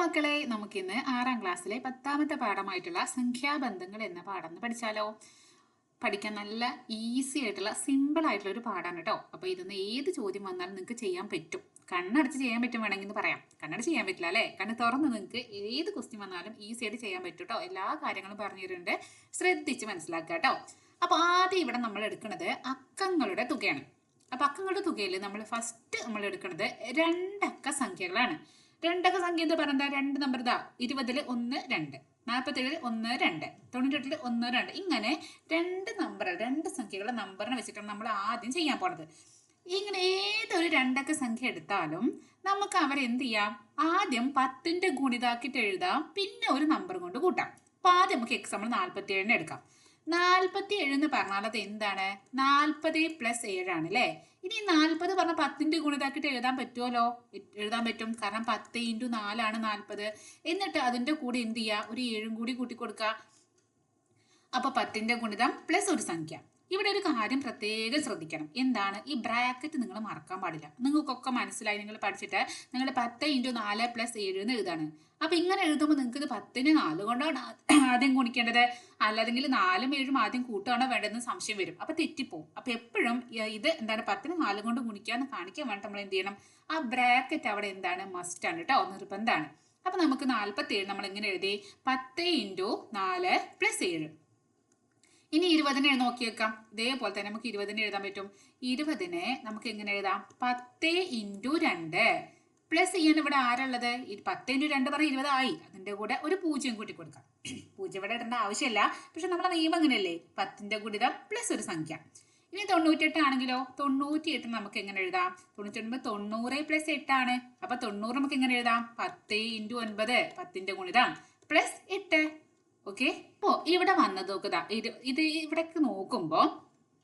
മക്കളെ, നമുക്കിന്ന് 6ാം ക്ലാസ്സിലെ 10ാമത്തെ പാഠമായിട്ടുള്ള സംഖ്യാബന്ധങ്ങൾ എന്ന പാഠം പഠിച്ചാലോ? പഠിക്കാൻ നല്ല ഈസി ആയിട്ടുള്ള സിമ്പിൾ ആയിട്ടുള്ള ഒരു പാഠമാണ് കേട്ടോ. അപ്പൊ ഇതിന്ന് ഏത് ചോദ്യം വന്നാലും നിങ്ങൾക്ക് ചെയ്യാൻ പറ്റും. കണ്ണടച്ച് ചെയ്യാൻ പറ്റും വേണമെങ്കിൽ എന്ന് പറയാം. കണ്ണടച്ച് ചെയ്യാൻ പറ്റില്ല അല്ലേ? കണ്ണ് തുറന്ന് നിങ്ങൾക്ക് ഏത് ക്വസ്റ്റ്യൻ വന്നാലും ഈസി ആയിട്ട് ചെയ്യാൻ പറ്റും കേട്ടോ. എല്ലാ കാര്യങ്ങളും പറഞ്ഞു തരുന്നുണ്ട്, ശ്രദ്ധിച്ച് മനസ്സിലാക്കുക കേട്ടോ. അപ്പൊ ആദ്യം ഇവിടെ നമ്മൾ എടുക്കുന്നത് അക്കങ്ങളുടെ തുകയാണ്. അപ്പൊ അക്കങ്ങളുടെ തുകയിൽ നമ്മൾ എടുക്കുന്നത് രണ്ടക്ക സംഖ്യകളാണ്. രണ്ടക്ക സംഖ്യ എന്താ പറയുക? രണ്ട് നമ്പർ ഇതാ 20 1 2, 47 1 2, 98 1 2, ഇങ്ങനെ രണ്ട് സംഖ്യകളുടെ നമ്പറിനെ വെച്ചിട്ടാണ് നമ്മൾ ആദ്യം ചെയ്യാൻ പോണത്. ഇങ്ങനെ ഏതൊരു രണ്ടക്ക സംഖ്യ എടുത്താലും നമുക്ക് അവരെന്ത് ചെയ്യാം? ആദ്യം 10ന്റെ ഗുണിതാക്കിയിട്ട് എഴുതാം, പിന്നെ ഒരു നമ്പർ കൊണ്ട് കൂട്ടാം. അപ്പൊ ആദ്യം നമുക്ക് എക്സാമ്പിൾ 47 എടുക്കാം. 47 എന്ന് പറഞ്ഞാൽ അത് എന്താണ്? 40 + 7 ആണ് അല്ലേ? ഇനി 40 പറഞ്ഞാൽ 10ന്റെ ഗുണിതാക്കിയിട്ട് എഴുതാൻ പറ്റുമല്ലോ? എഴുതാൻ പറ്റും, കാരണം 10 × 4 ആണ് 40. എന്നിട്ട് അതിന്റെ കൂടെ എന്ത് ചെയ്യുക? ഒരു 7 കൂടി കൂട്ടി കൊടുക്കുക. അപ്പൊ 10ന്റെ ഗുണിതം പ്ലസ് ഒരു സംഖ്യ. ഇവിടെ ഒരു കാര്യം പ്രത്യേകം ശ്രദ്ധിക്കണം. എന്താണ്? ഈ ബ്രാക്കറ്റ് നിങ്ങൾ മറക്കാൻ പാടില്ല. നിങ്ങൾക്കൊക്കെ മനസ്സിലായി, നിങ്ങൾ പഠിച്ചിട്ട് നിങ്ങൾ 10 × 4 + 7 എന്ന് എഴുതാണ്. അപ്പൊ ഇങ്ങനെ എഴുതുമ്പോൾ നിങ്ങൾക്ക് ഇത് 10നെ 4 കൊണ്ടാണ് ആദ്യം ഗുണിക്കേണ്ടത്, അല്ലാതെങ്കിൽ 4ഉം 7ഉം ആദ്യം കൂട്ടുകയാണോ വേണ്ടതെന്ന് സംശയം വരും. അപ്പൊ തെറ്റിപ്പോവും. അപ്പൊ എപ്പോഴും ഇത് എന്താണ്? 10നെ 4 കൊണ്ട് ഗുണിക്കാന്ന് കാണിക്കാൻ വേണ്ടി നമ്മൾ എന്ത് ചെയ്യണം? ആ ബ്രാക്കറ്റ് അവിടെ എന്താണ്? മസ്റ്റ് ആണ് കേട്ടോ, നിർബന്ധമാണ്. അപ്പൊ നമുക്ക് 47 നമ്മൾ എങ്ങനെ എഴുതി? 10 × 4 + 7. ഇനി 20നെ നോക്കി വെക്കാം. ഇതേപോലെ തന്നെ നമുക്ക് 20നെ എഴുതാൻ പറ്റും. 20നെ നമുക്ക് എങ്ങനെ എഴുതാം? 10 × 2 പ്ലസ് ചെയ്യണം. ഇവിടെ ആരുള്ളത്? 10 × 2 പറഞ്ഞാൽ 20 ആയി. അതിന്റെ കൂടെ ഒരു 0 കൂട്ടി കൊടുക്കാം. 0 ഇവിടെ ഇടേണ്ട ആവശ്യമില്ല, പക്ഷെ നമ്മളെ നിയമം അങ്ങനെയല്ലേ? 10ന്റെ ഗുണിതം പ്ലസ് ഒരു സംഖ്യ. ഇനി 98 ആണെങ്കിലോ? 98 നമുക്ക് എങ്ങനെ എഴുതാം? 99 90 + 8 ആണ്. അപ്പൊ 90 നമുക്ക് എങ്ങനെ എഴുതാം? 10 × 9, 10ന്റെ ഗുണിതം പ്ലസ് 8. ഓക്കെ. അപ്പോ ഇവിടെ വന്നത് നോക്കുക, ഇത് ഇവിടേക്ക് നോക്കുമ്പോ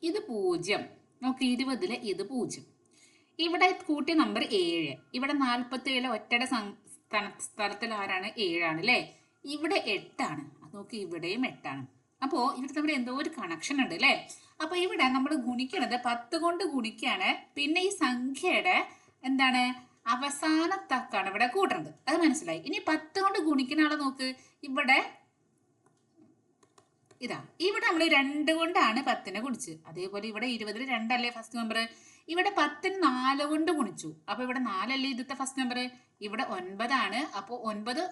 ഇത് 0. നോക്ക്, 20ല് ഇത് 0. ഇവിടെ കൂട്ടിയ നമ്പർ 7. ഇവിടെ 47 ഒറ്റയുടെ സ്ഥലത്തിൽ ആരാണ്? 7 ആണ് അല്ലേ? ഇവിടെ 8 ആണ്. അത് നോക്ക്, ഇവിടെയും 8 ആണ്. അപ്പോ ഇവിടെ തമ്മിൽ എന്തോ ഒരു കണക്ഷൻ ഉണ്ട് അല്ലേ? അപ്പൊ ഇവിടെ നമ്മൾ ഗുണിക്കണത് 10 കൊണ്ട് ഗുണിക്കാണ്. പിന്നെ ഈ സംഖ്യയുടെ എന്താണ്? അവസാനത്തക്കാണ് ഇവിടെ കൂട്ടുന്നത്. അത് മനസ്സിലായി. ഇനി 10 കൊണ്ട് ഗുണിക്കുന്ന ആളെ നോക്ക്. ഇവിടെ ഇതാ, ഇവിടെ നമ്മൾ 2 കൊണ്ടാണ് 10നെ ഗുണിച്ച്. അതേപോലെ ഇവിടെ 20ൽ 2 അല്ലേ ഫസ്റ്റ് നമ്പർ? ഇവിടെ 10ന് 4 കൊണ്ട് ഗുണിച്ചു. അപ്പൊ ഇവിടെ 4 അല്ലേ ഇന്നത്തെ ഫസ്റ്റ് നമ്പർ? ഇവിടെ 9 ആണ്. അപ്പൊ 9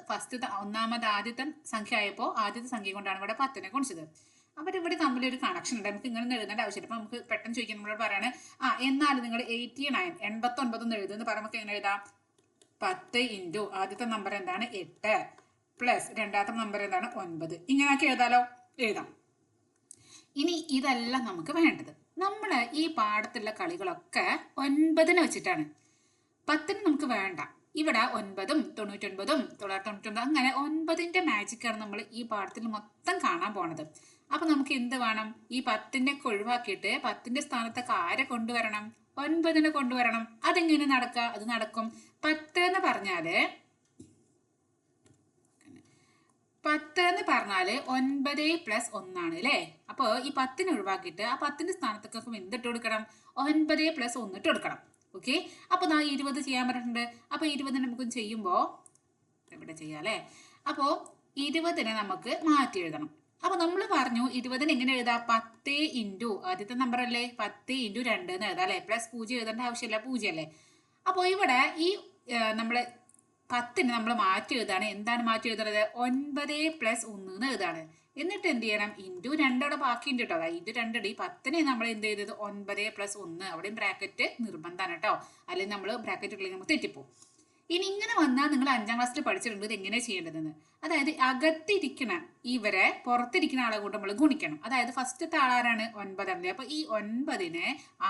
ആദ്യത്തെ സംഖ്യ ആയപ്പോ ആദ്യത്തെ സംഖ്യ കൊണ്ടാണ് ഇവിടെ 10നെ ഗുണിച്ചത്. അപ്പൊ ഇവിടെ തമ്മിൽ ഒരു കണക്ഷൻ ഉണ്ട്. നമുക്ക് ഇങ്ങനെ എഴുതേണ്ട ആവശ്യമില്ല. അപ്പൊ നമുക്ക് പെട്ടെന്ന് ചോദിക്കാൻ നമ്മളോട് പറയാണ്, എന്നാലും നിങ്ങൾ 89 എന്ന് എഴുതുന്നത് പറയുമ്പോൾ നമുക്ക് എങ്ങനെ എഴുതാം? 10 × ആദ്യത്തെ നമ്പർ എന്താണ്? 8 പ്ലസ് രണ്ടാമത്തെ നമ്പർ എന്താണ്? 9. ഇങ്ങനെയൊക്കെ എഴുതാലോ? എഴുതാം. ഇനി ഇതല്ല നമുക്ക് വേണ്ടത്. നമ്മൾ ഈ പാഠത്തിലുള്ള കളികളൊക്കെ 9നെ വെച്ചിട്ടാണ്. 10ന് നമുക്ക് വേണ്ട. ഇവിടെ 9ഉം 99ഉം 999 അങ്ങനെ 9ന്റെ മാജിക്കാണ് നമ്മൾ ഈ പാഠത്തിൽ മൊത്തം കാണാൻ പോണത്. അപ്പൊ നമുക്ക് എന്ത് വേണം? ഈ 10നെ ഒഴിവാക്കിയിട്ട് 10ന്റെ സ്ഥാനത്തൊക്കെ ആരെ കൊണ്ടുവരണം? 9നെ കൊണ്ടുവരണം. അതെങ്ങനെ നടക്കുക? അത് നടക്കും. 10 എന്ന് പറഞ്ഞാല് 9 + 1 ആണ് അല്ലേ? അപ്പൊ ഈ 10നെ ഒഴിവാക്കിയിട്ട് ആ 10ന്റെ സ്ഥാനത്തൊക്കെ എന്തിട്ട് കൊടുക്കണം? 9 + 1 ഇട്ട് കൊടുക്കണം. ഓക്കെ. അപ്പൊ 20 ചെയ്യാൻ പറഞ്ഞിട്ടുണ്ട്. അപ്പൊ 20 നമുക്ക് ചെയ്യുമ്പോ ഇവിടെ ചെയ്യാം അല്ലേ? അപ്പോ 20നെ നമുക്ക് മാറ്റി എഴുതണം. അപ്പൊ നമ്മൾ പറഞ്ഞു 20നെ എങ്ങനെ എഴുതാം? 10 × ആദ്യത്തെ നമ്പർ അല്ലേ? 10 × 2 എന്ന് എഴുതാം അല്ലെ? പ്ലസ് 0 എഴുതേണ്ട ആവശ്യമില്ല, 0 അല്ലേ? അപ്പൊ ഇവിടെ ഈ നമ്മള് 10നെ നമ്മൾ മാറ്റി എഴുതാണ്. എന്താണ് മാറ്റി എഴുതുന്നത്? 9 + 1 എന്ന് എഴുതാണ്. എന്നിട്ട് എന്ത് ചെയ്യണം? × 2 ബാക്കിയുണ്ട് കേട്ടോ. × 2 ഈ 10നെ നമ്മൾ എന്ത് ചെയ്തത്? 9 + 1. അവിടെയും ബ്രാക്കറ്റ് നിർബന്ധമാണ് കേട്ടോ, അല്ലെങ്കിൽ നമ്മൾ ബ്രാക്കറ്റ് ഇല്ലെങ്കിൽ നമുക്ക് തെറ്റിപ്പോവും. ഇനി ഇങ്ങനെ വന്നാൽ നിങ്ങൾ 5ാം ക്ലാസ്സിൽ പഠിച്ചിട്ടുണ്ട് ഇത് എങ്ങനെ ചെയ്യേണ്ടതെന്ന്. അതായത് അകത്തിരിക്കണ ഇവരെ പുറത്തിരിക്കുന്ന ആളെ കൊണ്ട് നമ്മൾ ഗുണിക്കണം. അതായത് ഫസ്റ്റത്തെ ആളാരാണ്? 9 ആണ്. അപ്പൊ ഈ 9നെ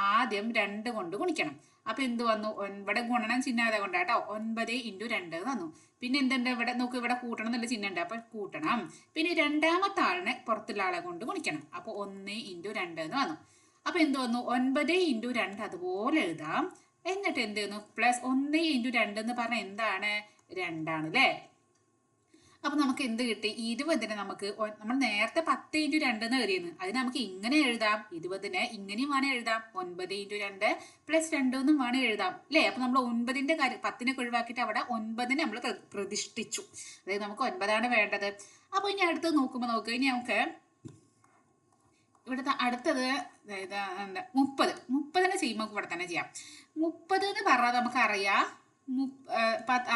ആദ്യം 2 കൊണ്ട് ഗുണിക്കണം. അപ്പൊ എന്ത് വന്നു? ഇവിടെ ഗുണനം ചിഹ്നം കൊണ്ടാട്ടോ 9 × 2 വന്നു. പിന്നെ എന്തുണ്ട്? ഇവിടെ നോക്ക്, ഇവിടെ കൂട്ടണം എന്നുള്ള ചിഹ്നം ഉണ്ട്. അപ്പൊ കൂട്ടണം. പിന്നെ രണ്ടാമത്തെ ആളിനെ പുറത്തുള്ള ആളെ കൊണ്ട് ഗുണിക്കണം. അപ്പൊ 1 × 2 എന്ന് വന്നു. അപ്പൊ എന്ത് വന്നു? 9 × 2 അതുപോലെ എഴുതാം. എന്നിട്ട് എന്ത് ചെയ്യുന്നു? പ്ലസ് 1 × 2 എന്ന് പറഞ്ഞാൽ എന്താണ്? 2 ആണ് അല്ലേ? അപ്പൊ നമുക്ക് എന്ത് കിട്ടി? 20നെ നമുക്ക് നമ്മൾ നേരത്തെ 10 ഇൻറ്റു 2 എന്ന് എഴുതിയിരുന്നു. അതിന് നമുക്ക് ഇങ്ങനെ എഴുതാം. 20നെ ഇങ്ങനെയും വേണേ എഴുതാം. 9 ഇൻറ്റു 2 പ്ലസ് 2 എന്നും വേണേ എഴുതാം അല്ലേ? അപ്പൊ നമ്മൾ 9ന്റെ കാര്യം 10നെ ഒഴിവാക്കിയിട്ട് അവിടെ 9നെ നമ്മൾ പ്രതിഷ്ഠിച്ചു. അതായത് നമുക്ക് 9ആണ് വേണ്ടത്. അപ്പൊ ഇനി അടുത്തത് നോക്കുമ്പോൾ ഇനി നമുക്ക് ഇവിടുത്തെ അടുത്തത് അതായത് എന്താ 30നെ ചെയ്യുമ്പോൾ ഇവിടെ തന്നെ ചെയ്യാം. 30 എന്ന് പറഞ്ഞാൽ നമുക്കറിയാം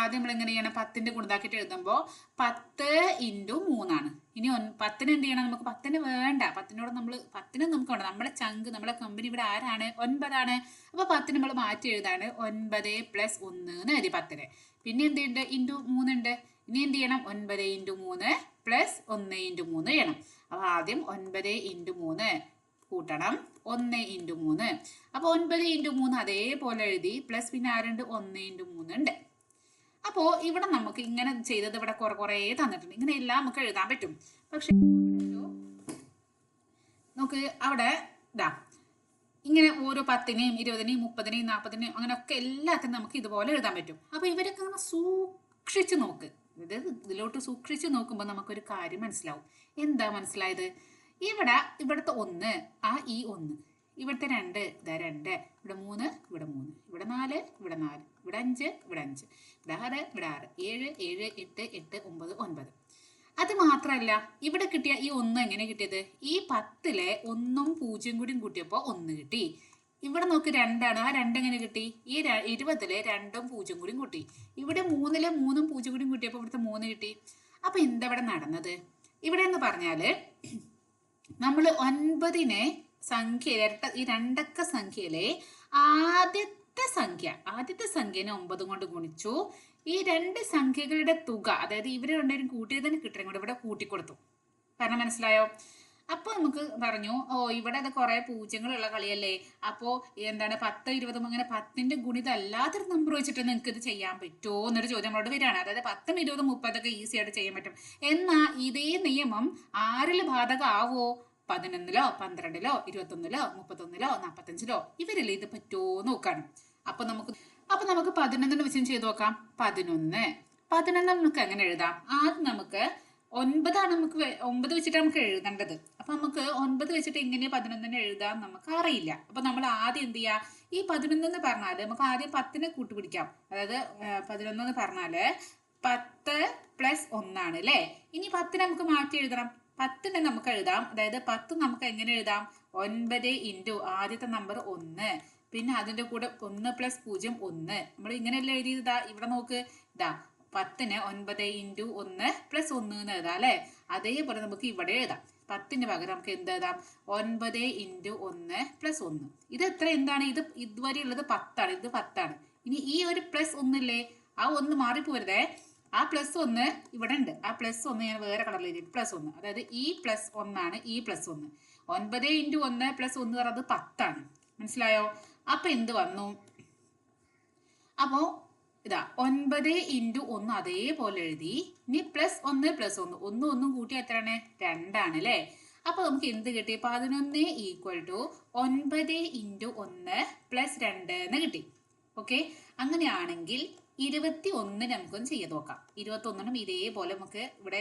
ആദ്യം നമ്മൾ എങ്ങനെ ചെയ്യണം? 10ന്റെ ഗുണിതാക്കിയിട്ട് എഴുതുമ്പോൾ 10 ഇൻറ്റു 3 ഇനി 10ന് എന്ത് ചെയ്യണം? നമുക്ക് 10ന് വേണ്ട. 10നോട് നമ്മൾ 10ന് നമുക്ക് വേണ്ട. നമ്മുടെ ചങ്ക് നമ്മുടെ കമ്പനി ഇവിടെ ആരാണ്? 9ആണ്. അപ്പൊ 10 നമ്മൾ മാറ്റി എഴുതാണ് 9 പ്ലസ് 1 എന്ന് എഴുതി 10ന്. പിന്നെ എന്ത് ഉണ്ട്? ഇൻറ്റു 3 ഉണ്ട്. ഇനി എന്ത് ചെയ്യണം? 9 ഇൻറ്റു 3 പ്ലസ് 1 ഇൻറ്റു 3 ചെയ്യണം. അപ്പൊ ആദ്യം 9 ഇൻറ്റു 3 കൂട്ടണം 1 ഇൻറ്റു 3. അപ്പൊ 9 ഇൻറ്റു 3 അതേപോലെ എഴുതി പ്ലസ് പിന്നെ ആരുണ്ട്? 1 ഇൻറ്റു 3 ഉണ്ട്. അപ്പോ ഇവിടെ നമുക്ക് ഇങ്ങനെ ചെയ്തത് ഇവിടെ കുറെ തന്നിട്ടുണ്ട്. ഇങ്ങനെ എല്ലാം നമുക്ക് എഴുതാൻ പറ്റും. പക്ഷെ നമുക്ക് അവിടെ ഇതാ ഇങ്ങനെ ഓരോ 10നെയും 20നെയും 30നെയും 40നെയും അങ്ങനെയൊക്കെ എല്ലാത്തിനും നമുക്ക് ഇതുപോലെ എഴുതാൻ പറ്റും. അപ്പൊ ഇവരൊക്കെ അങ്ങനെ സൂക്ഷിച്ചു നോക്ക്. ഇതിലോട്ട് സൂക്ഷിച്ചു നോക്കുമ്പോൾ നമുക്കൊരു കാര്യം മനസ്സിലാവും. എന്താ മനസ്സിലായത്? ഇവിടുത്തെ 1 ഈ 1 ഇവിടുത്തെ 2 ഇതാ 2 ഇവിടെ 3 ഇവിടെ 3 ഇവിടെ 4 ഇവിടെ 4 ഇവിടെ 5 ഇവിടെ 5 ഇവിടെ 6 ഇവിടെ 6 7 7 8 8 9 9. അത് മാത്രമല്ല ഇവിടെ കിട്ടിയ ഈ 1 എങ്ങനെ കിട്ടിയത്? ഈ 10ലെ 1ഉം 0 കൂടി കൂട്ടിയപ്പോൾ 1 കിട്ടി. ഇവിടെ നോക്ക് 2ആണ്. ആ 2 എങ്ങനെ കിട്ടി? ഈ 20ലെ 2ഉം 0 കൂടി കൂട്ടി. ഇവിടെ 3ലെ 3ഉം 0 കൂടി കൂട്ടിയപ്പോൾ ഇവിടുത്തെ 3 കിട്ടി. അപ്പൊ എന്താ ഇവിടെ നടന്നത്? ഇവിടെ എന്ന് പറഞ്ഞാല് നമ്മൾ 9നെ ഈ രണ്ടക്ക സംഖ്യയിലെ ആദ്യത്തെ സംഖ്യനെ 9 കൊണ്ട് ഗുണിച്ചു. ഈ രണ്ട് സംഖ്യകളുടെ തുക, അതായത് ഇവര് രണ്ടുപേരും കൂട്ടിയതിന് കിട്ടണം കൂടെ ഇവിടെ കൂട്ടിക്കൊടുത്തു. കാരണം മനസ്സിലായോ? അപ്പൊ നമുക്ക് പറഞ്ഞു, ഇവിടെ അത് കുറെ പൂജ്യങ്ങളുള്ള കളിയല്ലേ, അപ്പോ എന്താണ് 10 20 അങ്ങനെ 10ന്റെ ഗുണിതം അല്ലാത്തൊരു നമ്പർ വെച്ചിട്ട് നിങ്ങൾക്ക് ഇത് ചെയ്യാൻ പറ്റുമോ എന്നൊരു ചോദ്യം നമ്മളോട് വരികയാണ്. അതായത് 10 20 30 ഒക്കെ ഈസി ആയിട്ട് ചെയ്യാൻ പറ്റും. എന്നാൽ ഇതേ നിയമം ആരിൽ ബാധകമാവോ? 11ലോ 12ലോ 21ലോ 31ലോ 45ലോ ഇവരല്ലേ ഇത് പറ്റുമോ നോക്കാണ്. അപ്പൊ നമുക്ക് 11 വെച്ചും ചെയ്ത് നോക്കാം. 11 നമുക്ക് എങ്ങനെ എഴുതാം? ആദ്യം നമുക്ക് 9 നമുക്ക് 9 വെച്ചിട്ട് നമുക്ക് എഴുതേണ്ടത്. അപ്പൊ നമുക്ക് 9 വെച്ചിട്ട് എങ്ങനെ 11 എഴുതാൻ നമുക്ക് അറിയില്ല. അപ്പൊ നമ്മൾ ആദ്യം എന്ത് ചെയ്യാ? ഈ 11 എന്ന് പറഞ്ഞാല് നമുക്ക് ആദ്യം 10നെ കൂട്ടുപിടിക്കാം. അതായത് 11 എന്ന് പറഞ്ഞാല് 10 പ്ലസ് 1 ആണ് അല്ലേ? ഇനി 10നെ നമുക്ക് മാറ്റി എഴുതണം. 10നെ നമുക്ക് എഴുതാം. അതായത് 10 നമുക്ക് എങ്ങനെ എഴുതാം? 9 ഇൻറ്റു ആദ്യത്തെ നമ്പർ 1, പിന്നെ അതിന്റെ കൂടെ 1 പ്ലസ് 0 1. നമ്മൾ ഇങ്ങനെയല്ലേ എഴുതിയതാ. ഇവിടെ നോക്ക്, ഇതാ 10ന് 9 ഇൻറ്റു 1 പ്ലസ് 1 എന്ന് എഴുതാം അല്ലെ? അതേപോലെ നമുക്ക് ഇവിടെ എഴുതാം. 10ന് പകരം നമുക്ക് എന്ത് എഴുതാം? 9 ഇൻറ്റു 1 പ്ലസ് 1. ഇത് എത്ര? എന്താണ് ഇത്? ഇതുവരെ ഉള്ളത് 10ആണ്. ഇത് 10ആണ്. ഇനി ഈ ഒരു പ്ലസ് 1 ഇല്ലേ, ആ 1 മാറിപ്പോരുതേ. ആ പ്ലസ് 1 ഇവിടെ ഉണ്ട്. ആ പ്ലസ് 1 ഞാൻ വേറെ കളറിൽ എഴുതി. പ്ലസ് 1, അതായത് ഈ പ്ലസ് 1 ആണ് ഈ പ്ലസ് 1. 9 ഇൻറ്റു 1 പ്ലസ് 1 പറയുന്നത് 10ആണ്. മനസ്സിലായോ? അപ്പൊ എന്ത് വന്നു? അപ്പോ ഇതാ 9 ഇൻറ്റു 1 അതേപോലെ എഴുതി. ഇനി പ്ലസ് 1 പ്ലസ് 1 ഒന്നും കൂട്ടി എത്രയാണ്? 2 ആണ് അല്ലേ? അപ്പൊ നമുക്ക് എന്ത് കിട്ടി? 11 ഈക്വൽ ടു 9 ഇൻറ്റു 1 പ്ലസ് 2 എന്ന് കിട്ടി. ഓക്കെ, അങ്ങനെയാണെങ്കിൽ 21 നമുക്കൊന്ന് ചെയ്ത് നോക്കാം. 21നും ഇതേപോലെ നമുക്ക് ഇവിടെ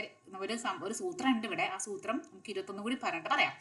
ഒരു സൂത്രം ഉണ്ട് ഇവിടെ. ആ സൂത്രം നമുക്ക് 21 കൂടി പറഞ്ഞിട്ട് പറയാം.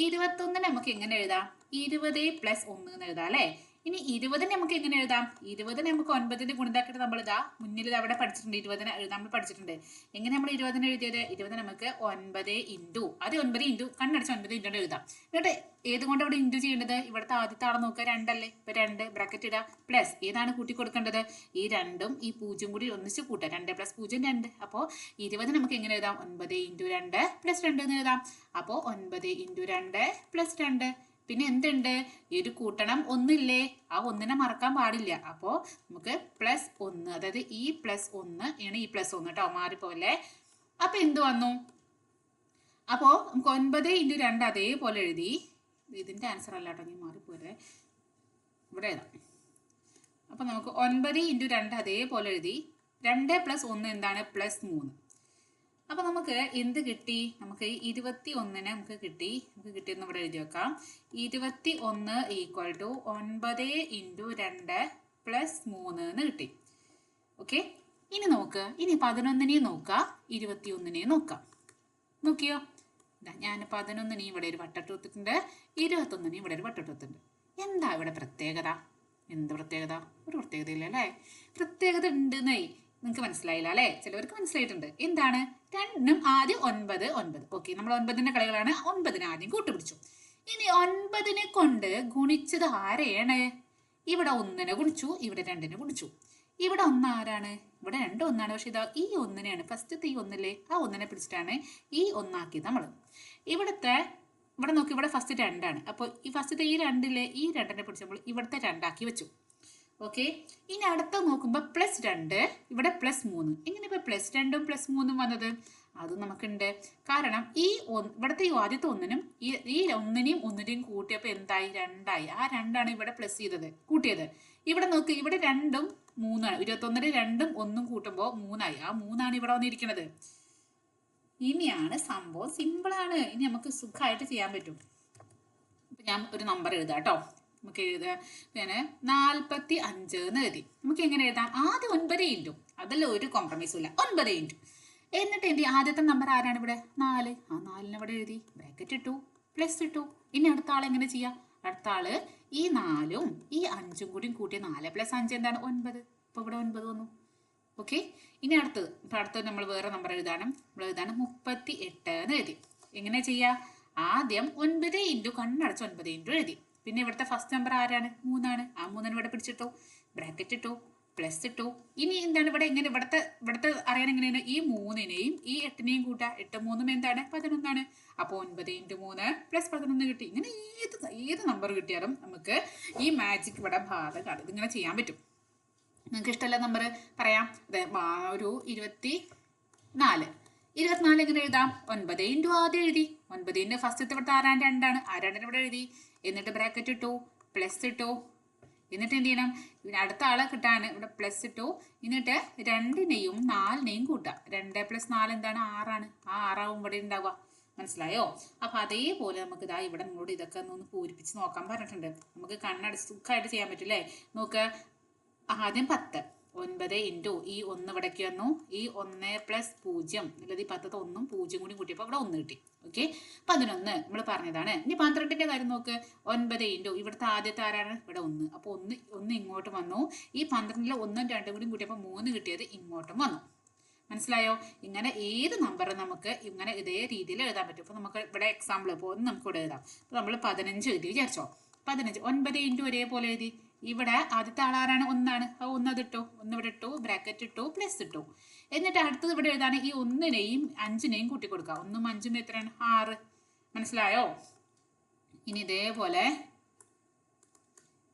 21 നമുക്ക് എങ്ങനെ എഴുതാം? 20 പ്ലസ് 1 എന്ന് എഴുതാം അല്ലെ? ഇനി 20 നമുക്ക് എങ്ങനെ എഴുതാം? 20 നമുക്ക് 9ന്റെ ഗുണിതാക്കിയിട്ട് നമ്മൾ ഇതാ മുന്നിൽ ഇത് അവിടെ പഠിച്ചിട്ടുണ്ട്. 20 നമ്മൾ പഠിച്ചിട്ടുണ്ട്. എങ്ങനെ നമ്മൾ 20 എഴുതിയത്? 20 നമുക്ക് 9 ഇൻറ്റു, അത് 9 ഇൻറ്റു കണ്ണടച്ച് 9 ഇൻറ്റു എഴുതാം. എന്നിട്ട് ഏത് കൊണ്ട് അവിടെ ഇൻറ്റു ചെയ്യേണ്ടത്? ഇവിടുത്തെ ആദ്യത്തെ ആളെ നോക്കുക, 2 അല്ലേ? ഇപ്പൊ 2 ബ്രാക്കറ്റ് ഇടാം. പ്ലസ് ഏതാണ് കൂട്ടി കൊടുക്കേണ്ടത്? ഈ 2ഉം ഈ 0 കൂടി ഒന്നിച്ച് കൂട്ടാം. 2 പ്ലസ് 0 2. അപ്പോൾ 20 നമുക്ക് എങ്ങനെ എഴുതാം? 9 ഇൻറ്റു 2 പ്ലസ് 2 എന്ന് എഴുതാം. അപ്പോൾ 9 ഇൻറ്റു 2 പ്ലസ് 2. പിന്നെ എന്തുണ്ട്? ഈ ഒരു കൂട്ടണം 1 ഇല്ലേ? ആ 1നെ മറക്കാൻ പാടില്ല. അപ്പോൾ നമുക്ക് പ്ലസ് 1, അതായത് ഈ പ്ലസ് 1 ആണ് ഈ പ്ലസ് 1 കേട്ടോ, മാറിപ്പോലെ. അപ്പൊ എന്ത് വന്നു? അപ്പോ നമുക്ക് 9 ഇൻറ്റു 2 അതേപോലെ എഴുതി. ഇതിന്റെ ആൻസർ അല്ല കേട്ടോ, നീ മാറിപ്പോരെ, ഇവിടെ എഴുതാം. അപ്പൊ നമുക്ക് 9 ഇൻറ്റു 2 അതേപോലെ എഴുതി. 2 പ്ലസ് 1 എന്താണ്? പ്ലസ് 3. അപ്പൊ നമുക്ക് എന്ത് കിട്ടി? നമുക്ക് 21 നമുക്ക് കിട്ടി. നമുക്ക് കിട്ടിയെന്ന് ഇവിടെ എഴുതി വെക്കാം. 21 ഈക്വൽ ടു 9 ഇൻറ്റു 2 പ്ലസ് 3 എന്ന് കിട്ടി. ഓക്കെ, ഇനി നോക്ക്, ഇനി 11നെയും നോക്കാം, 21നെയും നോക്കാം. നോക്കിയോ, ഞാൻ 11നെയും ഇവിടെ ഒരു വട്ടട്ട് കൊടുത്തിട്ടുണ്ട്, 21നെയും ഇവിടെ ഒരു വട്ടട്ട് കൊടുത്തിട്ടുണ്ട്. എന്താ ഇവിടെ പ്രത്യേകത? എന്ത് പ്രത്യേകത? ഒരു പ്രത്യേകതയില്ല അല്ലേ? പ്രത്യേകത ഉണ്ടെന്നേ നിങ്ങൾക്ക് മനസ്സിലായില്ല അല്ലേ? ചിലവർക്ക് മനസ്സിലായിട്ടുണ്ട്. എന്താണ്? രണ്ടും ആദ്യം 9 9. ഓക്കെ, നമ്മൾ 9ന്റെ കളികളാണ്. 9നെ ആദ്യം കൂട്ടുപിടിച്ചു. ഇനി 9നെ കൊണ്ട് ഗുണിച്ചത് ആരെയാണ്? ഇവിടെ 1നെ ഗുണിച്ചു, ഇവിടെ 2നെ ഗുണിച്ചു. ഇവിടെ 1 ആരാണ്? ഇവിടെ 2 1ആണ്. പക്ഷെ ഇതാ ഈ 1നെയാണ് ഫസ്റ്റത്തെ ഈ 1ല്ലേ, ആ 1നെ പിടിച്ചിട്ടാണ് ഈ 1 നമ്മൾ. ഇവിടെ നോക്കി, ഇവിടെ ഫസ്റ്റ് 2ആണ്. അപ്പോൾ ഈ ഫസ്റ്റത്തെ ഈ 2ലെ ഈ 2നെ പിടിച്ച് നമ്മൾ ഇവിടുത്തെ 2 വെച്ചു. ഓക്കെ, ഇനി അടുത്ത നോക്കുമ്പോൾ +2, ഇവിടെ +3. എങ്ങനെ ഇപ്പോൾ +2ഉം +3ഉം വന്നത്? അത് നമുക്കുണ്ട്. കാരണം ഇവിടുത്തെ ഈ ആദ്യത്തെ 1നും ഈ 1നെയും 1നെയും കൂട്ടിയപ്പോൾ എന്തായി? 2ആയി. ആ 2ആണ് ഇവിടെ പ്ലസ് ചെയ്തത്, കൂട്ടിയത്. ഇവിടെ നോക്ക്, ഇവിടെ 2ഉം 3ആണ്. 21ൽ 2ഉം 1ഉം കൂട്ടുമ്പോൾ 3ആയി. ആ 3ആണ് ഇവിടെ വന്നിരിക്കുന്നത്. ഇനിയാണ് സംഭവം, സിമ്പിളാണ്. ഇനി നമുക്ക് സുഖമായിട്ട് ചെയ്യാൻ പറ്റും. ഇപ്പം ഞാൻ ഒരു നമ്പർ എഴുതാം കേട്ടോ. നമുക്ക് എഴുതാം, പിന്നെ 45 എന്ന് എഴുതി. നമുക്ക് എങ്ങനെ എഴുതാം? ആദ്യം 9 ഇൻറ്റു, അതല്ല ഒരു കോംപ്രമൈസും ഇല്ല, 9 ഇൻറ്റു. എന്നിട്ട് എന്ത്? ആദ്യത്തെ നമ്പർ ആരാണ് ഇവിടെ? 4. ആ 4നെ ഇവിടെ എഴുതി, ബ്രാക്കറ്റ് ഇട്ടു, പ്ലസ് ഇട്ടു. ഇനി അടുത്ത ആൾ എങ്ങനെ ചെയ്യാം? അടുത്ത ആള് ഈ 4ഉം ഈ 5ഉം കൂടി കൂട്ടി 4 + 5 എന്താണ്? 9. അപ്പോൾ ഇവിടെ 9 വന്നു. ഓക്കെ, ഇനി അടുത്തത് നമ്മൾ വേറെ നമ്പർ എഴുതാണ്. നമ്മൾ എഴുതാണ് 38 എന്ന് എഴുതി. എങ്ങനെ ചെയ്യാം? ആദ്യം 9 ഇൻറ്റു, കണ്ണടച്ച് 9 ഇൻറ്റു എഴുതി. പിന്നെ ഇവിടുത്തെ ഫസ്റ്റ് നമ്പർ ആരാണ്? 3ആണ്. ആ 3നെ ഇവിടെ പിടിച്ചിട്ടു, ബ്രാക്കറ്റ് ഇട്ടു, പ്ലസ് ഇട്ടു. ഇനി എന്താണ് ഇവിടെ? ഇങ്ങനെ ഇവിടുത്തെ അറിയാൻ എങ്ങനെയാണ്? ഈ 3നെയും ഈ 8നെയും കൂട്ടാ. 8 3ഉം എന്താണ്? 11ആണ്. അപ്പോൾ 9 ഇൻറ്റു 3 + 11 കിട്ടി. ഇങ്ങനെ ഏത് നമ്പർ കിട്ടിയാലും നമുക്ക് ഈ മാജിക് ഇവിടെ ബാധകമാണ്. ഇതിങ്ങനെ ചെയ്യാൻ പറ്റും. നിങ്ങൾക്ക് ഇഷ്ടമല്ല നമ്പർ പറയാം. അതെ, ഒരു 24. 24 എങ്ങനെ എഴുതാം? 9 ഇൻറ്റു ആദ്യം എഴുതി. 9ന്റെ ഫസ്റ്റത്തെ ഇവിടുത്തെ ആ 2ആണ്. ആ 2നെ ഇവിടെ എഴുതി. എന്നിട്ട് ബ്രാക്കറ്റ് ഇട്ടു, പ്ലസ് ഇട്ടു. എന്നിട്ട് എന്ത് ചെയ്യണം? അടുത്ത ആളെ കിട്ടാണ്. ഇവിടെ പ്ലസ് ഇട്ടു. എന്നിട്ട് 2നെയും 4നെയും കൂട്ടുക. 2 + 4 എന്താണ്? 6ആണ്. ആ 6ആവും ഇവിടെ ഉണ്ടാവുക. മനസ്സിലായോ? അപ്പൊ അതേപോലെ നമുക്ക് ഇതാ ഇവിടെ നിങ്ങളോട് ഇതൊക്കെ ഒന്ന് പൂരിപ്പിച്ച് നോക്കാൻ പറഞ്ഞിട്ടുണ്ട്. നമുക്ക് കണ്ണടച്ച് സുഖമായിട്ട് ചെയ്യാൻ പറ്റില്ലേ? നോക്ക്, ആദ്യം 10. 9 ഇൻറ്റു ഈ 1 ഇവിടേക്ക് വന്നു. ഈ 1 + 0 അല്ലാതെ ഈ 10ത്തെ 1ഉം 0 കൂടി കൂട്ടിയപ്പോൾ ഇവിടെ 1 കിട്ടി. ഓക്കെ, 11 നമ്മൾ പറഞ്ഞതാണ്. ഇനി 12ന്റെ കാര്യം നോക്ക്. 9 ഇൻറ്റു ഇവിടുത്തെ ആദ്യത്തെ ആരാണ്? ഇവിടെ 1. അപ്പോൾ 1 ഇങ്ങോട്ട് വന്നു. ഈ 12ലെ 1ഉം 2ഉം കൂടി കൂട്ടിയപ്പോൾ 3 കിട്ടിയത് ഇങ്ങോട്ടും വന്നു. മനസ്സിലായോ? ഇങ്ങനെ ഏത് നമ്പറും നമുക്ക് ഇങ്ങനെ ഇതേ രീതിയിൽ എഴുതാൻ പറ്റും. അപ്പോൾ നമുക്ക് ഇവിടെ എക്സാമ്പിൾ ഇപ്പോൾ നമുക്ക് ഇവിടെ എഴുതാം. അപ്പോൾ നമ്മൾ 15 എഴുതി വിചാരിച്ചോ. 15 9 ഇൻറ്റു ഒരേപോലെ എഴുതി. ഇവിടെ ആദ്യത്തെ ആളാരാണ്? 1ആണ്. ആ 1 അതിട്ടു, 1 ഇവിടെ ഇട്ടു, ബ്രാക്കറ്റ് ഇട്ടു, പ്ലസ് ഇട്ടു. എന്നിട്ട് അടുത്തത് ഇവിടെ എഴുതാണ്. ഈ 1നെയും 5നെയും കൂട്ടി കൊടുക്കുക. 1ഉം 5ഉം എത്രയാണ്? 6. മനസ്സിലായോ? ഇനി ഇതേപോലെ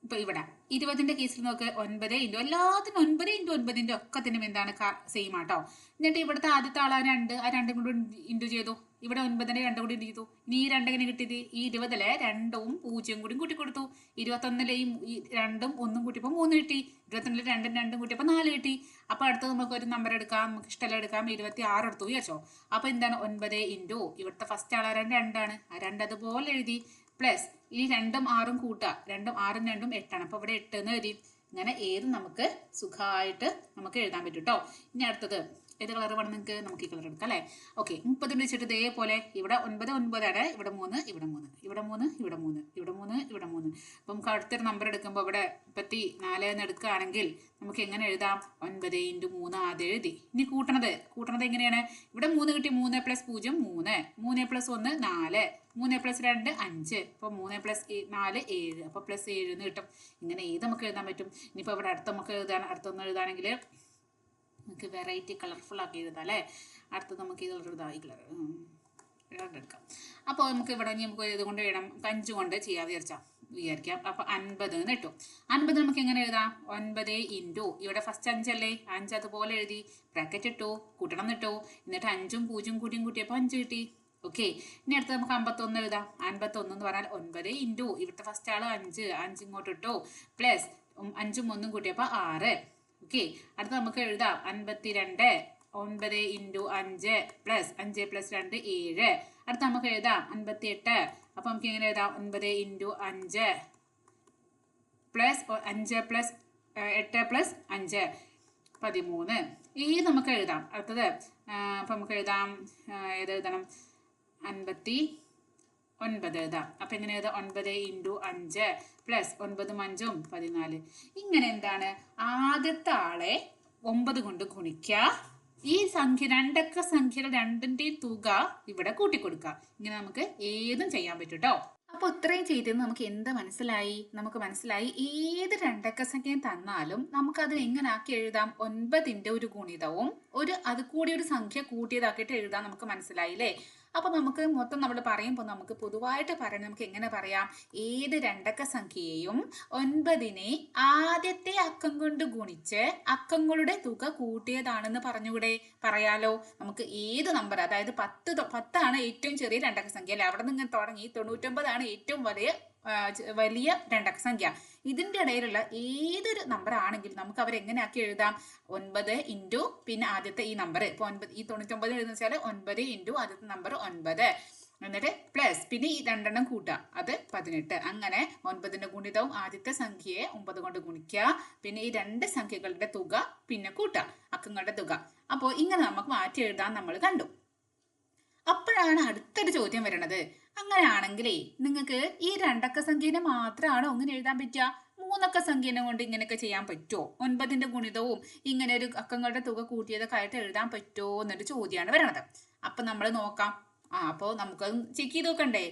ഇപ്പൊ ഇവിടെ 20ന്റെ കേസിൽ നോക്ക്. 9 ഇൻറ്റു എല്ലാത്തിനും 9 ഇൻറ്റു 9ന്റെ ഒക്കത്തിനും എന്താണ്? സെയിം ആട്ടോ. എന്നിട്ട് ഇവിടുത്തെ ആദ്യത്തെ ആളാ 2. ആ 2 കൂടി ഇൻറ്റു ചെയ്തു. ഇവിടെ 9ന്റെ 2 കൂടി ഇൻറ്റു ചെയ്തു. ഇനി ഈ 2 എങ്ങനെ കിട്ടിയത്? ഈ 20ലെ 2ഉം 0 കൂടി കൂട്ടി കൊടുത്തു. 21ലെ ഈ 2ഉം 1ഉം കൂട്ടിയപ്പോൾ 3 കിട്ടി. 21ലെ 2ഉം 2ഉം കൂട്ടിയപ്പോൾ 4 കിട്ടി. അപ്പൊ അടുത്ത് നമുക്ക് ഒരു നമ്പർ എടുക്കാം. നമുക്ക് ഇഷ്ടമല്ല എടുക്കാം. 26 എടുത്തു വിചാരിച്ചോ. അപ്പൊ എന്താണ്? 9 ഇൻറ്റു ഇവിടുത്തെ ഫസ്റ്റ് ആളാരാണ്? 2ആണ്. ആ 2 അതുപോലെ എഴുതി, പ്ലസ് ഇനി 2ഉം 6ഉം കൂട്ടുക. 2ഉം 6ഉം 2ഉം 8ആണ്. അപ്പോൾ ഇവിടെ 8 എന്ന് എഴുതി. ഇങ്ങനെ ഏത് നമുക്ക് സുഖമായിട്ട് നമുക്ക് എഴുതാൻ പറ്റും കേട്ടോ. ഇനി അടുത്തത് ഏത് കളർ വേണം നിങ്ങൾക്ക്? നമുക്ക് ഈ കളർ എടുക്കാം അല്ലേ? ഓക്കെ, 30 വെച്ചിട്ട് ഇതേപോലെ ഇവിടെ 9 9ആണ്. ഇവിടെ 3 ഇവിടെ 3 ഇവിടെ 3 ഇവിടെ 3 ഇവിടെ 3 ഇവിടെ 3. അപ്പം നമുക്ക് അടുത്തൊരു നമ്പർ എടുക്കുമ്പോൾ ഇവിടെ 34 എന്ന് എടുക്കുകയാണെങ്കിൽ നമുക്ക് എങ്ങനെ എഴുതാം? 9 ഇൻറ്റു 3 ആദ്യം എഴുതി. ഇനി കൂട്ടണത് എങ്ങനെയാണ്? ഇവിടെ 3 കിട്ടി. 3 + 0 3, 3 + 1 4, 3 + 2 5. അപ്പോൾ 3 + 4 7. അപ്പോൾ +7 എന്ന് കിട്ടും. ഇങ്ങനെ ഏത് നമുക്ക് എഴുതാൻ പറ്റും. ഇനിയിപ്പോൾ ഇവിടെ അടുത്തൊന്ന് എഴുതാണെങ്കിൽ നമുക്ക് വെറൈറ്റി കളർഫുൾ ആക്കി എഴുതാം അല്ലേ? അടുത്തത് നമുക്ക് ഈ കളർ എഴുതാം. ഈ കളർ എടുക്കാം. അപ്പോൾ നമുക്ക് ഇവിടെ നമുക്ക് ഇതുകൊണ്ട് എഴുതാം. 5 കൊണ്ട് വിചാരിക്കാം. അപ്പോൾ 50 എന്ന് ഇട്ടു. 50 നമുക്ക് എങ്ങനെ എഴുതാം? 9 ഇൻറ്റു ഇവിടെ ഫസ്റ്റ് 5 അല്ലേ? 5 അതുപോലെ എഴുതി, ബ്രാക്കറ്റ് ഇട്ടു, കൂട്ടണം എന്നിട്ടു. എന്നിട്ട് 5ഉം 0ഉം കൂട്ടിയപ്പോൾ 5 കിട്ടി. ഓക്കെ, ഇനി അടുത്ത് നമുക്ക് 51 എഴുതാം. 51 എന്ന് പറഞ്ഞാൽ 9 ഇൻറ്റു ഇവിടുത്തെ ഫസ്റ്റ് ആള് 5 ഇങ്ങോട്ട് ഇട്ടു, പ്ലസ് 5ഉം 1ഉം കൂട്ടിയപ്പോൾ 6. ഓക്കെ, അടുത്ത് നമുക്ക് എഴുതാം 52. 9 ഇൻറ്റു 5 പ്ലസ് 5 + 2 7. അടുത്ത് നമുക്ക് എഴുതാം 58. അപ്പോൾ നമുക്ക് എങ്ങനെ എഴുതാം? 9 ഇൻറ്റു 5 പ്ലസ് 5 + 8 + 5 13. ഏത് നമുക്ക് എഴുതാം. അടുത്തത് അപ്പം നമുക്ക് എഴുതാം, ഏത് എഴുതണം, 59 എഴുതാം. അപ്പം എങ്ങനെ എഴുതാം, 9 ഇൻറ്റു 5 പ്ലസ് 9 5 14. ഇങ്ങനെ എന്താണ്, ആദ്യത്തെ ആളെ 9 കൊണ്ട് ഗുണിക്കുക, ഈ സംഖ്യ രണ്ടക്ക സംഖ്യയുടെ രണ്ടിൻ്റെയും തുക ഇവിടെ കൂട്ടിക്കൊടുക്കുക. ഇങ്ങനെ നമുക്ക് ഏതും ചെയ്യാൻ പറ്റും കേട്ടോ. അപ്പോൾ ഇത്രയും ചെയ്തത് നമുക്ക് എന്താ മനസ്സിലായി? നമുക്ക് മനസ്സിലായി ഏത് രണ്ടക്ക സംഖ്യയും തന്നാലും നമുക്ക് അതിനെ എങ്ങനെ ആക്കി എഴുതാം, 9ന്റെ ഒരു ഗുണിതവും അത് കൂടി ഒരു സംഖ്യ കൂട്ടിയതാക്കിയിട്ട് എഴുതാം. നമുക്ക് മനസ്സിലായില്ലേ? അപ്പൊ നമുക്ക് മൊത്തം നമ്മൾ പറയുമ്പോൾ നമുക്ക് പൊതുവായിട്ട് പറയാൻ നമുക്ക് എങ്ങനെ പറയാം, ഏത് രണ്ടക്ക സംഖ്യയെയും 9നെ ആദ്യത്തെ അക്കം കൊണ്ട് ഗുണിച്ച് അക്കങ്ങളുടെ തുക കൂട്ടിയതാണെന്ന് പറഞ്ഞുകൂടെ? പറയാലോ. നമുക്ക് ഏത് നമ്പർ, അതായത് 10 ഏറ്റവും ചെറിയ രണ്ടക്ക സംഖ്യ അല്ലെ, അവിടെ നിന്ന് തുടങ്ങി 99 ഏറ്റവും വലിയ രണ്ടക്ക സംഖ്യ. ഇതിന്റെ ഇടയിലുള്ള ഏതൊരു നമ്പർ ആണെങ്കിലും നമുക്ക് അവരെങ്ങനെ ആക്കി എഴുതാം, 9 ഇൻറ്റു പിന്നെ ആദ്യത്തെ ഈ നമ്പർ. ഇപ്പൊ ഈ 99 എഴുതുന്ന വെച്ചാൽ 9 ഇൻറ്റു ആദ്യത്തെ നമ്പർ 9, എന്നിട്ട് പ്ലസ് പിന്നെ ഈ രണ്ടെണ്ണം കൂട്ടുക, അത് 18. അങ്ങനെ 9ന്റെ ഗുണിതവും ആദ്യത്തെ സംഖ്യയെ 9 കൊണ്ട് ഗുണിക്കുക, പിന്നെ ഈ രണ്ട് സംഖ്യകളുടെ തുക പിന്നെ കൂട്ടുക, അക്കങ്ങളുടെ തുക. അപ്പോൾ ഇങ്ങനെ നമുക്ക് മാറ്റി എഴുതാൻ നമ്മൾ കണ്ടു. അപ്പോഴാണ് അടുത്തൊരു ചോദ്യം വരണത്, അങ്ങനെയാണെങ്കിലേ നിങ്ങൾക്ക് ഈ രണ്ടക്ക സംഖ്യനെ മാത്രമാണോ ഇങ്ങനെ എഴുതാൻ പറ്റുക, മൂന്നക്ക സംഖ്യനെ കൊണ്ട് ഇങ്ങനെയൊക്കെ ചെയ്യാൻ പറ്റുമോ? 9ന്റെ ഗുണിതവും ഇങ്ങനെ ഒരു അക്കങ്ങളുടെ തുക കൂട്ടിയതൊക്കെ ആയിട്ട് എഴുതാൻ പറ്റുമോ എന്നൊരു ചോദ്യമാണ് വരണത്. അപ്പൊ നമ്മൾ നോക്കാം. അപ്പോൾ നമുക്കത് ചെക്ക് ചെയ്ത് നോക്കണ്ടേ?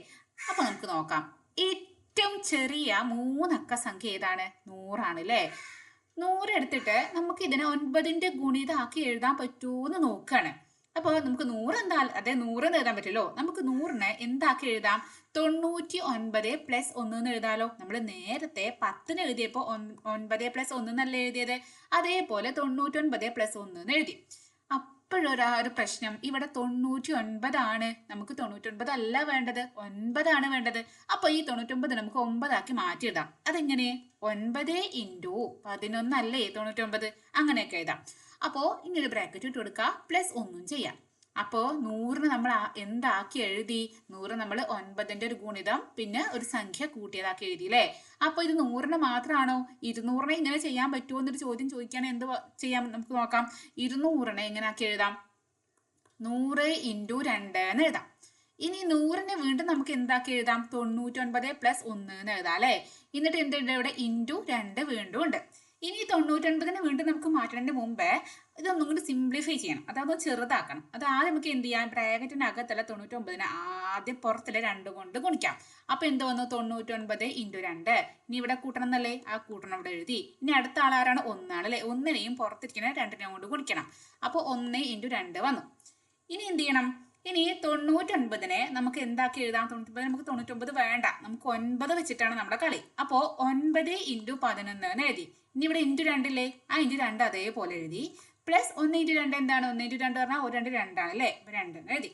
അപ്പൊ നമുക്ക് നോക്കാം. ഏറ്റവും ചെറിയ മൂന്നക്ക സംഖ്യ ഏതാണ്? 100 അല്ലേ? 100 എടുത്തിട്ട് നമുക്ക് ഇതിനെ 9ന്റെ ഗുണിതാക്കി എഴുതാൻ പറ്റുമോന്ന് നോക്കാണ്. അപ്പോൾ നമുക്ക് 100 എന്താ, അതെ 100 എന്ന് എഴുതാൻ പറ്റുമല്ലോ. നമുക്ക് 100നെ എന്താക്കി എഴുതാം, 99 പ്ലസ് 1 എന്ന് എഴുതാലോ. നമ്മൾ നേരത്തെ 10 എഴുതിയപ്പോൾ 9 പ്ലസ് 1 എന്നല്ലേ എഴുതിയത്, അതേപോലെ 99 പ്ലസ് 1 എന്ന് എഴുതി. അപ്പോഴൊരു പ്രശ്നം, ഇവിടെ 99 ആണ്, നമുക്ക് 99 അല്ല വേണ്ടത്, 9 ആണ് വേണ്ടത്. അപ്പൊ ഈ 99 നമുക്ക് 9 ആക്കി മാറ്റിയിടാം. അതെങ്ങനെ, 9 ഇൻറ്റു 11 അല്ലേ 99, അങ്ങനെയൊക്കെ എഴുതാം. അപ്പോ ഇങ്ങനെ ബ്രാക്കറ്റ് ഇട്ട് കൊടുക്കുക, പ്ലസ് 1 ചെയ്യാം. അപ്പോ 100 നമ്മൾ എന്താക്കി എഴുതി, 100 നമ്മൾ 9ന്റെ ഒരു ഗുണിതം പിന്നെ ഒരു സംഖ്യ കൂട്ടിയതാക്കി എഴുതി അല്ലേ. അപ്പൊ ഇത് 100ന് മാത്രമാണോ? 200നെ ഇങ്ങനെ ചെയ്യാൻ പറ്റുമോ എന്നൊരു ചോദ്യം ചോദിക്കുകയാണെങ്കിൽ എന്ത് ചെയ്യാം, നമുക്ക് നോക്കാം. 200നെ എങ്ങനെ ആക്കി എഴുതാം, 100 ഇൻറ്റു 2 എന്ന് എഴുതാം. ഇനി 100നെ വീണ്ടും നമുക്ക് എന്താക്കി എഴുതാം, 99 പ്ലസ് 1 എന്ന് എഴുതാം അല്ലേ. എന്നിട്ട് എന്തുണ്ട് ഇവിടെ, ഇൻറ്റു 2 വീണ്ടും ഉണ്ട്. ഇനി 99നെ വീണ്ടും നമുക്ക് മാറ്റുന്നതിന് മുമ്പേ ഇതൊന്നും കൂടി സിംപ്ലിഫൈ ചെയ്യണം, അതായത് ചെറുതാക്കണം. അത് ആദ്യം നമുക്ക് എന്ത് ചെയ്യാം, ബ്രാക്കറ്റിനകത്തല്ല 99നെ ആദ്യം പുറത്തിലെ 2 കൊണ്ട് ഗുണിക്കാം. അപ്പൊ എന്ത് വന്നു, 99 ഇൻറ്റു 2. ഇനി ഇവിടെ കൂട്ടണം എന്നല്ലേ, ആ കൂട്ടണം ഇവിടെ എഴുതി. ഇനി അടുത്ത ആളാരാണ്, 1 ആണ് അല്ലെ. 1നെയും പുറത്തിരിക്കുന്ന 2നെ കൊണ്ട് ഗുണിക്കണം. അപ്പോൾ 1 ഇൻറ്റു 2 വന്നു. ഇനി എന്ത് ചെയ്യണം, ഇനി 99നെ നമുക്ക് എന്താക്കി എഴുതാം, 99 നമുക്ക് 99 വേണ്ട, നമുക്ക് 9 വെച്ചിട്ടാണ് നമ്മുടെ കളി. അപ്പോ 9 ഇൻറ്റു 11 എന്ന് എഴുതി. ഇനി ഇവിടെ ഇൻറ്റു 2 ഇല്ലേ, ആ ഇൻറ്റു 2 അതേപോലെ എഴുതി. പ്ലസ് 1 ഇൻറ്റു 2 എന്താണ്, 1 ഇൻറ്റു 2 പറഞ്ഞാൽ 1 2 2 ആണ് അല്ലേ, 2 എന്ന് എഴുതി.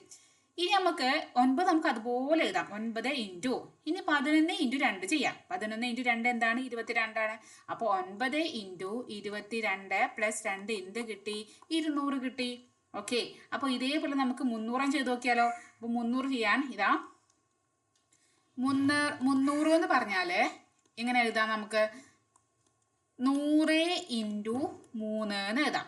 ഇനി നമുക്ക് 9 നമുക്ക് അതുപോലെ എഴുതാം, 9 ഇൻറ്റു, ഇനി 11 ഇൻറ്റു 2 ചെയ്യാം. 11 ഇൻറ്റു 2 എന്താണ്, 22 ആണ്. അപ്പോൾ 9 ഇൻറ്റു 22 പ്ലസ് 2 എന്ത് കിട്ടി, 200 കിട്ടി. ഓക്കെ, അപ്പൊ ഇതേപോലെ നമുക്ക് 300 ചെയ്ത് നോക്കിയാലോ. അപ്പൊ 300 ചെയ്യാൻ ഇതാ 300 എന്ന് പറഞ്ഞാല് എങ്ങനെ എഴുതാം, നമുക്ക് 100 ഇൻറ്റു 3 എന്ന് എഴുതാം.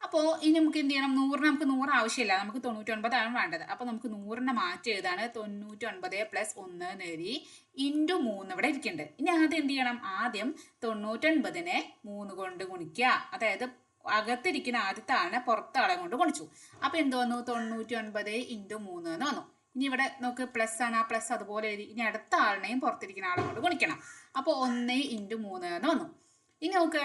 അപ്പോൾ ഇനി നമുക്ക് എന്ത് ചെയ്യണം, 100 നമുക്ക് 100 ആവശ്യമില്ല, നമുക്ക് 99 ആണ് വേണ്ടത്. അപ്പൊ നമുക്ക് 100നെ മാറ്റി എഴുതാണ്, 99 പ്ലസ് 1 എന്ന് എഴുതി, ഇൻറ്റു 3 ഇവിടെ ഇരിക്കുന്നുണ്ട്. ഇനി ആദ്യം എന്ത് ചെയ്യണം, ആദ്യം 99നെ 3 കൊണ്ട് ഗുണിക്കുക, അതായത് അകത്തിരിക്കുന്ന ആദ്യത്തെ ആളിനെ പുറത്തെ ആളെ കൊണ്ട് ഗുണിച്ചു. അപ്പൊ എന്ത് വന്നു, 99 ഇൻറ്റു 3 എന്ന് വന്നു. ഇനി ഇവിടെ നമുക്ക് പ്ലസ് ആണ്, ആ പ്ലസ് അതുപോലെ എഴുതി. ഇനി അടുത്ത ആളിനെയും പുറത്തിരിക്കുന്ന ആളെ കൊണ്ട് ഗുണിക്കണം. അപ്പോൾ 1 ഇൻറ്റു 3 എന്ന് വന്നു. ഇനി നമുക്ക്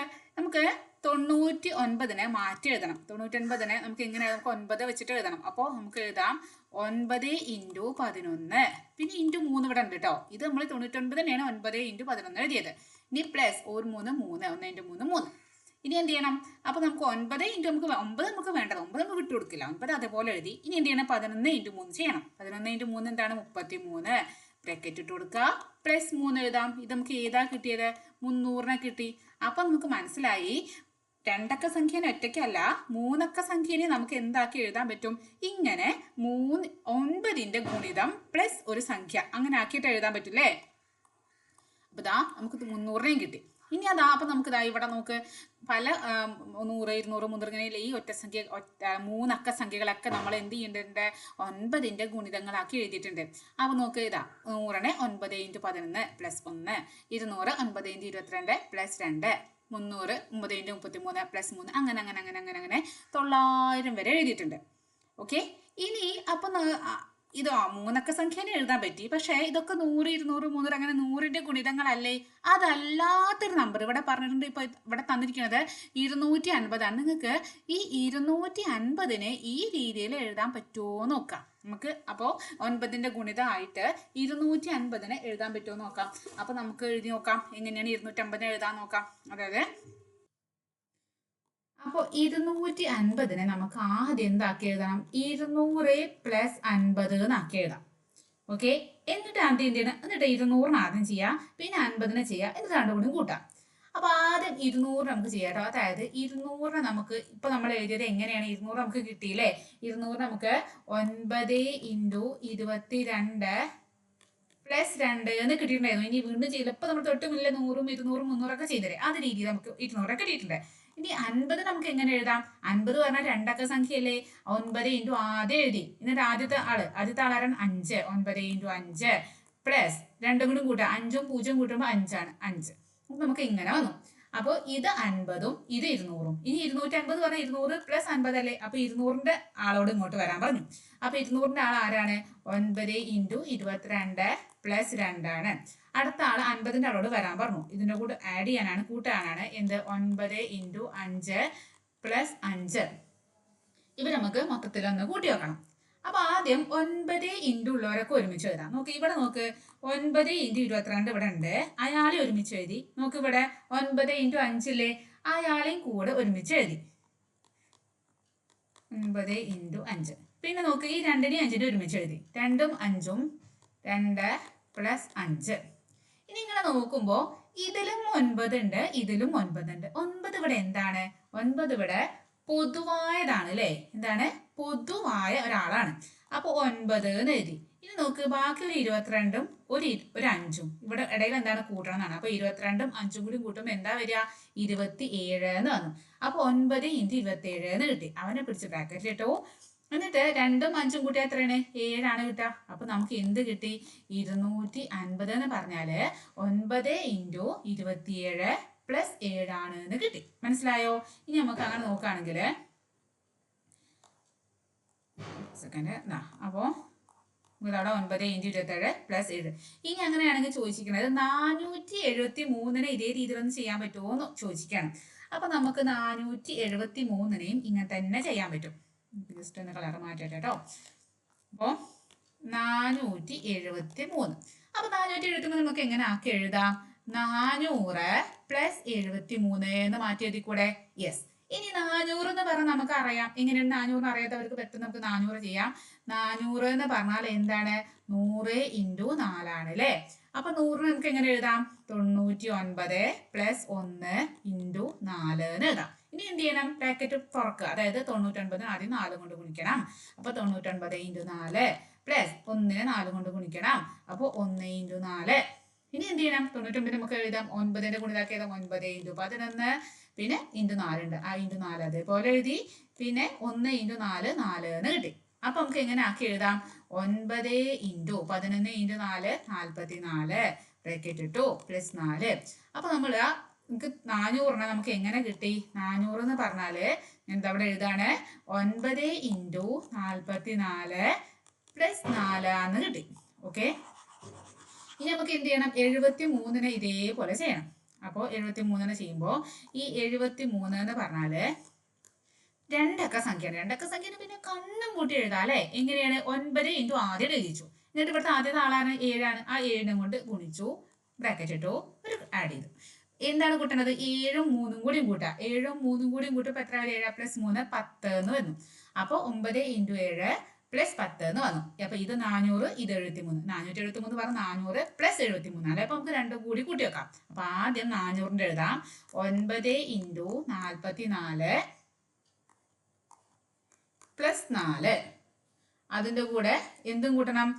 99നെ മാറ്റി എഴുതണം. 99നെ നമുക്ക് എങ്ങനെ, നമുക്ക് 9 വെച്ചിട്ട് എഴുതണം. അപ്പോൾ നമുക്ക് എഴുതാം 9 ഇൻറ്റു 11, പിന്നെ ഇൻറ്റു 3 ഇവിടെ ഉണ്ട് കേട്ടോ. ഇത് നമ്മൾ 99 തന്നെയാണ് 9 ഇൻറ്റു 11 എഴുതിയത്. ഇനി പ്ലസ് 1 3 3, 1 ഇൻറ്റു 3 3. ഇനി എന്ത് ചെയ്യണം, അപ്പൊ നമുക്ക് 9 ഇൻറ്റു 9 നമുക്ക് വേണ്ടത്, 9 നമുക്ക് വിട്ടു കൊടുക്കില്ല, 9 അതേപോലെ എഴുതി. ഇനി എന്ത് ചെയ്യണം, 11 ഇൻറ്റു 3 ചെയ്യണം. 11 ഇൻറ്റു 3 എന്താണ്, 33. ബ്രാക്കറ്റ് ഇട്ട് കൊടുക്കുക, പ്ലസ് 3 എഴുതാം. ഇത് നമുക്ക് ഏതാ കിട്ടിയത്, 300നെ കിട്ടി. അപ്പൊ നമുക്ക് മനസ്സിലായി, രണ്ടക്ക സംഖ്യനെ ഒറ്റയ്ക്കല്ല, മൂന്നക്ക സംഖ്യനെ നമുക്ക് എന്താക്കി എഴുതാൻ പറ്റും, ഇങ്ങനെ 9ന്റെ ഗുണിതം പ്ലസ് ഒരു സംഖ്യ അങ്ങനെ ആക്കിയിട്ട് എഴുതാൻ പറ്റില്ലേ. അപ്പൊ ഇതാ നമുക്ക് 300നെയും കിട്ടി. ഇനി അതാ അപ്പം നമുക്ക് ഇതാ ഇവിടെ നോക്ക് പല 100, 200, 300 ഇങ്ങനെ ഈ ഒറ്റസംഖ്യ മൂന്നക്ക സംഖ്യകളൊക്കെ നമ്മൾ എന്ത് ചെയ്യേണ്ടതുണ്ട് 9ന്റെ ഗുണിതങ്ങളാക്കി എഴുതിയിട്ടുണ്ട്. അപ്പോൾ നോക്ക് ഇതാ 100നെ 9 × 11 + 1, 200 9 × 22 + 2, 300 9 × 33 + 3, അങ്ങനെ അങ്ങനെ അങ്ങനെ അങ്ങനെ അങ്ങനെ 900 വരെ എഴുതിയിട്ടുണ്ട്. ഓക്കെ. ഇനി അപ്പം ഇതോ മൂന്നക്ക സംഖ്യനെ എഴുതാൻ പറ്റി, പക്ഷേ ഇതൊക്കെ 100, 200, 300 അങ്ങനെ 100ന്റെ ഗുണിതങ്ങളല്ലേ. അതല്ലാത്തൊരു നമ്പർ ഇവിടെ പറഞ്ഞിട്ടുണ്ട്. ഇപ്പൊ ഇവിടെ തന്നിരിക്കുന്നത് 250 ആണ്. നിങ്ങൾക്ക് ഈ 250നെ ഈ രീതിയിൽ എഴുതാൻ പറ്റുമോ നോക്കാം നമുക്ക്. അപ്പോൾ 9ന്റെ ഗുണിതമായിട്ട് 250നെ എഴുതാൻ പറ്റുമോ നോക്കാം. അപ്പൊ നമുക്ക് എഴുതി നോക്കാം എങ്ങനെയാണ് 250നെ എഴുതാൻ നോക്കാം. അതായത് അപ്പോൾ 250നെ നമുക്ക് ആദ്യം എന്താക്കി എഴുതണം, 200 + 50 എന്നാക്കി എഴുതാം. ഓക്കെ. എന്നിട്ട് ആദ്യം എന്ത് ചെയ്യണം, എന്നിട്ട് 200 ആദ്യം ചെയ്യാം, പിന്നെ 50നെ ചെയ്യാം, എന്നിട്ട് രണ്ടും കൂടി കൂട്ടാം. അപ്പൊ ആദ്യം 200 നമുക്ക് ചെയ്യാം കേട്ടോ. അതായത് 200 നമുക്ക് ഇപ്പൊ നമ്മൾ എഴുതിയത് എങ്ങനെയാണ്, 200 നമുക്ക് കിട്ടിയില്ലേ. 200 നമുക്ക് 9 × 22 + 2 എന്ന് കിട്ടിയിട്ടുണ്ടായിരുന്നു. ഇനി വീണ്ടും ചെയ്യില്ല. ഇപ്പൊ നമ്മൾ തൊട്ട് മുന്നിലെ 100, 200, 300 ഒക്കെ ചെയ്തേ അത് രീതിയിൽ നമുക്ക് 200 കിട്ടിയിട്ടുണ്ട്. ഇനി 50 നമുക്ക് എങ്ങനെ എഴുതാം. 50 പറഞ്ഞാൽ രണ്ടക്ക സംഖ്യയല്ലേ. 9 × ആദ്യം എഴുതി, എന്നിട്ട് ആദ്യത്തെ ആളാരാണ് 5. 9 × 5 പ്ലസ് രണ്ടും കൂടി കൂട്ടാം. 5ഉം 0 കൂട്ടുമ്പോൾ 5 ആണ്, 5. അപ്പൊ നമുക്ക് ഇങ്ങനെ വന്നു. അപ്പോൾ ഇത് 50ഉം ഇത് 200ഉം. ഇനി 250 പറഞ്ഞാൽ 200 + 50 അല്ലേ. അപ്പൊ 200ന്റെ ആളോട് ഇങ്ങോട്ട് വരാൻ പറഞ്ഞു. അപ്പൊ 200ന്റെ ആൾ ആരാണ്, 9 × 22 + 2 ആണ്. അടുത്ത ആൾ 50ന്റെ ആളോട് വരാൻ പറഞ്ഞു. ഇതിന്റെ കൂടെ ആഡ് ചെയ്യാനാണ്, കൂട്ടാനാണ്. എന്ത് 9 × 5 + 5. ഇവ നമുക്ക് മൊത്തത്തിൽ ഒന്ന് കൂട്ടി വെക്കണം. അപ്പൊ ആദ്യം 9 × ഉള്ളവരൊക്കെ ഒരുമിച്ച് എഴുതാം. നോക്ക് ഇവിടെ നോക്ക്, 9 × 22 ഇവിടെ ഉണ്ട്, അയാളെ ഒരുമിച്ച് എഴുതി. നോക്ക് ഇവിടെ 9 × 5 അയാളെയും കൂടെ ഒരുമിച്ച് എഴുതി. 9 × 5. പിന്നെ നോക്ക് ഈ 2നെയും 5നെയും ഒരുമിച്ച് എഴുതി. 2ഉം 5ഉം 2 + 5. ഇനി ഇങ്ങനെ നോക്കുമ്പോ ഇതിലും 9 ഉണ്ട്, ഇതിലും 9 ഉണ്ട്. 9 ഇവിടെ എന്താണ്, 9 ഇവിടെ പൊതുവായതാണ് അല്ലേ. എന്താണ്, പൊതുവായ ഒരാളാണ്. അപ്പൊ 9 എന്ന് എഴുതി. ഇനി നോക്ക് ബാക്കി ഒരു 22ഉം ഒരു 5ഉം ഇവിടെ ഇടയിൽ എന്താണ് കൂട്ടണം എന്നാണ്. അപ്പൊ 22ഉം 5ഉം കൂടി കൂട്ടുമ്പോൾ എന്താ വരിക, 27 എന്ന് വന്നു. അപ്പൊ 9 × 27 എന്ന് കിട്ടി. അവനെ പിടിച്ച് ബ്രാക്കറ്റിൽ ഇട്ടു. എന്നിട്ട് 2ഉം 5ഉം കൂട്ടിയാൽ എത്രയാണ്, 7 ആണ് കിട്ടുക. അപ്പൊ നമുക്ക് എന്ത് കിട്ടി, 250 എന്ന് പറഞ്ഞാല് 9 × 27 + 7 ആണ് എന്ന് കിട്ടി. മനസ്സിലായോ. ഇനി നമുക്ക് അങ്ങനെ നോക്കുകയാണെങ്കിൽ സെക്കൻഡ് അപ്പോ ഇവിടെ 9 × 27 + 7. ഇനി അങ്ങനെയാണെങ്കിൽ ചോദിച്ചിരിക്കുന്നത് 473നെ ഇതേ രീതിയിലൊന്നും ചെയ്യാൻ പറ്റുമോ എന്ന് ചോദിച്ചിരിക്കുകയാണ്. അപ്പൊ നമുക്ക് 473നെയും ഇങ്ങനെ തന്നെ ചെയ്യാൻ പറ്റും. ജസ്റ്റ് ഒന്ന് കളർ മാറ്റട്ടെ കേട്ടോ. അപ്പോ 473. അപ്പൊ 473 നമുക്ക് എങ്ങനെ ആക്കി എഴുതാം, 400 + 73 എന്ന് മാറ്റി എഴുതി കൂടെ. യെസ്. ഇനി 400 എന്ന് പറഞ്ഞാൽ നമുക്ക് അറിയാം. എങ്ങനെയാണ് 400 അറിയാത്തവർക്ക് പെട്ടെന്ന് നമുക്ക് 400 ചെയ്യാം. 400 എന്ന് പറഞ്ഞാൽ എന്താണ്, 100 × 4 ആണ് അല്ലേ. അപ്പൊ 100 നമുക്ക് എങ്ങനെ എഴുതാം, 99 + 1 × 4 എന്ന് എഴുതാം. ഇനി എന്ത് ചെയ്യണം, ബ്രാക്കറ്റ് തുറക്കുക. അതായത് 99 ആദ്യം 4 കൊണ്ട് ഗുണിക്കണം. അപ്പൊ 99 × 4 പ്ലസ് 1നെ 4 കൊണ്ട് ഗുണിക്കണം. അപ്പൊ 1 × 4. ഇനി എന്ത് ചെയ്യണം, 99 നമുക്ക് എഴുതാം. 9ന്റെ ഗുണിതാക്കി എഴുതാം, 9 × 11. പിന്നെ × 4 ഉണ്ട്, ആ × 4 അതേപോലെ എഴുതി. പിന്നെ 1 × 4 4 എന്ന് കിട്ടി. അപ്പൊ നമുക്ക് എങ്ങനെ ആക്കി എഴുതാം, 9 × 11 × 4 44 ബ്രാക്കറ്റ് ഇട്ടു +4. അപ്പൊ നമ്മൾ നമുക്ക് 400നെ നമുക്ക് എങ്ങനെ കിട്ടി, 400 എന്ന് പറഞ്ഞാല് എന്താ ഇവിടെ എഴുതാണ്, 9 × 44 +4 എന്ന് കിട്ടി. ഓക്കെ. ഇനി നമുക്ക് എന്ത് ചെയ്യണം, 73നെ ഇതേപോലെ ചെയ്യണം. അപ്പോൾ 73നെ ചെയ്യുമ്പോൾ ഈ 73 എന്ന് പറഞ്ഞാല് രണ്ടക്ക സംഖ്യയാണ്. രണ്ടക്ക സംഖ്യന് പിന്നെ കണ്ണും കൂട്ടി എഴുതാം അല്ലെ. എങ്ങനെയാണ്, 9 × ആദ്യം എഴുതിച്ചു, എന്നിട്ട് ഇവിടുത്തെ ആദ്യത്തെ ആളാണ് 7 ആണ്, ആ 7നെ കൊണ്ട് ഗുണിച്ചു, ബ്രാക്കറ്റ് ഇട്ടു, ഒരു ആഡ് ചെയ്തു. എന്താണ് കൂട്ടേണ്ടത്, 7ഉം 3ഉം കൂടിയും കൂട്ടാം. 7ഉം 3ഉം കൂടിയും കൂട്ടുമ്പോൾ എത്ര വരെ, 7 + 3 10 എന്ന് വന്നു. അപ്പോൾ 9 × 7 + 10 എന്ന് വന്നു. അപ്പൊ ഇത് 400, ഇത് 73. 473 പറഞ്ഞ 400 + 73 അല്ലെ. അപ്പൊ നമുക്ക് രണ്ടും കൂടി കൂട്ടി വെക്കാം. അപ്പൊ ആദ്യം 400ന്റെ എഴുതാം, 9 × 44 +4. അതിന്റെ കൂടെ എന്തും കൂട്ടണം,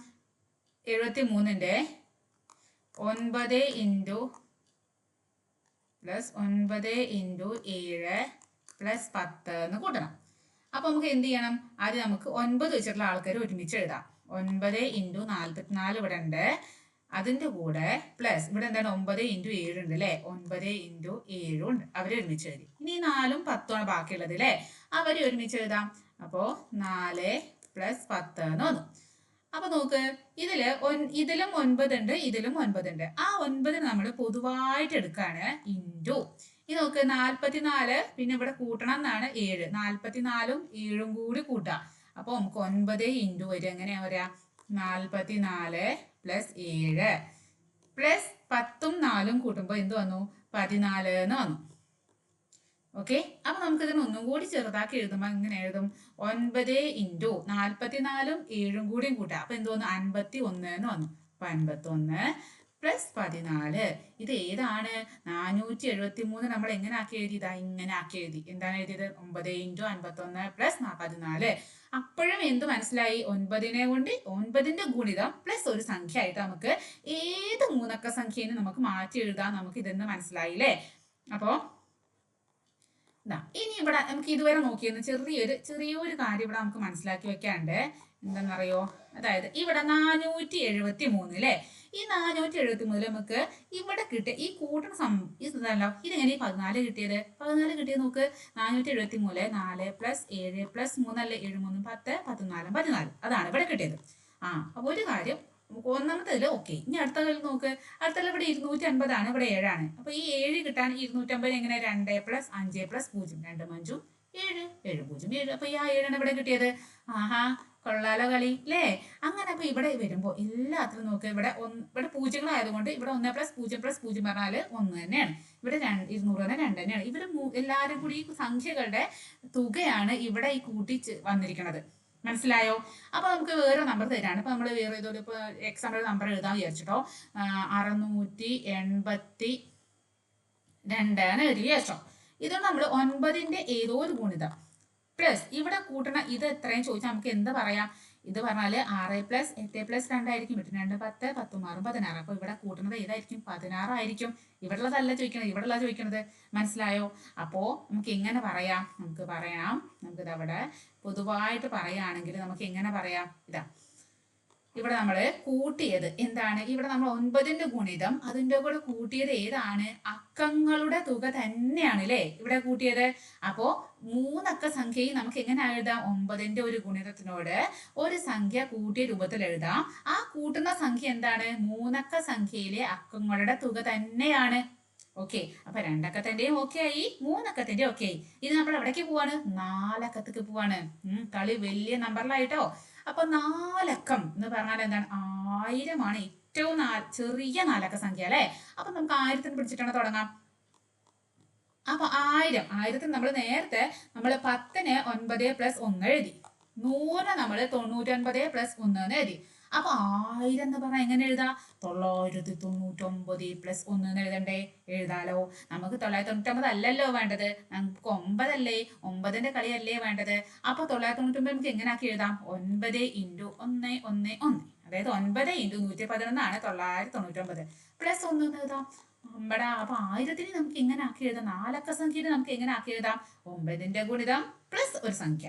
73ന്റെ 9 × പ്ലസ് 9 ഇൻറ്റു 7 പ്ലസ് 10 എന്ന് കൂട്ടണം. അപ്പൊ നമുക്ക് എന്ത് ചെയ്യണം? ആദ്യം നമുക്ക് 9 വെച്ചിട്ടുള്ള ആൾക്കാർ ഒരുമിച്ച് എഴുതാം. 9 ഇൻറ്റു 44 ഇവിടെ ഉണ്ട്. അതിന്റെ കൂടെ പ്ലസ് ഇവിടെ എന്താണ് 9 ഇൻറ്റു 7 ഉണ്ട് അല്ലെ. 9 ഇൻറ്റു 7 ഉണ്ട്. അവരെ ഒരുമിച്ച് എഴുതി. ഇനി 4ഉം 10ഉം ആണ് ബാക്കിയുള്ളത് അല്ലെ. അവരെ ഒരുമിച്ച് എഴുതാം. അപ്പോ 4 പ്ലസ് 10 എന്ന് വന്നു. അപ്പൊ നോക്ക്, ഇതിലും 9 ഉണ്ട്, ഇതിലും 9 ഉണ്ട്. ആ 9 നമ്മൾ പൊതുവായിട്ട് എടുക്കാണ് ഇൻറ്റു. ഈ നോക്ക് 44, പിന്നെ ഇവിടെ കൂട്ടണം എന്നാണ് 7. 44ഉം 7ഉം കൂടി കൂട്ടാം. അപ്പൊ നമുക്ക് 9 ഇൻറ്റു വരും. എങ്ങനെയാ വരാ? 44 പ്ലസ് 7 പ്ലസ് 10ഉം 4ഉം കൂട്ടുമ്പോൾ എന്ത് വന്നു? 14 എന്ന് വന്നു. ഓക്കെ, അപ്പൊ നമുക്ക് ഇതിന് ഒന്നും കൂടി ചെറുതാക്കി എഴുതുമ്പോൾ എങ്ങനെ എഴുതും? 9 ഇൻറ്റു 44ഉം 7ഉം കൂടിയും കൂട്ടാം. അപ്പൊ എന്ത് വന്നു? 51 എന്ന് വന്നു. അപ്പൊ 51 പ്ലസ് 14. ഇത് ഏതാണ്? 473 നമ്മൾ എങ്ങനെ ആക്കി എഴുതി? ഇതാ ഇങ്ങനെ ആക്കി എഴുതി. എന്താണ് എഴുതിയത്? 9 ഇൻറ്റു 51 പ്ലസ് 14. അപ്പോഴും എന്ത് മനസ്സിലായി? 9നെ കൊണ്ട് 9ന്റെ ഗുണിതം പ്ലസ് ഒരു സംഖ്യ ആയിട്ട് നമുക്ക് ഏത് മൂന്നക്ക സംഖ്യയും നമുക്ക് മാറ്റി എഴുതാം. നമുക്ക് ഇതെന്ന് മനസ്സിലായില്ലേ? അപ്പോ ഇനി ഇവിടെ നമുക്ക് ഇതുവരെ നോക്കിയെന്ന് ചെറിയൊരു കാര്യം ഇവിടെ നമുക്ക് മനസ്സിലാക്കി വെക്കാണ്ട്. എന്താണെന്നറിയോ? അതായത് ഇവിടെ 473 അല്ലേ. ഈ 473 നമുക്ക് ഇവിടെ കിട്ടിയ ഈ കൂട്ടണ ഇതല്ലോ, ഇതെങ്ങനെ 14 കിട്ടിയത്? 14 കിട്ടിയത് നോക്ക്. 473 4 പ്ലസ് 7 പ്ലസ് 3 അല്ലേ. 7 3 10 14 14. അതാണ് ഇവിടെ കിട്ടിയത്. അപ്പൊ ഒരു കാര്യം ഒന്നാമത്തേതിൽ ഓക്കെ. ഇനി അടുത്തതിൽ നോക്ക്. അടുത്തതിൽ ഇവിടെ 250 ആണ്, ഇവിടെ 7 ആണ്. അപ്പൊ ഈ 7 കിട്ടാൻ 250 എങ്ങനെ? 2 പ്ലസ് 5 പ്ലസ് 0 2 5 7 7 0 7. അപ്പൊ ഈ 7 ആണ് ഇവിടെ കിട്ടിയത്. ആഹാ, കൊള്ളാലോ കളി അല്ലേ. അങ്ങനെ അപ്പൊ ഇവിടെ വരുമ്പോ എല്ലാത്തിലും നോക്ക്. ഇവിടെ പൂജ്യങ്ങളായതുകൊണ്ട് ഇവിടെ 1 പ്ലസ് 0 പ്ലസ് 0 പറഞ്ഞാൽ 1 തന്നെയാണ്. ഇവിടെ 200 തന്നെ 2 തന്നെയാണ്. ഇവര് എല്ലാരും കൂടി ഈ സംഖ്യകളുടെ തുകയാണ് ഇവിടെ ഈ കൂട്ടി വന്നിരിക്കുന്നത്. മനസ്സിലായോ? അപ്പൊ നമുക്ക് വേറെ നമ്പർ തരാണ്. ഇപ്പൊ നമ്മൾ വേറെ ഏതോ ഇപ്പൊ എക്സാമ്പിൾ നമ്പർ എഴുതാൻ വിചാരിച്ചിട്ടോ. 682 എന്ന് എഴുതി വിചാരിച്ചോ. ഇത് നമ്മൾ 9ന്റെ ഏതോ ഒരു ഗുണിതം പ്ലസ് ഇവിടെ കൂട്ടണ ഇത് എത്രയും ചോദിച്ചാൽ നമുക്ക് എന്താ പറയാം? ഇത് പറഞ്ഞാല് 6 പ്ലസ് 8 പ്ലസ് 2 ആയിരിക്കും. 2 10 10 6 16. അപ്പൊ ഇവിടെ കൂട്ടുന്നത് ഏതായിരിക്കും? 16 ആയിരിക്കും. ഇവിടെ ഉള്ളതല്ല ചോദിക്കണത്, ഇവിടെ ഉള്ള ചോദിക്കണത്. മനസ്സിലായോ? അപ്പോ നമുക്ക് എങ്ങനെ പറയാം? നമുക്കിത് അവിടെ പൊതുവായിട്ട് പറയുകയാണെങ്കിൽ നമുക്ക് എങ്ങനെ പറയാം? ഇവിടെ നമ്മൾ കൂട്ടിയത് എന്താണ്? ഇവിടെ നമ്മൾ 9ന്റെ ഗുണിതം അതിൻ്റെ കൂടെ കൂട്ടിയത് ഏതാണ്? അക്കങ്ങളുടെ തുക തന്നെയാണ് അല്ലേ ഇവിടെ കൂട്ടിയത്. അപ്പോ മൂന്നക്ക സംഖ്യയും നമുക്ക് എങ്ങനെ എഴുതാം? 9ന്റെ ഒരു ഗുണിതത്തിനോട് ഒരു സംഖ്യ കൂട്ടിയ രൂപത്തിൽ എഴുതാം. ആ കൂട്ടുന്ന സംഖ്യ എന്താണ്? മൂന്നക്ക സംഖ്യയിലെ അക്കങ്ങളുടെ തുക തന്നെയാണ്. ഓക്കെ, അപ്പൊ രണ്ടക്കത്തിന്റെയും ഓക്കെ ആയി, മൂന്നക്കത്തിന്റെയും ഓക്കെ ആയി. ഇത് നമ്മൾ എവിടേക്ക് പോവാണ്? 4 അക്കത്തേക്ക് പോവാണ്. കളി വലിയ നമ്പറിലായിട്ടോ. അപ്പൊ 4 അക്കം എന്ന് പറഞ്ഞാൽ എന്താണ്? 1000 ആണ് ഏറ്റവും ചെറിയ 4 അക്ക സംഖ്യ അല്ലെ. അപ്പൊ നമുക്ക് 1000 പിടിച്ചിട്ടാണ് തുടങ്ങാം. അപ്പൊ 1000 നമ്മൾ നേരത്തെ 10ന് 9 പ്ലസ് 1 എഴുതി. 100 നമ്മൾ 99 പ്ലസ് 1 എഴുതി. അപ്പൊ 1000 എന്ന് പറഞ്ഞാൽ എങ്ങനെ എഴുതാ? 999 പ്ലസ് 1 എന്ന് എഴുതണ്ടേ? എഴുതാലോ. നമുക്ക് 999 അല്ലല്ലോ വേണ്ടത്, നമുക്ക് 9 അല്ലേ, 9ന്റെ കളിയല്ലേ വേണ്ടത്. അപ്പൊ 999 നമുക്ക് എങ്ങനെ ആക്കി എഴുതാം? 9 ഇൻറ്റു 1 1 1. അതായത് 9 ഇൻറ്റു 111 ആണ് 999 പ്ലസ് 1 എന്ന് എഴുതാം. അപ്പൊ 1000ന് നമുക്ക് എങ്ങനെ ആക്കി എഴുതാം? 4 അക്ക സംഖ്യന് നമുക്ക് എങ്ങനെ ആക്കി എഴുതാം? 9ന്റെ ഗുണിതം പ്ലസ് ഒരു സംഖ്യ.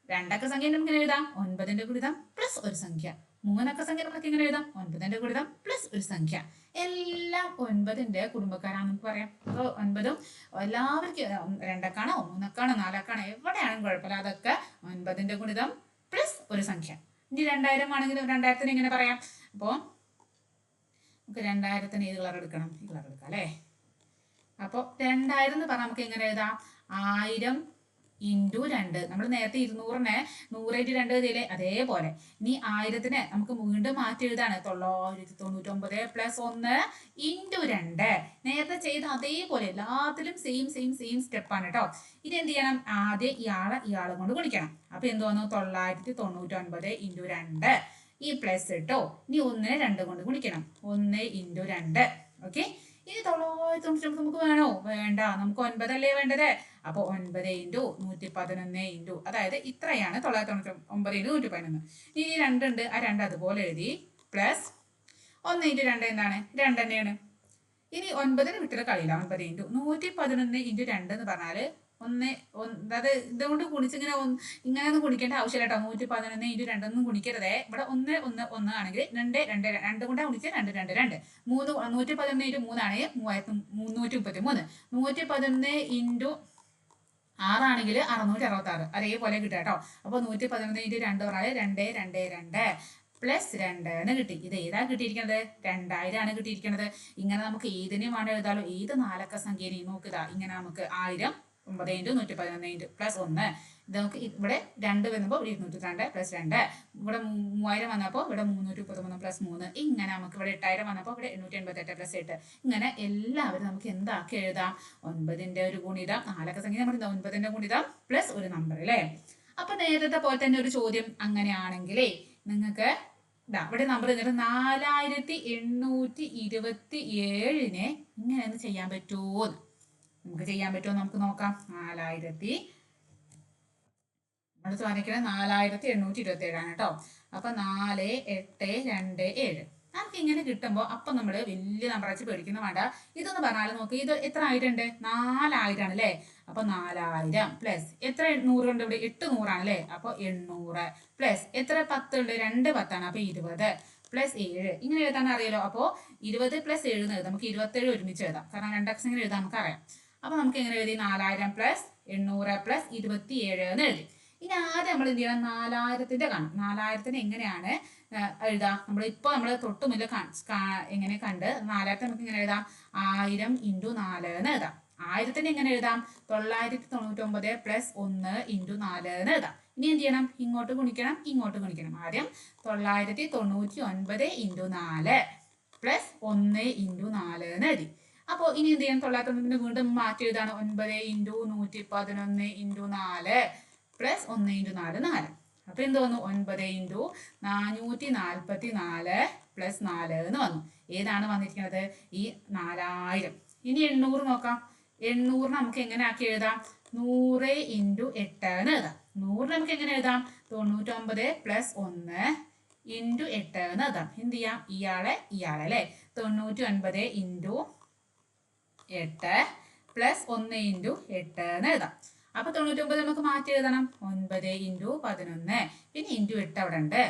2 അക്ക സംഖ്യ നമുക്ക് എങ്ങനെ എഴുതാം? 9ന്റെ ഗുണിതം പ്ലസ് ഒരു സംഖ്യ. 3 അക്ക സംഖ്യ നമുക്ക് എങ്ങനെ എഴുതാം? 9ന്റെ ഗുണിതം പ്ലസ് ഒരു സംഖ്യ. എല്ലാം 9ന്റെ കുടുംബക്കാരാണ് നമുക്ക് പറയാം. അപ്പൊ 9ഉം എല്ലാവർക്കും 2 അക്കാണോ 3 അക്കാണോ 4 അക്കാണോ എവിടെയാണെങ്കിലും കുഴപ്പമില്ല, അതൊക്കെ 9ന്റെ ഗുണിതം പ്ലസ് ഒരു സംഖ്യ. ഇനി 2000 ആണെങ്കിലും 2000ത്തിന് എങ്ങനെ പറയാം? അപ്പോ നമുക്ക് 2000ത്തിന് ഏത് കളർ എടുക്കണം? ഈ കളർ എടുക്കാം അല്ലേ. അപ്പൊ 2000 എന്ന് പറഞ്ഞാൽ നമുക്ക് എങ്ങനെ എഴുതാം? 1000 ഇൻറ്റു 2. നമ്മൾ നേരത്തെ 200നെ 100 ഇൻറ്റു 2 എഴുതിയില്ലേ, അതേപോലെ ഇനി 1000നെ നമുക്ക് വീണ്ടും മാറ്റി എഴുതാണ്. 999 പ്ലസ് 1 ഇൻറ്റു 2. നേരത്തെ ചെയ്ത അതേപോലെ എല്ലാത്തിലും സെയിം സ്റ്റെപ്പാണ് കേട്ടോ. ഇനി എന്ത് ചെയ്യണം? ആദ്യം ഇയാളെ കൊണ്ട് ഗുണിക്കണം. അപ്പൊ എന്ത് വന്നു? 999 ഇൻറ്റു 2. ഈ പ്ലസ് ഇട്ടോ. ഇനി 1നെ 2 കൊണ്ട് ഗുണിക്കണം. 1 ഇൻറ്റു 2. ഓക്കെ, ഇനി 999 നമുക്ക് വേണോ? വേണ്ട, നമുക്ക് 9 അല്ലേ വേണ്ടത്. അപ്പൊ 9 ഇൻറ്റു 111 ഇൻറ്റു, അതായത് ഇത്രയാണ് 999 ഇൻറ്റു 111. ഇനി 2 ഉണ്ട്, ആ 2 അതുപോലെ എഴുതി. പ്ലസ് 1 ഇൻറ്റു 2 എന്താണ്? 2 തന്നെയാണ്. ഇനി 9 വിട്ടിട്ട് കളിയില്ല. 9 ഇൻറ്റു 111 ഇൻറ്റു 2 എന്ന് പറഞ്ഞാൽ അതായത് ഇതുകൊണ്ട് ഗുണിച്ചിങ്ങനെ ഇങ്ങനെ ഒന്നും ഗുണിക്കേണ്ട ആവശ്യമില്ല കേട്ടോ. 111 ഇൻറ്റു 2 ഒന്നും ഗുണിക്കരുതേ. ഇവിടെ 1 1 1 ആണെങ്കിൽ 2 2 2 കൊണ്ട് ഗുണിച്ച് 2 2 2 3 111 ഇൻറ്റു 3 ആണ് 3333. 111 ഇൻറ്റു 6 ആണെങ്കിൽ 666 അതേപോലെ കിട്ടുക കേട്ടോ. അപ്പോൾ 111 ഇൻറ്റു 2 പറഞ്ഞാൽ 2 2 2 പ്ലസ് 2 എന്ന് കിട്ടി. ഇത് ഏതാ കിട്ടിയിരിക്കുന്നത്? 2000 ആണ് കിട്ടിയിരിക്കുന്നത്. ഇങ്ങനെ നമുക്ക് ഏതിനെയും വേണം എഴുതാലോ. ഏത് നാലക്ക സംഖ്യനെയും നോക്കുക. ഇങ്ങനെ നമുക്ക് 1000 9 ഇൻറ്റു 111 പ്ലസ് 1. ഇത് നമുക്ക് ഇവിടെ 2 വരുമ്പോൾ ഇവിടെ 202 പ്ലസ് 2. ഇവിടെ 3000 വന്നപ്പോൾ ഇവിടെ 333 പ്ലസ് 3. ഇങ്ങനെ നമുക്ക് ഇവിടെ 8000 വന്നപ്പോൾ ഇവിടെ 888 പ്ലസ് 8. ഇങ്ങനെ എല്ലാവരും നമുക്ക് എന്താക്കി എഴുതാം? 9ന്റെ ഒരു ഗുണിതം, നാലക്ക സംഖ്യ നമ്മൾ 9ന്റെ ഗുണിതം പ്ലസ് ഒരു നമ്പർ അല്ലേ. അപ്പൊ നേരത്തെ പോലെ തന്നെ ഒരു ചോദ്യം അങ്ങനെയാണെങ്കിലേ നിങ്ങൾക്ക് ഇവിടെ നമ്പർ എന്നിട്ട് 4827 ഇങ്ങനെ ഒന്ന് ചെയ്യാൻ പറ്റുമോ? നമുക്ക് ചെയ്യാൻ പറ്റുമോ? നമുക്ക് നോക്കാം. 4827 ആണ് കേട്ടോ. അപ്പൊ 4827 നമുക്ക് ഇങ്ങനെ കിട്ടുമ്പോൾ അപ്പൊ നമ്മള് വലിയ നമ്പർ വെച്ച് പേടിക്കുന്ന വേണ്ട. ഇതെന്ന് പറഞ്ഞാൽ നോക്ക്, ഇത് എത്ര ആയിട്ടുണ്ട്? 4000 ആണ് അല്ലേ. അപ്പൊ 4000 പ്ലസ് എത്ര 100 ഉണ്ട് ഇവിടെ? 800 ആണ് അല്ലേ. അപ്പൊ 800 പ്ലസ് എത്ര 10 ഉണ്ട്? 2 10 ആണ്. അപ്പൊ 20 പ്ലസ് 7 ഇങ്ങനെ എഴുതാൻ അറിയാലോ. അപ്പോ 20 പ്ലസ് 7 എഴുതാം. നമുക്ക് 27 ഒരുമിച്ച് എഴുതാം. കാരണം രണ്ടക്ഷം ഇങ്ങനെ എഴുതാൻ നമുക്ക് അറിയാം. അപ്പൊ നമുക്ക് എങ്ങനെ എഴുതി? 4000 പ്ലസ് 800 പ്ലസ് 27 എന്ന് എഴുതി. ഇനി ആദ്യം നമ്മൾ എന്ത് ചെയ്യണം? 4000ന്റെ കാണും. 4000ത്തിന് എങ്ങനെയാണ് എഴുതാം? നമ്മൾ തൊട്ട് മുന്നിൽ എങ്ങനെ കണ്ട് 4000 നമുക്ക് ഇങ്ങനെ എഴുതാം? 1000 ഇൻറ്റു 4 എന്ന് എഴുതാം. 1000ത്തിന് എങ്ങനെ എഴുതാം? 999 പ്ലസ് 1 ഇൻറ്റു 4 എന്ന് എഴുതാം. ഇനി എന്ത് ചെയ്യണം? ഇങ്ങോട്ട് ഗുണിക്കണം, ഇങ്ങോട്ട് ഗുണിക്കണം. ആദ്യം 999 ഇൻറ്റു 4 പ്ലസ് 1 ഇൻറ്റു 4 എന്ന് എഴുതി. അപ്പോൾ ഇനി എന്ത് ചെയ്യണം? 999 വീണ്ടും മാറ്റി എഴുതാണ്. 9 ഇൻറ്റു 111 ഇൻറ്റു 4 പ്ലസ് 1 ഇൻറ്റു 4 4. അപ്പൊ എന്ത് വന്നു? 9 ഇൻറ്റു 444 പ്ലസ് 4 എന്ന് വന്നു. ഏതാണ് വന്നിരിക്കുന്നത്? ഈ 4000. ഇനി 800 നോക്കാം. 800 നമുക്ക് എങ്ങനെ ആക്കി എഴുതാം? 100 ഇൻറ്റു 8 എന്ന് എഴുതാം. 100 നമുക്ക് എങ്ങനെ എഴുതാം? 99 പ്ലസ് 1 ഇൻറ്റു 8 എന്ന് എഴുതാം. എന്ത് ചെയ്യാം? ഇയാളെ അല്ലേ. 99 ഇൻറ്റു 8 പ്ലസ് 1 ഇൻറ്റു 8 എന്ന് എഴുതാം. അപ്പൊ 99 നമുക്ക് മാറ്റി എഴുതണം. 9 ഇൻറ്റു 11 പിന്നെ ഇൻറ്റു 8 അവിടെ ഉണ്ട്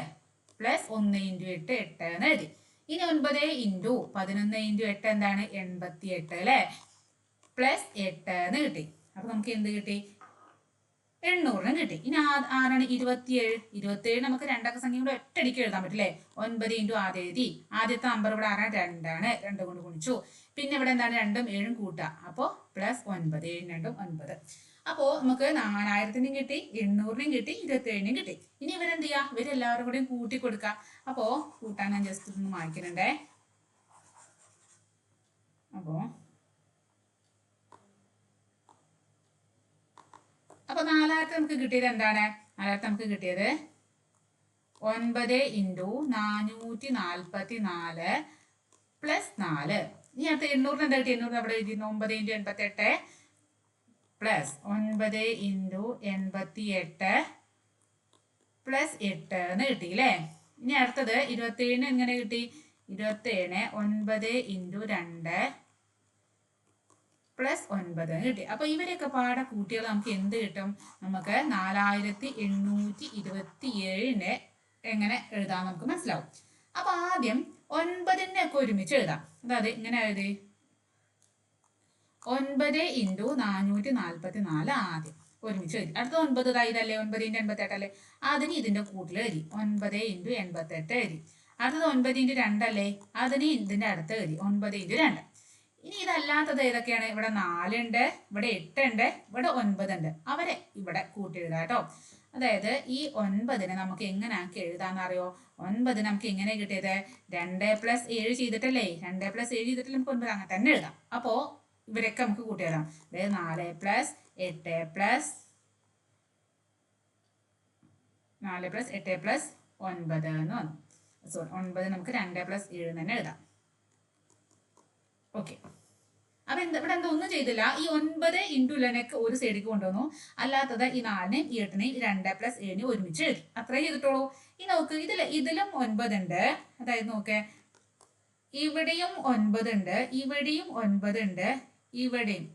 പ്ലസ് 1 ഇൻറ്റു 8 8 എന്ന് എഴുതി. ഇനി 9 ഇൻറ്റു 11 ഇൻറ്റു 8 എന്താണ്? 88 അല്ലേ. പ്ലസ് 8 എന്ന് കിട്ടി. അപ്പൊ നമുക്ക് എന്ത് കിട്ടി? 800 കിട്ടി. ഇനി ആരാണ്? 27 നമുക്ക് രണ്ടക്ക സംഖ്യ കൂടെ ഒറ്റയടിക്ക് എഴുതാൻ പറ്റില്ലേ. 9 ഇൻറ്റു ആദ്യം എഴുതി. ആദ്യത്തെ നമ്പർ ഇവിടെ ആരാണ്? 2 ആണ്. 2 കൊണ്ട് ഗുണിച്ചു. പിന്നെ ഇവിടെ എന്താണ്? 2ഉം 7ഉം കൂട്ടുക. അപ്പോൾ പ്ലസ് 9 7 2 9. അപ്പോൾ നമുക്ക് 4000നും കിട്ടി, 800നും കിട്ടി, 27നും കിട്ടി. ഇനി ഇവരെന്ത് ചെയ്യാ? ഇവരെല്ലാവരും കൂടെയും കൂട്ടി കൊടുക്കാം. അപ്പോ കൂട്ടാൻ ഞാൻ ജസ്റ്റ് ഒന്ന് വായിക്കുന്നുണ്ടേ. അപ്പോ 4000 നമുക്ക് കിട്ടിയത് എന്താണ്? 4000 നമുക്ക് കിട്ടിയത് 9 ഇൻറ്റു 444 പ്ലസ് 4. ഇനി അടുത്ത 800 എന്താ കിട്ടി? 800 അവിടെ എഴുതി. 9 ഇൻറ്റു 88 പ്ലസ് 9 ഇൻറ്റു 88 പ്ലസ് 8 എന്ന് കിട്ടി അല്ലേ. ഇനി അടുത്തത് 27 എങ്ങനെ കിട്ടി? 27 9 ഇൻറ്റു 2 പ്ലസ് 9 കിട്ടി. അപ്പൊ ഇവരെയൊക്കെ പാടെ കൂട്ടിയാൽ നമുക്ക് എന്ത് കിട്ടും? നമുക്ക് 4827 എങ്ങനെ എഴുതാൻ നമുക്ക് മനസ്സിലാവും. അപ്പൊ ആദ്യം 9നെ ഒക്കെ ഒരുമിച്ച് എഴുതാം. അതായത് ഇങ്ങനെ എഴുതി 9 ഇൻറ്റു 444 ആദ്യം ഒരുമിച്ച് എഴുതി. അടുത്ത 9 ഇതല്ലേ, 9 ഇൻറ്റു 88 അല്ലേ. അതിന് ഇതിന്റെ കൂട്ടിൽ എഴുതി 9 ഇൻറ്റു 88 എഴുതി. അടുത്തത് 9 ഇൻറ്റു 2 അല്ലേ, അതിന് ഇതിന്റെ അടുത്ത് എഴുതി 9 ഇൻറ്റു 2. ഇനി ഇതല്ലാത്തത് ഏതൊക്കെയാണ്? ഇവിടെ 4 ഉണ്ട്, ഇവിടെ 8 ഉണ്ട്, ഇവിടെ 9 ഉണ്ട്. അവരെ ഇവിടെ കൂട്ടി എഴുതാം കേട്ടോ. അതായത് ഈ 9നെ നമുക്ക് എങ്ങനെ ആക്കി എഴുതാന്നറിയോ? 9 നമുക്ക് എങ്ങനെ കിട്ടിയത്? 2 പ്ലസ് 7 ചെയ്തിട്ടല്ലേ, 2 പ്ലസ് 7 ചെയ്തിട്ടല്ലേ നമുക്ക് 9 അങ്ങനെ തന്നെ എഴുതാം. അപ്പോ ഇവരൊക്കെ നമുക്ക് കൂട്ടി എഴുതാം. അതായത് 4 പ്ലസ് 8 പ്ലസ് 9 എന്ന് വന്നു. സോറി 9 നമുക്ക് 2 പ്ലസ് 7 തന്നെ എഴുതാം. ഓക്കെ. അപ്പൊ ഇവിടെ എന്താ ഒന്നും ചെയ്തില്ല. ഈ 9 ഇൻറ്റു 11 ഒരു സൈഡിലേക്ക് കൊണ്ടുവന്നു. അല്ലാത്തത് ഈ 4നെയും ഈ 8നെയും 2 പ്ലസ് 7 ഒരുമിച്ച് എഴുതി. അത്രേ ചെയ്തിട്ടുള്ളൂ. ഈ നോക്ക് ഇതിലും 9 ഉണ്ട്. അതായത് നോക്കേ ഇവിടെയും 9 ഉണ്ട്, ഇവിടെയും 9 ഉണ്ട്, ഇവിടെയും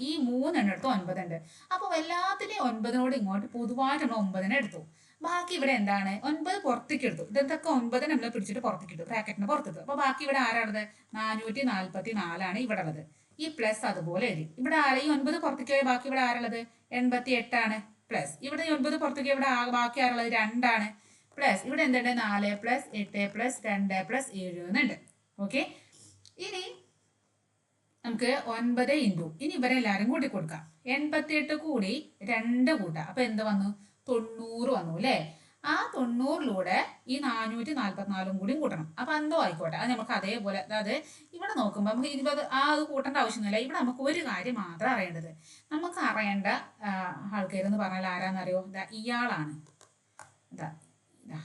ഈ മൂന്നെണ്ണടുത്ത് 9 ഉണ്ട്. അപ്പൊ എല്ലാത്തിനെയും 9നോട് ഇങ്ങോട്ട് പൊതുവായിട്ട് നമ്മൾ 9നെ എടുത്തു. ബാക്കി ഇവിടെ എന്താണ് 9 പുറത്തേക്ക് എടുത്തു. ഇതൊക്കെ 9 നമ്മൾ പിടിച്ചിട്ട് പുറത്തേക്ക് എടുത്തു, ബ്രാക്കറ്റിന് പുറത്തെടുത്തു. അപ്പൊ ബാക്കി ഇവിടെ ആരാണത്? 444 ഇവിടെ ഉള്ളത്. ഈ പ്ലസ് അതുപോലെ എഴുതി. ഇവിടെ ഈ 9 പുറത്തേക്ക് പോയ ബാക്കി ഇവിടെ ആരുള്ളത്? 88 ആണ്. പ്ലസ് ഇവിടെ 9 പുറത്തേക്ക് ഇവിടെ ബാക്കി ആരുള്ളത്? 2 ആണ്. പ്ലസ് ഇവിടെ എന്തുണ്ട്? 4 പ്ലസ് 8 പ്ലസ് 2 പ്ലസ് 7 എന്നുണ്ട്. ഓക്കെ, ഇനി നമുക്ക് 9 ഇൻറ്റു ഇനി ഇവരെല്ലാരും കൂട്ടി കൊടുക്കാം. 88 കൂടി 2 കൂട്ടാം. അപ്പൊ എന്ത് വന്നു? 90 വന്നു അല്ലേ? ആ 90ലൂടെ ഈ 444 കൂടി കൂട്ടണം. അപ്പൊ എന്തോ ആയിക്കോട്ടെ, അത് നമുക്ക് അതേപോലെ, അതായത് ഇവിടെ നോക്കുമ്പോൾ നമുക്ക് 20 അത് കൂട്ടേണ്ട ആവശ്യമൊന്നുമില്ല. ഇവിടെ നമുക്ക് ഒരു കാര്യം മാത്രം അറിയേണ്ടത്. നമുക്ക് അറിയേണ്ട ആൾക്കാരെന്ന് പറഞ്ഞാൽ ആരാന്നറിയോ? ഇയാളാണ്. ഇതാ ഇതാ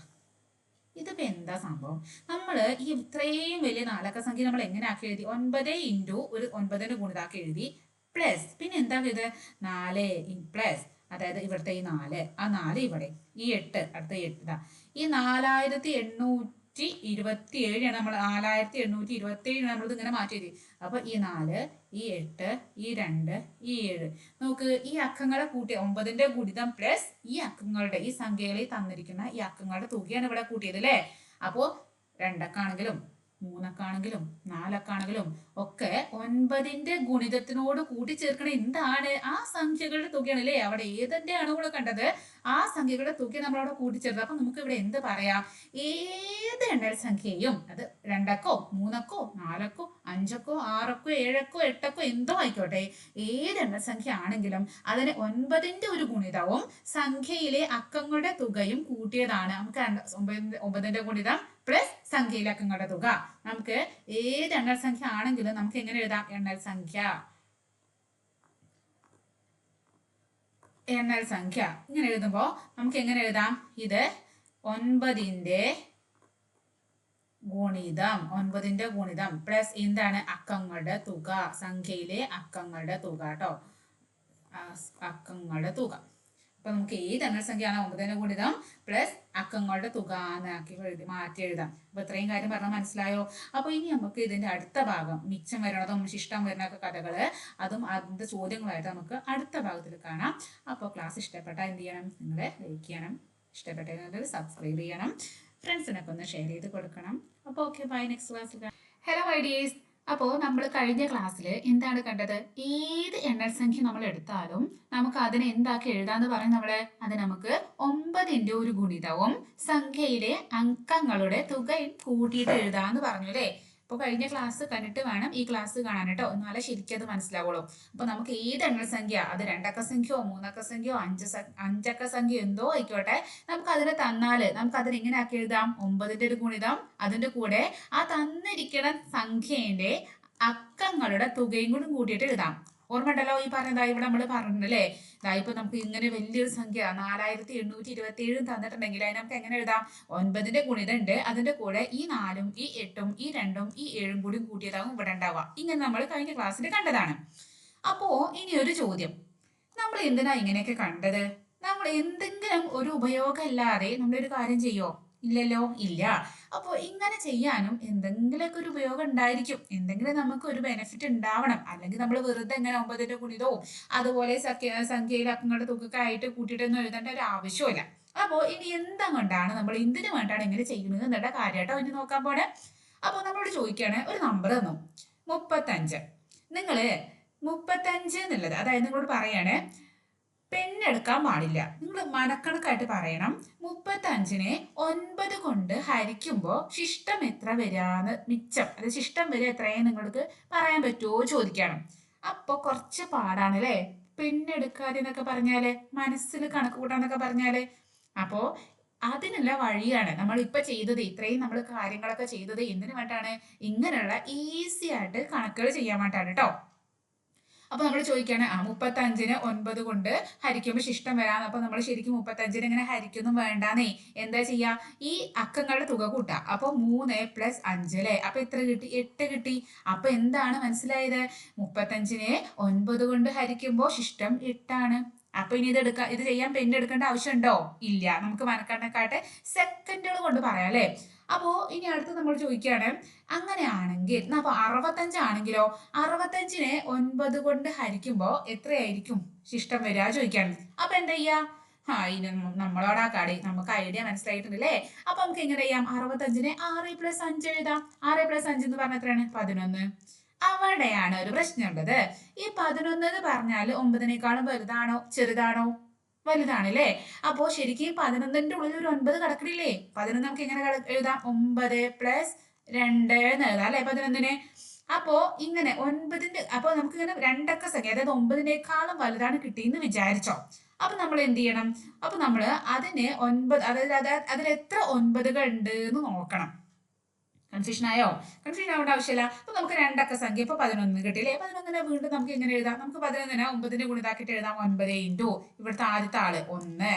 ഇതിപ്പോ എന്താ സംഭവം? നമ്മൾ ഈ ഇത്രയും വലിയ 4 അക്ക സംഖ്യ നമ്മൾ എങ്ങനെ ആക്കി എഴുതി? 9 ഇൻറ്റു ഒരു 9ന്റെ ഗുണിതാക്കി എഴുതി, പ്ലസ് പിന്നെ എന്താ ഇത്? 4 പ്ലസ്, അതായത് ഇവിടുത്തെ ഈ 4, ആ 4 ഇവിടെ, ഈ 8 അടുത്ത 8, ഈ 4827 നമ്മൾ 4827 നമ്മളിത് ഇങ്ങനെ മാറ്റി എഴുതി. അപ്പൊ ഈ 4, ഈ 8, ഈ 2, ഈ 7, നോക്ക് ഈ അക്കങ്ങളെ കൂട്ടിയ 9ന്റെ ഗുണിതം പ്ലസ് ഈ അക്കങ്ങളുടെ ഈ സംഖ്യകളിൽ തന്നിരിക്കുന്ന ഈ അക്കങ്ങളുടെ തുകയാണ് ഇവിടെ കൂട്ടിയത് അല്ലേ? അപ്പോ 2 അക്കാണെങ്കിലും 3 അക്കാണെങ്കിലും 4 അക്കാണെങ്കിലും ഒക്കെ 9ന്റെ ഗുണിതത്തിനോട് കൂട്ടിച്ചേർക്കണ എന്താണ്? ആ സംഖ്യകളുടെ തുകയാണ് അല്ലേ? അവിടെ ഏതിന്റെ ആണ് കൂടെ കണ്ടത്? ആ സംഖ്യകളുടെ തുക നമ്മൾ അവിടെ കൂട്ടിച്ചേർത്ത്. അപ്പൊ നമുക്ക് ഇവിടെ എന്ത് പറയാം? ഏത് എണ്ണൽ സംഖ്യയും, അത് 2 അക്കോ 3 അക്കോ 4 അക്കോ 5 അക്കോ 6 അക്കോ 7 അക്കോ 8 അക്കോ എന്തോ ആയിക്കോട്ടെ, ഏത് എണ്ണൽ സംഖ്യ ആണെങ്കിലും അതിന് 9ന്റെ ഒരു ഗുണിതവും സംഖ്യയിലെ അക്കങ്ങളുടെ തുകയും കൂട്ടിയതാണ്. നമുക്ക് 9ന്റെ ഗുണിതം പ്ലസ് സംഖ്യയിലെ അക്കങ്ങളുടെ തുക. നമുക്ക് ഏത് എണ്ണൽ സംഖ്യ ആണെങ്കിലും നമുക്ക് എങ്ങനെ എഴുതാം? എണ്ണൽ സംഖ്യ ഇങ്ങനെ എഴുതുമ്പോ നമുക്ക് എങ്ങനെ എഴുതാം? ഇത് 9ന്റെ ഗുണിതം പ്ലസ് എന്താണ്? അക്കങ്ങളുടെ തുക, സംഖ്യയിലെ അക്കങ്ങളുടെ തുക കേട്ടോ, അക്കങ്ങളുടെ തുക. അപ്പൊ നമുക്ക് ഏത് എണ്ണൽ സംഖ്യയാണ് 9ന്റെ ഗുണിതം പ്ലസ് അക്കങ്ങളുടെ തുക എന്നാക്കി മാറ്റി എഴുതാം. അപ്പൊ ഇത്രയും കാര്യം പറഞ്ഞാൽ മനസ്സിലായോ? അപ്പൊ ഇനി നമുക്ക് ഇതിന്റെ അടുത്ത ഭാഗം, മിച്ചം വരണതും ശിഷ്ടം വരുന്നൊക്കെ കഥകള്, അതും അതിന്റെ ചോദ്യങ്ങളായിട്ട് നമുക്ക് അടുത്ത ഭാഗത്തിൽ കാണാം. അപ്പോൾ ക്ലാസ് ഇഷ്ടപ്പെട്ടാൽ എന്ത് ചെയ്യണം? നിങ്ങൾ ലൈക്ക് ചെയ്യണം, ഇഷ്ടപ്പെട്ടെങ്കിൽ സബ്സ്ക്രൈബ് ചെയ്യണം, ഫ്രണ്ട്സിനൊക്കെ ഒന്ന് ഷെയർ ചെയ്ത് കൊടുക്കണം. അപ്പോൾ ഓക്കെ, ബൈ, നെക്സ്റ്റ് ക്ലാസ്സിൽ. ഹലോ ഐഡിയേഴ്സ്, അപ്പോൾ നമ്മൾ കഴിഞ്ഞ ക്ലാസ്സിൽ എന്താണ് കണ്ടത്? ഏത് എണ്ണൽ സംഖ്യ നമ്മൾ എടുത്താലും നമുക്ക് അതിനെ എന്താക്കി എഴുതാന്ന് പറയും നമ്മള്? അത് നമുക്ക് 9ന്റെ ഒരു ഗുണിതവും സംഖ്യയിലെ അക്കങ്ങളുടെ തുകയും കൂട്ടിയിട്ട് എഴുതാന്ന് പറഞ്ഞു അല്ലേ? അപ്പോൾ കഴിഞ്ഞ ക്ലാസ് കണ്ടിട്ട് വേണം ഈ ക്ലാസ് കാണാൻ കേട്ടോ, എന്നാലേ ശരിക്കും അത് മനസ്സിലാവുള്ളൂ. അപ്പൊ നമുക്ക് ഏത് എണ്ണൽ സംഖ്യ, അത് 2 അക്ക സംഖ്യയോ 3 അക്ക സംഖ്യയോ 5 അക്ക സംഖ്യ എന്തോ ആയിക്കോട്ടെ, നമുക്ക് അതിനെ തന്നാല് നമുക്ക് അതിനെ എങ്ങനെ ആക്കി എഴുതാം? 9ന്റെ ഒരു ഗുണിതം, അതിന്റെ കൂടെ ആ തന്നിരിക്കുന്ന സംഖ്യയുടെ അക്കങ്ങളുടെ തുകയും കൂടി കൂട്ടിയിട്ട് എഴുതാം. ഓർമ്മ ഉണ്ടല്ലോ ഈ പറഞ്ഞതാ? ഇവിടെ നമ്മൾ പറഞ്ഞല്ലേ, ഇപ്പൊ നമുക്ക് ഇങ്ങനെ വലിയൊരു സംഖ്യ 4827 തന്നിട്ടുണ്ടെങ്കിൽ അതിന് നമുക്ക് എങ്ങനെ എഴുതാം? 9ന്റെ ഗുണിതം ഉണ്ട്, അതിന്റെ കൂടെ ഈ 4ഉം ഈ 8ഉം ഈ 2ഉം ഈ 7ഉം കൂടി കൂട്ടിയതാവും ഇവിടെ ഉണ്ടാവുക. ഇങ്ങനെ നമ്മൾ കഴിഞ്ഞ ക്ലാസ്സിൽ കണ്ടതാണ്. അപ്പോ ഇനി ഒരു ചോദ്യം, നമ്മൾ എന്തിനാ ഇങ്ങനെയൊക്കെ കണ്ടത്? നമ്മൾ എന്തെങ്കിലും ഒരു ഉപയോഗം ഇല്ലാതെ നമ്മളൊരു കാര്യം ചെയ്യോ? ഇല്ലല്ലോ, ഇല്ല. അപ്പോൾ ഇങ്ങനെ ചെയ്യാനും എന്തെങ്കിലുമൊക്കെ ഒരു ഉപയോഗം ഉണ്ടായിരിക്കും, എന്തെങ്കിലും നമുക്ക് ഒരു ബെനിഫിറ്റ് ഉണ്ടാവണം. അല്ലെങ്കിൽ നമ്മൾ വെറുതെ എങ്ങനെ 9ന്റെ ഗുണിതവും അതുപോലെ സംഖ്യയിലെ അക്കങ്ങളുടെ തുകയൊക്കെ ആയിട്ട് കൂട്ടിയിട്ടൊന്നും എഴുതേണ്ട ഒരു ആവശ്യമില്ല. അപ്പോൾ ഇനി എന്തുകൊണ്ടാണ് നമ്മൾ എന്തിനു വേണ്ടിയാണ് ഇങ്ങനെ ചെയ്യുന്നത് എന്നുള്ള കാര്യമായിട്ടോ ഇനി നോക്കാൻ പോണേ. അപ്പോൾ നമ്മളോട് ചോദിക്കുകയാണ്, ഒരു നമ്പർ തന്നു 35. നിങ്ങള് 35 എന്നുള്ളത്, അതായത് നിങ്ങളോട് പറയാണ് പെണ്ണെടുക്കാൻ പാടില്ല. നിങ്ങൾ മനക്കണക്കായിട്ട് പറയണം 35നെ 9 കൊണ്ട് ഹരിക്കുമ്പോൾ ശിഷ്ടം എത്ര വരാന്ന്, മിച്ചം, അത് ശിഷ്ടം വരെ എത്രയും നിങ്ങൾക്ക് പറയാൻ പറ്റുമോ ചോദിക്കണം. അപ്പൊ കുറച്ച് പാടാണ് അല്ലേ? പെണ്ണെടുക്കാതെ എന്നൊക്കെ പറഞ്ഞാല്, മനസ്സിൽ കണക്ക് കൂട്ടാന്നൊക്കെ പറഞ്ഞാല്. അപ്പോ അതിനുള്ള വഴിയാണ് നമ്മൾ ഇപ്പൊ ചെയ്തത്. ഇത്രയും നമ്മൾ കാര്യങ്ങളൊക്കെ ചെയ്തത് എന്തിനു വേണ്ടിയാണ്? ഇങ്ങനെയുള്ള ഈസി ആയിട്ട് കണക്കുകൾ ചെയ്യാൻ വേണ്ടിയാണ് കേട്ടോ. അപ്പൊ നമ്മൾ ചോദിക്കുകയാണ് 35നെ 9 കൊണ്ട് ഹരിക്കുമ്പോൾ ശിഷ്ടം വരാന്ന്. അപ്പൊ നമ്മൾ ശരിക്കും 35നെ ഇങ്ങനെ ഹരിക്കൊന്നും വേണ്ടാന്നേ. എന്താ ചെയ്യാ? ഈ അക്കങ്ങളുടെ തുക കൂട്ടാ. അപ്പൊ 3 + 5 അല്ലേ? അപ്പൊ എത്ര കിട്ടി? 8 കിട്ടി. അപ്പൊ എന്താണ് മനസ്സിലായത്? 35നെ 9 കൊണ്ട് ഹരിക്കുമ്പോൾ ശിഷ്ടം 8 ആണ്. അപ്പൊ ഇനി ഇത് ചെയ്യാൻ പെണ്ണ് എടുക്കേണ്ട ആവശ്യമുണ്ടോ? ഇല്ല. നമുക്ക് മനക്കണക്കാട്ടെ സെക്കൻഡുകൾ കൊണ്ട് പറയാം അല്ലേ? അപ്പോൾ ഇനി അടുത്ത് നമ്മൾ ചോദിക്കുകയാണ്, അങ്ങനെയാണെങ്കിൽ അപ്പോൾ 65 65നെ 9 കൊണ്ട് ഹരിക്കുമ്പോൾ എത്രയായിരിക്കും ശിഷ്ടം വരിക ചോദിക്കുകയാണ്. അപ്പൊ എന്താ ചെയ്യാ? ഇനി നമ്മളോടാ കളി, നമുക്ക് ഐഡിയ മനസ്സിലായിട്ടുണ്ടല്ലേ. അപ്പൊ നമുക്ക് എങ്ങനെ ചെയ്യാം? 65നെ 6+5 എഴുതാം. 6+5 എന്ന് പറഞ്ഞാൽ എത്രയാണ്? 11. അവിടെയാണ് ഒരു പ്രശ്നമുള്ളത്. ഈ 11 എന്ന് പറഞ്ഞാൽ 9നേക്കാളും വലുതാണോ ചെറുതാണോ? വലുതാണല്ലേ. അപ്പോ ശരിക്കും 11ന്റെ ഉള്ളിൽ ഒരു 9 കിടക്കണില്ലേ? 11 നമുക്ക് എങ്ങനെ എഴുതാം? 9+2 എന്ന് എഴുതാം അല്ലെ 11നെ. അപ്പോ ഇങ്ങനെ 9ന്റെ അപ്പൊ നമുക്ക് ഇങ്ങനെ രണ്ടക്ക സംഖ്യ, അതായത് 9നേക്കാളും വലുതാണ് കിട്ടിയെന്ന് വിചാരിച്ചോ. അപ്പൊ നമ്മൾ എന്ത് ചെയ്യണം? അപ്പൊ നമ്മൾ അതിന് 9, അതായത് അതിൽ എത്ര 9കൾ ഉണ്ട് എന്ന് നോക്കണം. കൺഫ്യൂഷൻ ആയോ? കൺഫ്യൂഷൻ ആവേണ്ട ആവശ്യമില്ല. അപ്പൊ നമുക്ക് രണ്ടക്ക സംഖ്യ ഇപ്പൊ 11 കിട്ടിയില്ലേ? 11നെ വീണ്ടും നമുക്ക് എങ്ങനെ എഴുതാം? നമുക്ക് 11നെ 9ന്റെ ഗുണിതാക്കിയിട്ട് എഴുതാം. 9 ഇൻറ്റു ഇവിടുത്തെ ആദ്യത്തെ ആള് 1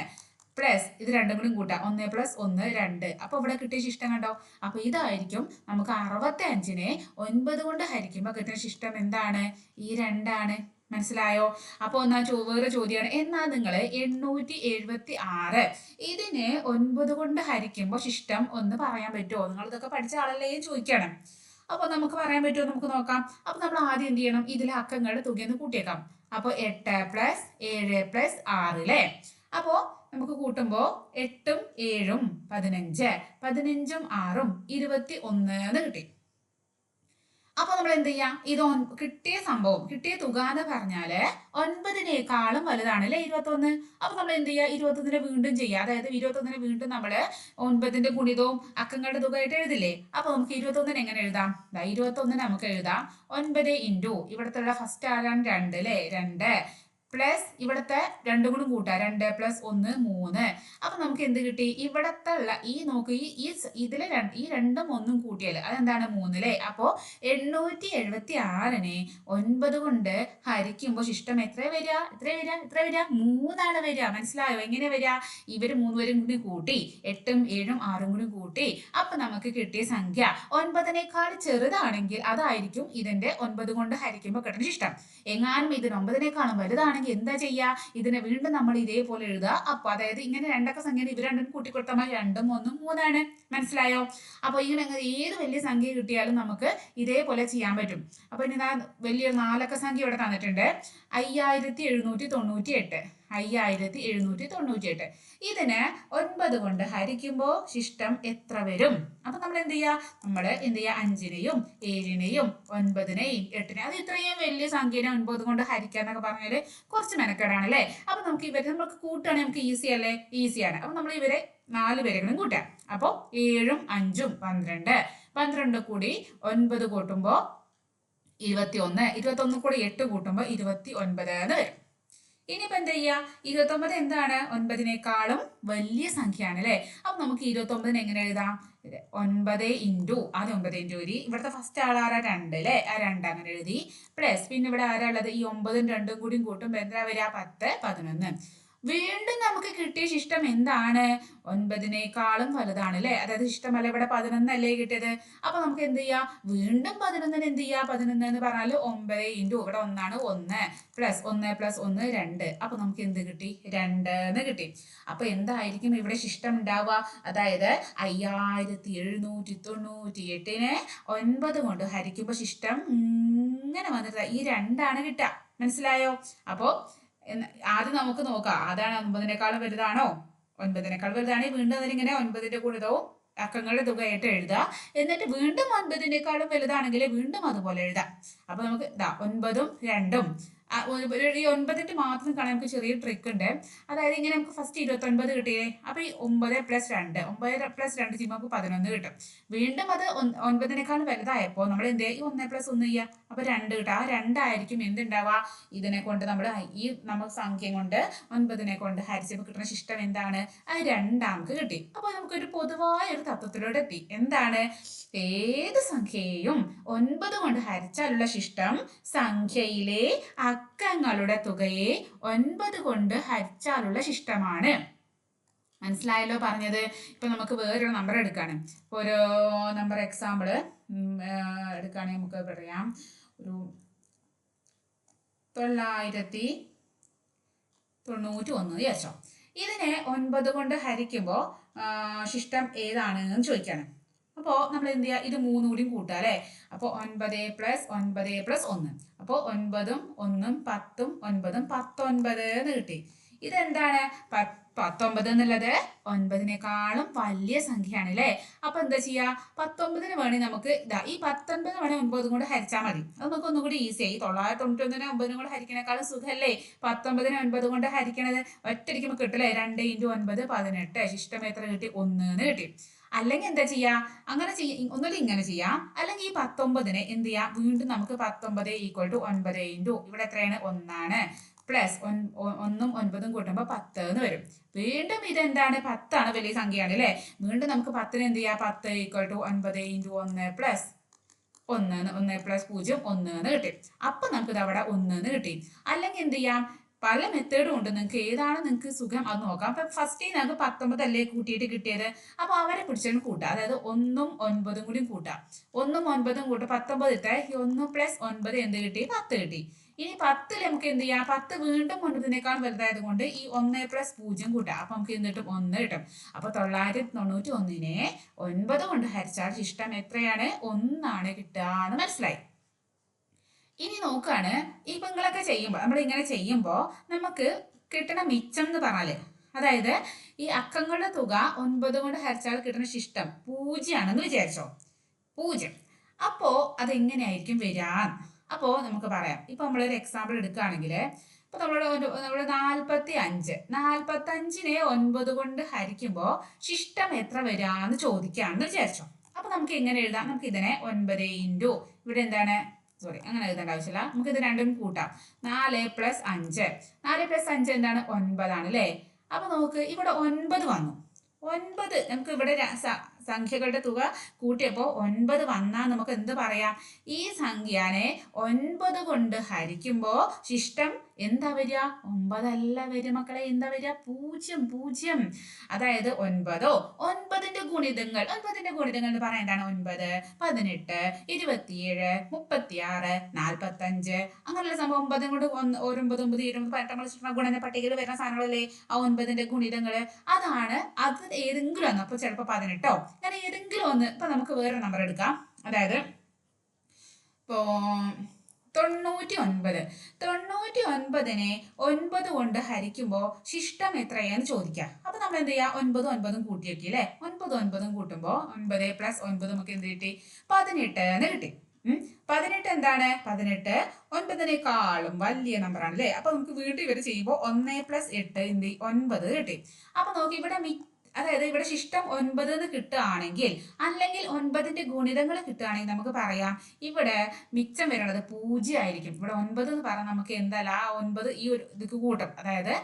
പ്ലസ് ഇത് രണ്ടും കൂടി കൂട്ടാം. 1 + 1 2. അപ്പൊ ഇവിടെ കിട്ടിയ ശിഷ്ടം കണ്ടോ? അപ്പൊ ഇതായിരിക്കും നമുക്ക് 65നെ 9 കൊണ്ട് ഹരിക്കുമ്പോൾ കിട്ടുന്ന ശിഷ്ടം. എന്താണ്? ഈ 2ആണ്. മനസ്സിലായോ? അപ്പൊ ഒന്നാ വേറെ ചോദ്യമാണ്. എന്നാൽ നിങ്ങൾ 876 ഇതിനെ 9 കൊണ്ട് ഹരിക്കുമ്പോൾ ശിഷ്ടം ഒന്ന് പറയാൻ പറ്റുമോ? നിങ്ങൾ ഇതൊക്കെ പഠിച്ച ആളല്ലേ ചോദിക്കണം. അപ്പൊ നമുക്ക് പറയാൻ പറ്റുമോ? നമുക്ക് നോക്കാം. അപ്പൊ നമ്മൾ ആദ്യം എന്ത് ചെയ്യണം? ഇതിലെ അക്കങ്ങളുടെ തുകയൊന്ന് കൂട്ടിയേക്കാം. അപ്പൊ 8 + 7 + 6 അല്ലേ. അപ്പോ നമുക്ക് കൂട്ടുമ്പോ 8ഉം 7ഉം 15, 15ഉം 6ഉം 21 എന്ന് കിട്ടി. അപ്പൊ നമ്മൾ എന്ത് ചെയ്യാം? ഇത് കിട്ടിയ സംഭവം, കിട്ടിയ തുക എന്ന് പറഞ്ഞാല് 9നേക്കാളും വലുതാണ് അല്ലെ 21. അപ്പൊ നമ്മൾ എന്ത് ചെയ്യുക? 21നെ വീണ്ടും ചെയ്യുക. അതായത് 21നെ വീണ്ടും നമ്മള് 9ന്റെ ഗുണിതവും അക്കങ്ങളുടെ തുകയായിട്ട് എഴുതില്ലേ. അപ്പൊ നമുക്ക് 21നെ എങ്ങനെ എഴുതാം? 21നെ നമുക്ക് എഴുതാം 9 ഇൻറ്റു ഇവിടുത്തെ ഫസ്റ്റ് ആരാണ് 2 അല്ലെ 2 പ്ലസ് ഇവിടുത്തെ രണ്ടും കൂടി കൂട്ടാം. 2 + 1 3. അപ്പൊ നമുക്ക് എന്ത് കിട്ടി? ഇവിടത്തെ ഈ നോക്ക്, ഇതിലെ ഈ രണ്ടും ഒന്നും കൂട്ടിയാൽ അതെന്താണ്? 3 അല്ലേ. അപ്പോ 876നെ 9 കൊണ്ട് ഹരിക്കുമ്പോൾ ശിഷ്ടം എത്ര വരിക? എത്ര വരിക? 3 വരിക. മനസ്സിലായോ? എങ്ങനെ വരിക? ഇവര് 3 പേരും കൂടി കൂട്ടി 8ഉം 7ഉം 6ഉം കൂടി കൂട്ടി. അപ്പൊ നമുക്ക് കിട്ടിയ സംഖ്യ 9നേക്കാൾ ചെറുതാണെങ്കിൽ അതായിരിക്കും ഇതിന്റെ 9 കൊണ്ട് ഹരിക്കുമ്പോൾ കിട്ടുന്ന ശിഷ്ടം. എങ്ങാനും ഇതിന് 9നേക്കാളും വലുതാണെങ്കിൽ എന്താ ചെയ്യാ? ഇതിനെ വീണ്ടും നമ്മൾ ഇതേപോലെ എഴുതുക. അപ്പൊ അതായത് ഇങ്ങനെ രണ്ടക്ക സംഖ്യ ഇവർ രണ്ടും കൂട്ടിക്കൊടുത്താൽ 2ഉം 1ഉം 3ആണ്. മനസ്സിലായോ? അപ്പൊ ഇങ്ങനെ ഏത് വലിയ സംഖ്യ കിട്ടിയാലും നമുക്ക് ഇതേപോലെ ചെയ്യാൻ പറ്റും. അപ്പൊ ഇനി വലിയ 4അക്ക സംഖ്യ ഇവിടെ തന്നിട്ടുണ്ട്. 5798. 5798. ഇതിന് 9 കൊണ്ട് ഹരിക്കുമ്പോൾ ശിഷ്ടം എത്ര വരും? അപ്പൊ നമ്മൾ എന്ത് ചെയ്യാ? 5നെയും 7നെയും 9നെയും 8നെയും, അത് ഇത്രയും വലിയ സംഖ്യനെ 9 കൊണ്ട് ഹരിക്കാന്നൊക്കെ പറഞ്ഞാല് കുറച്ച് മെനക്കെടാണ് അല്ലേ. അപ്പൊ നമുക്ക് നമുക്ക് കൂട്ടുകയാണെങ്കിൽ നമുക്ക് ഈസി അല്ലേ? ഈസിയാണ്. അപ്പൊ നമ്മൾ ഇവരെ 4 പേരെങ്കിലും കൂട്ടാം. അപ്പൊ 7ഉം 5ഉം 12. 12 കൂടി 9 കൂട്ടുമ്പോ 21. 21 കൂടി 8 കൂട്ടുമ്പോ 29 എന്ന് വരും. ഇനിയിപ്പോ എന്താ ചെയ്യാ? 29 എന്താണ്? 9നേക്കാളും വലിയ സംഖ്യയാണ് അല്ലെ. അപ്പൊ നമുക്ക് 29നെ എങ്ങനെ എഴുതാം? 9 ഇൻറ്റു ആദ്യം 9 ഇൻറ്റു ഇവിടുത്തെ ഫസ്റ്റ് ആളാരാ? 2 അല്ലെ. ആ 2 അങ്ങനെ എഴുതി. പ്ലസ് പിന്നെ ഇവിടെ ആരാ ഉള്ളത്? ഈ 9ഉം 2ഉം കൂടി കൂട്ടുമ്പോ എന്താ വരിക? 10, 11. വീണ്ടും നമുക്ക് കിട്ടിയ ശിഷ്ടം എന്താണ്? 9നേക്കാളും വലുതാണ് അല്ലെ. അതായത് ശിഷ്ടമല്ല, ഇവിടെ 11 അല്ലേ കിട്ടിയത്. അപ്പൊ നമുക്ക് എന്ത് ചെയ്യാം? വീണ്ടും 11ന് എന്ത് ചെയ്യാം? 11 എന്ന് പറഞ്ഞാൽ 9 ഇൻറ്റു ഇവിടെ 1 പ്ലസ് 1 + 1 2. അപ്പൊ നമുക്ക് എന്ത് കിട്ടി? 2 എന്ന് കിട്ടി. അപ്പൊ എന്തായിരിക്കും ഇവിടെ ശിഷ്ടം ഉണ്ടാവുക? അതായത് 5798നെ 9 കൊണ്ട് ഹരിക്കുമ്പോ ശിഷ്ടം ഇങ്ങനെ വന്നിട്ട് ഈ 2ആണ് കിട്ടുക. മനസ്സിലായോ? അപ്പോ ആദ്യം നമുക്ക് നോക്കാം, അതാണ് 9നേക്കാളും വലുതാണോ? 9നേക്കാൾ വലുതാണെങ്കിൽ വീണ്ടും അതിനിങ്ങനെ 9ന്റെ ഗുണിതവും അക്കങ്ങളുടെ തുകയായിട്ട് എഴുതുക. എന്നിട്ട് വീണ്ടും 9നേക്കാളും വലുതാണെങ്കിൽ വീണ്ടും അതുപോലെ എഴുതാം. അപ്പൊ നമുക്ക് 9ഉം 2ഉം ഈ 9ന്റെ മാത്രം കാണാൻ നമുക്ക് ചെറിയ ട്രിക്ക് ഉണ്ട്. അതായത് ഇങ്ങനെ നമുക്ക് ഫസ്റ്റ് 29 കിട്ടിയേ. അപ്പൊ ഈ 9 + 2 ചെയ്യുമ്പോൾ നമുക്ക് 11 കിട്ടും. വീണ്ടും അത് 9നേക്കാളും വലുതായപ്പോൾ നമ്മൾ എന്ത് ചെയ്യുക? ഈ 1 + 1 ചെയ്യുക. അപ്പൊ 2 കിട്ടും. ആ 2 ആയിരിക്കും എന്തുണ്ടാവുക? ഇതിനെ കൊണ്ട് നമ്മൾ നമുക്ക് സംഖ്യ കൊണ്ട് 9നെ കൊണ്ട് ഹരിച്ചപ്പോൾ കിട്ടുന്ന ശിഷ്ടം എന്താണ്? അത് 2 നമുക്ക് കിട്ടി. അപ്പൊ നമുക്കൊരു പൊതുവായ ഒരു തത്വത്തിലൂടെ എത്തി. എന്താണ്? ഏത് സംഖ്യയെയും 9 കൊണ്ട് ഹരിച്ചാലുള്ള ശിഷ്ടം സംഖ്യയിലെ അക്കങ്ങളുടെ തുകയെ 9 കൊണ്ട് ഹരിച്ചാലുള്ള ശിഷ്ടമാണ്. മനസ്സിലായല്ലോ പറഞ്ഞത്? ഇപ്പൊ നമുക്ക് വേറൊരു നമ്പർ എടുക്കാണ്. ഇപ്പൊ ഒരു നമ്പർ എക്സാമ്പിള് എടുക്കുകയാണെങ്കിൽ നമുക്ക് പറയാം, ഒരു 991 വിചാരിച്ചോ. ഇതിനെ 9 കൊണ്ട് ഹരിക്കുമ്പോൾ ശിഷ്ടം ഏതാണ് എന്ന് ചോദിക്കാണ്. അപ്പോൾ നമ്മൾ എന്ത് ചെയ്യുക, ഇത് 3 കൂടിയും കൂട്ടുക അല്ലേ. അപ്പോൾ 9+9+1. അപ്പോൾ 9ഉം 1ഉം 10ഉം 9ഉം 19 എന്ന് കിട്ടി. ഇതെന്താണ്? 19 എന്നുള്ളത് 9നേക്കാളും വലിയ സംഖ്യയാണ് അല്ലേ. അപ്പൊ എന്താ ചെയ്യാ, 19ന് വേണ്ടി നമുക്ക് ഇതാ ഈ 19 വേണേ 9 കൊണ്ട് ഹരിച്ചാൽ മതി. അത് നമുക്ക് ഒന്നുകൂടി ഈസി ആയി. 991 9 കൊണ്ട് ഹരിക്കണേക്കാളും സുഖമല്ലേ 19നെ 9 കൊണ്ട് ഹരിക്കണത്. ഒറ്റയ്ക്ക് നമുക്ക് കിട്ടില്ലേ, 2 × 9 18. ശിഷ്ടം എത്ര കിട്ടി? 1 എന്ന് കിട്ടി. അല്ലെങ്കിൽ എന്താ ചെയ്യാ, അങ്ങനെ ഒന്നുമില്ല ഇങ്ങനെ ചെയ്യാം. അല്ലെങ്കിൽ ഈ 19നെ എന്ത് ചെയ്യാം, വീണ്ടും നമുക്ക് 19 = 9 ഇവിടെ എത്രയാണ്? 1 പ്ലസ് 1ഉം 9ഉം കൂട്ടുമ്പോൾ 10 എന്ന് വരും. വീണ്ടും ഇതെന്താണ്? 10 ആണ്, വലിയ സംഖ്യയാണ് അല്ലേ. വീണ്ടും നമുക്ക് 10നെ എന്ത് ചെയ്യാം, 10 = 9 × 1 പ്ലസ് 1 1 പ്ലസ് 0 1 എന്ന് കിട്ടി. അപ്പൊ നമുക്ക് ഇത് അവിടെ 1 എന്ന് കിട്ടി. അല്ലെങ്കിൽ എന്ത് ചെയ്യാം, പല മെത്തേഡും ഉണ്ട്. നിങ്ങൾക്ക് ഏതാണ് നിങ്ങൾക്ക് സുഖം അത് നോക്കാം. അപ്പൊ ഫസ്റ്റ് നമുക്ക് 19 അല്ലേ കൂട്ടിയിട്ട് കിട്ടിയത്. അപ്പൊ അവരെ പിടിച്ചാൽ കൂട്ടാം. അതായത് 1ഉം 9ഉം കൂടി കൂട്ടാം. 1ഉം 9ഉം കൂട്ടും 19 ഇട്ടാൽ 1 + 9 എന്ത് കിട്ടി? 10 കിട്ടി. ഇനി 10ൽ നമുക്ക് എന്ത് ചെയ്യാം, 10 വീണ്ടും 9നേക്കാൾ വലുതായത് കൊണ്ട് ഈ 1 + 0 കൂട്ടാം. അപ്പൊ നമുക്ക് എന്ത് കിട്ടും? 1 കിട്ടും. അപ്പൊ 991നെ 9 കൊണ്ട് ഹരിച്ചാൽ ശിഷ്ടം എത്രയാണ്? 1 ആണ് കിട്ടുക എന്ന് മനസ്സിലായി. ഇനി നോക്കാണ്, ഇപ്പൊ നിങ്ങളൊക്കെ ചെയ്യുമ്പോൾ നമ്മൾ ഇങ്ങനെ ചെയ്യുമ്പോൾ നമുക്ക് കിട്ടണ മിച്ചം എന്ന് പറഞ്ഞാല്, അതായത് ഈ അക്കങ്ങളുടെ തുക 9 കൊണ്ട് ഹരിച്ചാൽ കിട്ടുന്ന ശിഷ്ടം 0 ആണെന്ന് വിചാരിച്ചോ. 0. അപ്പോ അതെങ്ങനെയായിരിക്കും വരാൻ? അപ്പോ നമുക്ക് പറയാം. ഇപ്പൊ നമ്മളൊരു എക്സാമ്പിൾ എടുക്കുകയാണെങ്കിൽ, ഇപ്പൊ നമ്മള് 45നെ 9 കൊണ്ട് ഹരിക്കുമ്പോൾ ശിഷ്ടം എത്ര വരാന്ന് ചോദിക്കുകയാണെന്ന് വിചാരിച്ചോ. അപ്പൊ നമുക്ക് എങ്ങനെ എഴുതാം? നമുക്ക് ഇതിനെ 9 × ഇവിടെ എന്താണ്, സോറി അങ്ങനെ എഴുതേണ്ട ആവശ്യമില്ല. നമുക്ക് ഇത് രണ്ടും കൂട്ടാം. 4 + 5. 4 + 5 എന്താണ്? 9 ആണ് അല്ലേ. അപ്പൊ നോക്ക്, ഇവിടെ 9 വന്നു. 9 നമുക്ക് ഇവിടെ സംഖ്യകളുടെ തുക കൂട്ടിയപ്പോൾ 9 വന്നാൽ നമുക്ക് എന്ത് പറയാം? ഈ സംഖ്യനെ 9 കൊണ്ട് ഹരിക്കുമ്പോൾ ശിഷ്ടം എന്താ വരിക? 9 അല്ല വരിക മക്കളെ. എന്താ വരിക? 0. അതായത് 9ന്റെ ഗുണിതങ്ങൾ എന്ന് പറയാൻ എന്താണ്? 9 18 27 36 45 അങ്ങനെയുള്ള സംഭവം. 9 കൊണ്ട് 9 9 20 18 ഗുണന പട്ടികയിൽ വരുന്ന സാധനങ്ങളല്ലേ ആ 9ന്റെ ഗുണിതങ്ങള്. അതാണ് അത്. ഏതെങ്കിലും ഒന്ന്, അപ്പൊ ചിലപ്പോ 18 അങ്ങനെ ഏതെങ്കിലും ഒന്ന്. ഇപ്പൊ നമുക്ക് വേറെ നമ്പർ എടുക്കാം. അതായത് ഇപ്പോ 99നെ 9 കൊണ്ട് ഹരിക്കുമ്പോൾ ശിഷ്ടം എത്രയാന്ന് ചോദിക്കാം. അപ്പൊ നമ്മൾ എന്ത് ചെയ്യാ, 9 9ഉം കൂട്ടി വെക്കി അല്ലെ. 9 9ഉം കൂട്ടുമ്പോൾ 9 + 9 നമുക്ക് എന്ത് കിട്ടി? 18 എന്ന് കിട്ടി. 18 എന്താണ്? 18 9നേക്കാളും വലിയ നമ്പറാണ് അല്ലെ. അപ്പൊ നമുക്ക് വീണ്ടും ഇവര് ചെയ്യുമ്പോൾ 1 + 8 എന്ത് 9 കിട്ടി. അപ്പൊ നോക്കി ഇവിടെ അതായത് ഇവിടെ ശിഷ്ടം 9 എന്ന് കിട്ടുകയാണെങ്കിൽ, അല്ലെങ്കിൽ 9ന്റെ ഗുണിതങ്ങൾ കിട്ടുകയാണെങ്കിൽ നമുക്ക് പറയാം ഇവിടെ മിച്ചം വരുന്നത് 0 ആയിരിക്കും. ഇവിടെ 9 എന്ന് പറഞ്ഞാൽ നമുക്ക് എന്തല്ല, ആ 9 ഈ ഒരു ഇത് കൂട്ടും. അതായത്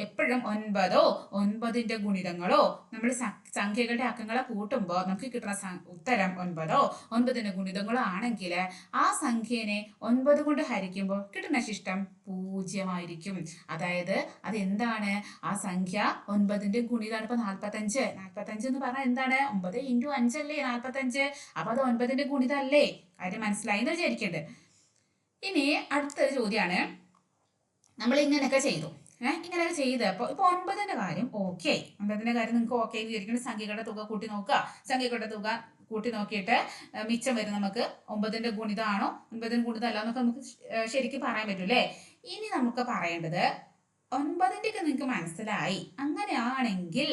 എപ്പോഴും 9ഓ 9ന്റെ ഗുണിതങ്ങളോ നമ്മൾ സംഖ്യകളുടെ അക്കങ്ങളെ കൂട്ടുമ്പോൾ നമുക്ക് കിട്ടുന്ന ഉത്തരം 9ഓ 9ന്റെ ഗുണിതങ്ങളോ ആണെങ്കിൽ ആ സംഖ്യനെ 9 കൊണ്ട് ഹരിക്കുമ്പോൾ കിട്ടുന്ന ശിഷ്ടം 0 ആയിരിക്കും. അതായത് അതെന്താണ്? ആ സംഖ്യ 9ന്റെ ഗുണിതാണ്. ഇപ്പൊ 45 എന്ന് പറഞ്ഞാൽ എന്താണ്? 9 × 5 അല്ലേ 45. അപ്പൊ അത് 9ന്റെ ഗുണിതല്ലേ. കാര്യം മനസ്സിലായി എന്ന് വിചാരിക്കണ്ട്. ഇനി അടുത്തൊരു ചോദ്യമാണ്. നമ്മൾ ഇങ്ങനെയൊക്കെ ചെയ്തു, ഇങ്ങനെയൊക്കെ ചെയ്തപ്പോൾ ഇപ്പൊ 9ന്റെ കാര്യം ഓക്കെ. 9ന്റെ കാര്യം നിങ്ങൾക്ക് ഓക്കെ വിചാരിക്കണം. സംഖ്യകളുടെ തുക കൂട്ടി നോക്കുക. സംഖ്യകളുടെ തുക കൂട്ടി നോക്കിയിട്ട് മിച്ചം വരും നമുക്ക് 9ന്റെ ഗുണിതമാണോ 9ന്റെ ഗുണിതം അല്ല എന്നൊക്കെ നമുക്ക് ശരിക്കും പറയാൻ പറ്റും അല്ലേ. ഇനി നമുക്ക് പറയേണ്ടത് 9ന്റെ ഒക്കെ നിങ്ങൾക്ക് മനസ്സിലായി. അങ്ങനെയാണെങ്കിൽ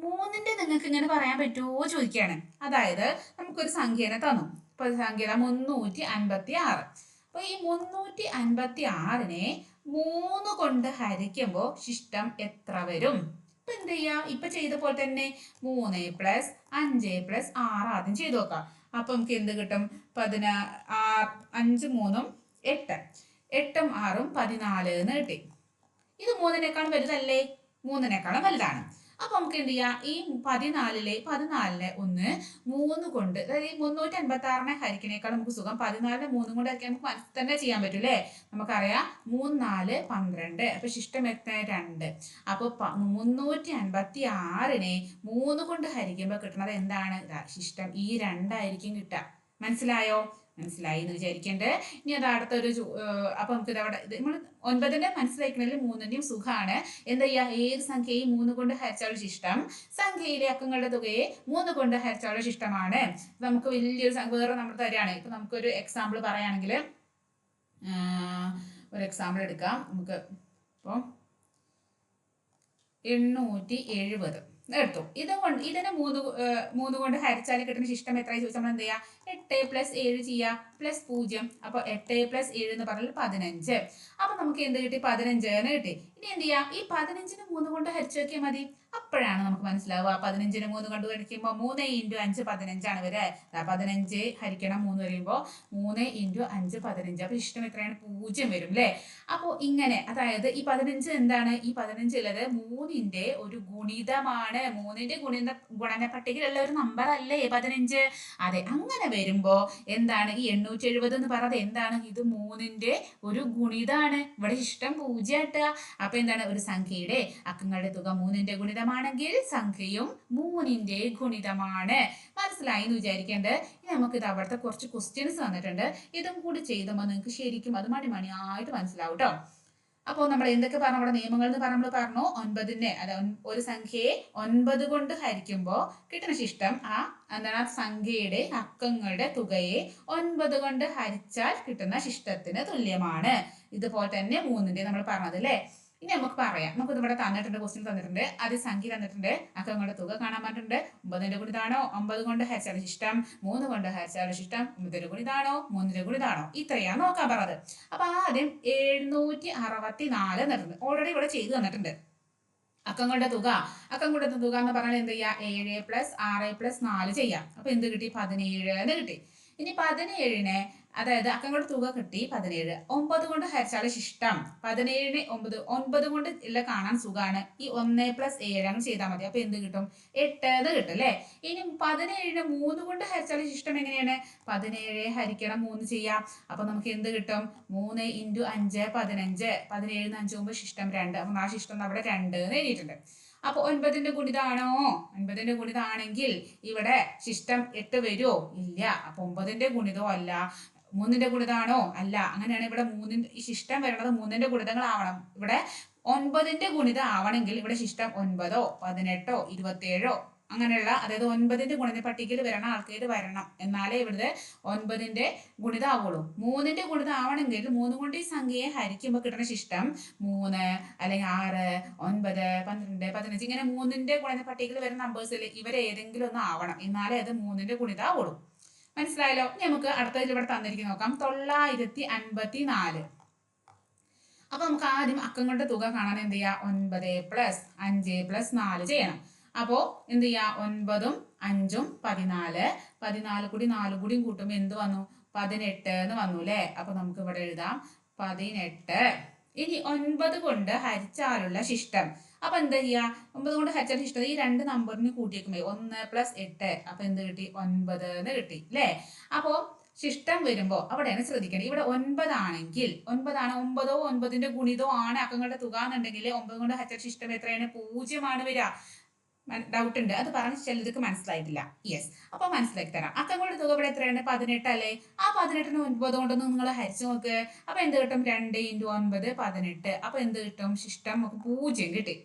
3ന്റെ നിങ്ങൾക്ക് ഇങ്ങനെ പറയാൻ പറ്റുമോ ചോദിക്കുകയാണ്. അതായത് നമുക്കൊരു സംഖ്യനെ തന്നു. ഇപ്പൊ സംഖ്യ 356. അപ്പൊ ഈ 356നെ 3 കൊണ്ട് ഹരിക്കുമ്പോൾ ശിഷ്ടം എത്ര വരും? ഇപ്പൊ എന്ത് ചെയ്യാം, ഇപ്പൊ ചെയ്ത പോലെ തന്നെ 3 + 5 + 6 ആദ്യം ചെയ്ത് നോക്കാം. അപ്പൊ നമുക്ക് എന്ത് കിട്ടും? 5 3 8 8ഉം 6ഉം 14 എന്ന് കിട്ടി. ഇത് 3നേക്കാളും വലുതല്ലേ? 3നേക്കാളും വലുതാണ്. അപ്പൊ നമുക്ക് എന്ത് ചെയ്യാം, ഈ 14നെ 3 കൊണ്ട്, അതായത് ഈ 356നെ ഹരിക്കണേക്കാൾ നമുക്ക് സുഖം 14നെ 3 കൊണ്ട് ഹരിക്കാൻ നമുക്ക് മനസ്സിൽ തന്നെ ചെയ്യാൻ പറ്റും അല്ലേ. നമുക്കറിയാം 3 4 12. അപ്പൊ ശിഷ്ടം എത്ര? 2. അപ്പൊ 356നെ 3 കൊണ്ട് ഹരിക്കുമ്പോൾ കിട്ടുന്നത് എന്താണ്? ശിഷ്ടം ഈ 2 ആയിരിക്കും കിട്ടുക. മനസ്സിലായോ? മനസ്സിലായി എന്ന് വിചാരിക്കണ്ട്. ഇനി അത് അടുത്തൊരു അപ്പൊ നമുക്ക് ഇതവിടെ നമ്മൾ 9ന്റെ മനസ്സിലാക്കണമെങ്കിൽ 3ന്റെയും സുഖമാണ്. എന്താ ചെയ്യാ, ഏത് സംഖ്യയും 3 കൊണ്ട് ഹരിച്ചാലുള്ള ശിഷ്ടം സംഖ്യയിലെ അക്കങ്ങളുടെ തുകയെ 3 കൊണ്ട് ഹരിച്ചാലുള്ള ശിഷ്ടമാണ്. നമുക്ക് വലിയൊരു വേറെ നമ്മൾ തരാണ്. ഇപ്പൊ നമുക്കൊരു എക്സാമ്പിൾ പറയുകയാണെങ്കിൽ ഒരു എക്സാമ്പിൾ എടുക്കാം നമുക്ക്. ഇപ്പോൾ 870 എടുത്തു. ഇതിനെ 3 കൊണ്ട് ഹരിച്ചാൽ കിട്ടുന്ന ശിഷ്ടം എത്രയായി ചോദിച്ചാൽ നമ്മൾ എന്ത് ചെയ്യാം, 8+7 ചെയ്യാം +0. അപ്പൊ 8+7 എന്ന് പറഞ്ഞാൽ 15. അപ്പൊ നമുക്ക് എന്ത് കിട്ടി, 15 എന്ന് കിട്ടി. ഇനി എന്ത് ചെയ്യാം, ഈ 15നെ 3 കൊണ്ട് ഹരിച്ചു നോക്കിയാൽ മതി. അപ്പോഴാണ് നമുക്ക് മനസ്സിലാവുക. 15നെ 3 കൊണ്ട് ഹരിക്കുമ്പോൾ 3 × 5 15 വരെ. 15 ഹരിക്കണം 3 വരുമ്പോൾ 3 × 5 15. അപ്പൊ ശിഷ്ടം എത്രയാണ്, 0 വരും അല്ലേ. അപ്പോൾ ഇങ്ങനെ, അതായത് ഈ 15 എന്താണ്, ഈ 15 ഉള്ളത് 3ന്റെ ഒരു ഗുണിതമാണ്. 3ന്റെ ഗുണന പട്ടികയിലുള്ള ഒരു നമ്പർ അല്ലേ 15. അതെ, അങ്ങനെ വരുമ്പോ എന്താണ് ഈ 870 എന്ന് പറയുന്നത്, എന്താണ് ഇത് 3ന്റെ ഒരു ഗുണിതാണ്. ഇവിടെ ശിഷ്ടം 0 ആട്ടുക. അപ്പൊ എന്താണ്, ഒരു സംഖ്യയുടെ അക്കങ്ങളുടെ തുക 3ന്റെ ഗുണിതമാണെങ്കിൽ സംഖ്യയും 3ന്റെ ഗുണിതമാണ്. മനസ്സിലായി എന്ന് വിചാരിക്കേണ്ടത്. ഇനി നമുക്ക് ഇത് അവിടുത്തെ കുറച്ച് ക്വസ്റ്റ്യൻസ് തന്നിട്ടുണ്ട്. ഇതും കൂടി ചെയ്തുമ്പോൾ നിങ്ങൾക്ക് ശരിക്കും അത് മണിയായിട്ട് മനസ്സിലാവും കേട്ടോ. അപ്പോൾ നമ്മൾ എന്തൊക്കെ പറഞ്ഞു, നമ്മുടെ നിയമങ്ങൾ എന്ന് നമ്മൾ പറഞ്ഞു, 9നെ ഒരു സംഖ്യയെ 9 കൊണ്ട് ഹരിക്കുമ്പോൾ കിട്ടുന്ന ശിഷ്ടം എന്താണ്, ആ സംഖ്യയുടെ അക്കങ്ങളുടെ തുകയെ 9 കൊണ്ട് ഹരിച്ചാൽ കിട്ടുന്ന ശിഷ്ടത്തിന് തുല്യമാണ്. ഇതുപോലെ തന്നെ 3ന്റെ നമ്മൾ പറഞ്ഞത് അല്ലേ. ഇനി നമുക്ക് പറയാം. നമുക്ക് ഇവിടെ തന്നിട്ടുണ്ട്, ക്വസ്റ്റ്യൻ തന്നിട്ടുണ്ട്. അത് സംഖ്യ തന്നിട്ടുണ്ട്, അക്കങ്ങളുടെ തുക കാണാൻ പറഞ്ഞിട്ടുണ്ട്. 9ന്റെ ഗുണിതാണോ 9 കൊണ്ട് ഹരിച്ചാൽ ശിഷ്ടം, 3 കൊണ്ട് ഹരിച്ചാൽ ശിഷ്ടം, 9ന്റെ ഗുണിതാണോ 3ന്റെ ഗുണിതാണോ, ഇത്രയാണ് നോക്കാൻ പറഞ്ഞത്. അപ്പൊ ആദ്യം 764 തന്നിട്ടുണ്ട്. ഓൾറെഡി ഇവിടെ ചെയ്തു തന്നിട്ടുണ്ട്. അക്കങ്ങളുടെ തുക എന്ന് പറഞ്ഞാൽ എന്ത് ചെയ്യാ, 7+6+4 ചെയ്യാം. അപ്പൊ എന്ത് കിട്ടി, 17 എന്ന് കിട്ടി. ഇനി 17നെ, അതായത് അക്കങ്ങളുടെ തുക കിട്ടി 17. 9 കൊണ്ട് ഹരിച്ചാൽ ശിഷ്ടം 17നെ 9 കൊണ്ട് ഇല്ല കാണാൻ സുഖാണ്. ഈ 1+7 അങ്ങ് ചെയ്താൽ മതി. അപ്പൊ എന്ത് കിട്ടും, 8 എന്ന് കിട്ടും അല്ലെ. ഇനി 17നെ 3 കൊണ്ട് ഹരിച്ചാൽ ശിഷ്ടം എങ്ങനെയാണ്, 17 ഹരിക്കണം 3 ചെയ്യാം. അപ്പൊ നമുക്ക് എന്ത് കിട്ടും, 3 × 5 15. 17 5 ആകുമ്പോൾ ശിഷ്ടം 2. അപ്പൊ ആ ശിഷ്ടം അവിടെ 2 എന്ന് എഴുതിയിട്ടുണ്ട്. അപ്പൊ 9ന്റെ ഗുണിതാണോ, 9ന്റെ ഗുണിതാണെങ്കിൽ ഇവിടെ ശിഷ്ടം 8 വരുമോ, ഇല്ല. അപ്പൊ 9ന്റെ ഗുണിതോ അല്ല. 3ന്റെ ഗുണിതാണോ, അല്ല. അങ്ങനെയാണ് ഇവിടെ 3ന്റെ ശിഷ്ടം വരണത് 3ന്റെ ഗുണിതങ്ങളാവണം. ഇവിടെ 9ന്റെ ഗുണിതം ആവണമെങ്കിൽ ഇവിടെ ശിഷ്ടം 9 18 27 അങ്ങനെയുള്ള, അതായത് 9ന്റെ ഗുണിത പട്ടികയിൽ വരണ ആൾക്കാർ വരണം. എന്നാലേ ഇവിടുത്തെ 9ന്റെ ഗുണിതാവുള്ളൂ. 3ന്റെ ഗുണിതം ആവണമെങ്കിൽ 3 കൊണ്ട് ഈ സംഖ്യയെ ഹരിക്കുമ്പോൾ കിട്ടുന്ന ശിഷ്ടം 3 അല്ലെങ്കിൽ 6 9 12 15 ഇങ്ങനെ 3ന്റെ ഗുണിത പട്ടികയിൽ വരുന്ന നമ്പേഴ്സിൽ ഇവരേതെങ്കിലും ഒന്ന് ആവണം. എന്നാലേ അത് 3ന്റെ ഗുണിതാവുള്ളൂ. മനസ്സിലായല്ലോ. നമുക്ക് അടുത്തതിൽ ഇവിടെ തന്നിരിക്കുന്ന നോക്കാം, 954. അപ്പൊ നമുക്ക് ആദ്യം അക്കങ്ങളുടെ തുക കാണാൻ എന്ത് ചെയ്യാം, 9+5+4 ചെയ്യണം. അപ്പോ എന്ത് ചെയ്യാ, 9ഉം 5ഉം 14. 14 കൂടി 4 കൂടിയും കൂട്ടുമ്പോൾ എന്ത് വന്നു, 18 എന്ന് വന്നു അല്ലെ. അപ്പൊ നമുക്ക് ഇവിടെ എഴുതാം 18. ഇനി 9 കൊണ്ട് ഹരിച്ചാലുള്ള ശിഷ്ടം. അപ്പൊ എന്താ ചെയ്യാ, 9 കൊണ്ട് ഹരിച്ചാൽ ശിഷ്ടം ഈ 2 നമ്പറിന് കൂട്ടിയേക്കുമ്പോ 1+8. അപ്പൊ എന്ത് കിട്ടി, 9 എന്ന് കിട്ടി അല്ലേ. അപ്പോ ശിഷ്ടം വരുമ്പോ അവിടെയാണ് ശ്രദ്ധിക്കേണ്ടത്. ഇവിടെ 9 ആണെങ്കിൽ 9 9ന്റെ ഗുണിതോ ആണ് അക്കങ്ങളുടെ തുക എന്നുണ്ടെങ്കിൽ 9 കൊണ്ട് ഹരിച്ചാൽ ശിഷ്ടം എത്രയാണ്, 0 ആണ് വരിക. ഡൗട്ട് ഉണ്ട്, അത് പറഞ്ഞ് ചിലർക്ക് മനസ്സിലായിട്ടില്ല. യെസ്, അപ്പൊ മനസ്സിലാക്കി തരാം. അക്കങ്ങളുടെ തുക ഇവിടെ എത്രയാണ്, 18 അല്ലേ. ആ 18നെ 9 കൊണ്ടൊന്ന് നിങ്ങൾ ഹരിച്ചു നോക്ക്. അപ്പൊ എന്ത് കിട്ടും, 2 × 9 18. അപ്പൊ എന്ത് കിട്ടും, ശിഷ്ടം നമുക്ക് 0 കിട്ടി.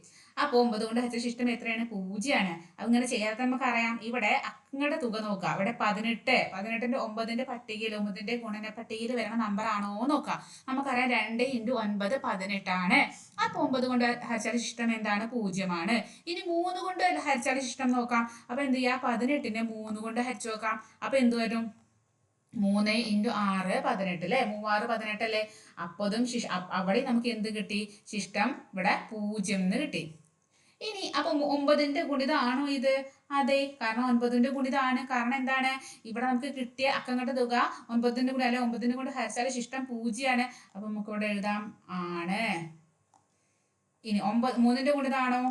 അപ്പൊ 9 കൊണ്ട് ഹരിച്ച ശിഷ്ടം എത്രയാണ്, 0 ആണ്. അങ്ങനെ ചെയ്യാതെ നമുക്കറിയാം. ഇവിടെ അക്കങ്ങളുടെ തുക നോക്കുക. ഇവിടെ 18 18ന്റെ 9ന്റെ പട്ടികയിൽ 9ന്റെ ഗുണന പട്ടികയിൽ വരുന്ന നമ്പർ ആണോ നോക്കാം. നമുക്കറിയാം 2 × 9 18 ആണ്. അപ്പൊ 9 കൊണ്ട് ഹരിച്ചാൽ ശിഷ്ടം എന്താണ്, 0 ആണ്. ഇനി 3 കൊണ്ട് ഹരിച്ചാൽ ശിഷ്ടം നോക്കാം. അപ്പൊ എന്ത് ചെയ്യാ, 18നെ 3 കൊണ്ട് ഹരിച്ചു നോക്കാം. അപ്പൊ എന്ത് വരും, 3 × 6 18 അല്ലെ. 3 6 18 അല്ലേ. അപ്പതും അവിടെ നമുക്ക് എന്ത് കിട്ടി, ശിഷ്ടം ഇവിടെ 0 എന്ന് കിട്ടി. ഇനി അപ്പൊ 9ന്റെ ഗുണിതാണോ ഇത്, അതെ, കാരണം 9ന്റെ ഗുണിതാണ്. കാരണം എന്താണ്, ഇവിടെ നമുക്ക് കിട്ടിയ അക്കങ്ങളുടെ തുക 9ന്റെ ഗുണി അല്ലെ. 9ന്റെ കൊണ്ട് ഹരിച്ചാൽ ശിഷ്ടം 0 ആണ്. അപ്പൊ നമുക്ക് ഇവിടെ എഴുതാം ആണ്. ഇനി 3ന്റെ ഗുണിതാണോ,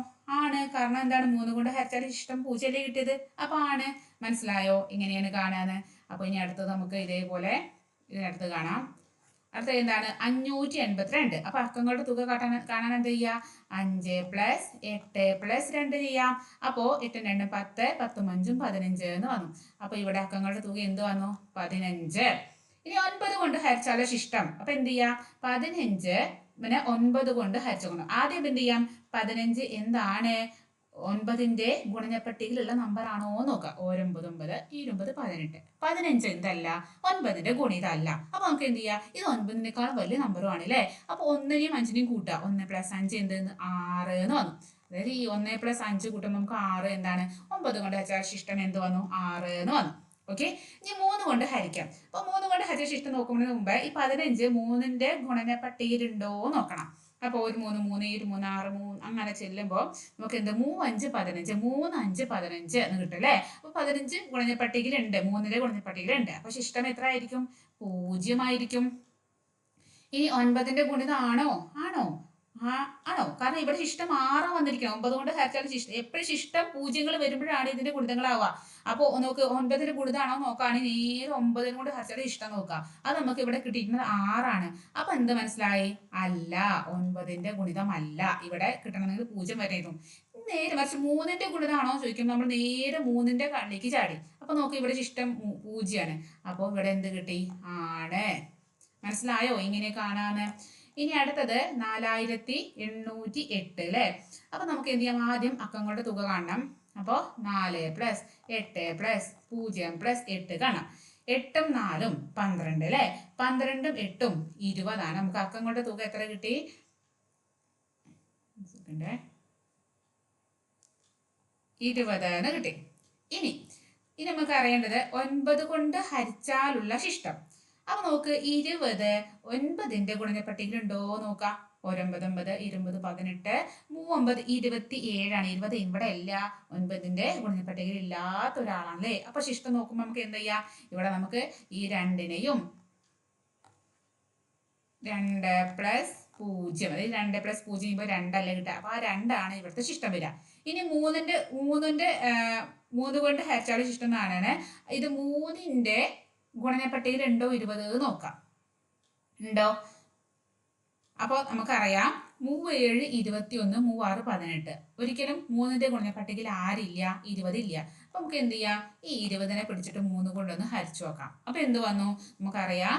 ആണ്. കാരണം എന്താണ്, 3 കൊണ്ട് ഹരിച്ചാൽ ശിഷ്ടം 0 അല്ലേ കിട്ടിയത്. അപ്പൊ ആണ്. മനസ്സിലായോ, ഇങ്ങനെയാണ് കാണാന്ന്. അപ്പൊ ഇനി അടുത്തത് നമുക്ക് ഇതേപോലെ ഇതിനടുത്ത് കാണാം. അടുത്ത എന്താണ്, 582. അപ്പൊ അക്കങ്ങളുടെ തുക കാണാൻ എന്ത് ചെയ്യാ, 5+8+2 ചെയ്യാം. അപ്പോ 8 2 10 10 5 15 എന്ന് വന്നു. അപ്പൊ ഇവിടെ അക്കങ്ങളുടെ തുക എന്ത് വന്നു, 15. ഇനി 9 കൊണ്ട് ഹരിച്ചാലോ ശിഷ്ടം. അപ്പൊ എന്ത് ചെയ്യാം? 15 പിന്നെ 9 കൊണ്ട് ഹരിച്ചുകൊണ്ട് ആദ്യം എന്ത് ചെയ്യാം? 15 എന്താണ്? 9ന്റെ ഗുണനപ്പട്ടികയിലുള്ള നമ്പർ ആണോ നോക്കാം. 9 9 20 18. 15 എന്തല്ല? 9ന്റെ ഗുണിതല്ല. അപ്പൊ നമുക്ക് എന്ത് ചെയ്യാം? ഇത് 9നേക്കാളും വലിയ നമ്പറും ആണ് അല്ലേ? അപ്പൊ 1നെയും 5നെയും കൂട്ടാം. 1 + 5 എന്ത്? 6 എന്ന് വന്നു. അതായത് ഈ 1 + 5 കൂട്ടുമ്പോൾ നമുക്ക് 6 എന്താണ്? 9 കൊണ്ട് ഹരിച്ചാൽ ശിഷ്ടം എന്ത് വന്നു? 6 എന്ന് വന്നു. ഓക്കെ. ഇനി 3 കൊണ്ട് ഹരിക്കാം. അപ്പൊ 3 കൊണ്ട് ഹരിച്ച ശിഷ്ടം നോക്കുന്നതിന് മുമ്പ് ഈ 15 3ന്റെ ഗുണന പട്ടികയിലുണ്ടോ നോക്കണം. അപ്പൊ 1 3 3 7 3 6 3 അങ്ങനെ ചെല്ലുമ്പോൾ നമുക്ക് എന്ത്? 3 5 15 3 5 15 എന്ന് കിട്ടും അല്ലേ? അപ്പൊ 15 ഗുണന പട്ടികയിലുണ്ട്. 3ന്റെ ഗുണന പട്ടികയിലുണ്ട്. അപ്പൊ ശിഷ്ടം എത്ര ആയിരിക്കും? 0 ആയിരിക്കും. ഇനി 9ന്റെ ഗുണിതം ആണോ? ആണോ? കാരണം ഇവിടെ ശിഷ്ടം 6 വന്നിരിക്കണം. 9 കൊണ്ട് ഹരിച്ചാൽ ശിഷ്ടം എപ്പോഴും ശിഷ്ടം പൂജ്യങ്ങൾ വരുമ്പോഴാണ് ഇതിന്റെ ഗുണിതങ്ങളാവുക. അപ്പോൾ നമുക്ക് 9ന്റെ ഗുണിതാണോ നോക്കുകയാണെങ്കിൽ നേരെ 9 കൊണ്ട് ഹരിച്ചാൽ ശിഷ്ടം നോക്കുക. അത് നമുക്ക് ഇവിടെ കിട്ടിയിരിക്കുന്നത് 6 അപ്പൊ എന്ത് മനസ്സിലായി? അല്ല, 9ന്റെ ഗുണിതം അല്ല ഇവിടെ കിട്ടണമെങ്കിൽ 0 വരെയായിരുന്നു. നേരെ മറിച്ച് 3ന്റെ ഗുണിതാണോ ചോദിക്കും. നമ്മൾ നേരെ 3ന്റെ കണ്ണിലേക്ക് ചാടി. അപ്പൊ നോക്കി ഇവിടെ ശിഷ്ടം 0 അപ്പോൾ ഇവിടെ എന്ത് കിട്ടി? ആണ്. മനസ്സിലായോ ഇങ്ങനെ കാണാന്ന്? ഇനി അടുത്തത് 4808 അല്ലേ? അപ്പൊ നമുക്ക് എന്ത് ചെയ്യാം? ആദ്യം അക്കങ്ങളുടെ തുക കാണണം. അപ്പോൾ 4 + 8 + 0 + 8 കാണാം. 8ഉം 4ഉം 12 അല്ലേ? 12ഉം 8ഉം 20 ആണ്. നമുക്ക് അക്കങ്ങളുടെ തുക എത്ര കിട്ടി? 20 എന്ന് കിട്ടി. ഇനി നമുക്ക് അറിയേണ്ടത് 9 കൊണ്ട് ഹരിച്ചാലുള്ള ശിഷ്ടം. അപ്പൊ നോക്ക്, 20 9ന്റെ ഗുണനപ്പട്ടികയിലുണ്ടോ നോക്കാം. 9 9 20 18 3 27 ആണ്. 20 ഇവിടെ ഇല്ല. 9ന്റെ ഗുണനപ്പട്ടികയിൽ ഇല്ലാത്ത ഒരാളാണ് അല്ലേ? അപ്പൊ ശിഷ്ടം നോക്കുമ്പോൾ നമുക്ക് എന്ത് ചെയ്യാം? ഇവിടെ നമുക്ക് ഈ 2നെയും 2 + 0 അതായത് 2 + 0 ചെയ്യുമ്പോൾ 2 അല്ലേ കിട്ടുക. അപ്പൊ ആ 2 ആണ് ഇവിടുത്തെ ശിഷ്ടം വരിക. ഇനി 3 കൊണ്ട് ഹരിച്ചാലുള്ള ശിഷ്ടം എന്നാണ്. ഇത് 3ന്റെ ഗുണനപ്പട്ടികയിൽ ഉണ്ടോ 20 നോക്കാം. ഉണ്ടോ? അപ്പോൾ നമുക്കറിയാം 3 7 21 3 6 18. ഒരിക്കലും 3ന്റെ ഗുണനപ്പട്ടികയിൽ ആരില്ല? 20 ഇല്ല. അപ്പൊ നമുക്ക് എന്ത് ചെയ്യാം? ഈ 20നെ പിടിച്ചിട്ട് 3 കൊണ്ടൊന്ന് ഹരിച്ചു നോക്കാം. അപ്പൊ എന്ത് വന്നു? നമുക്കറിയാം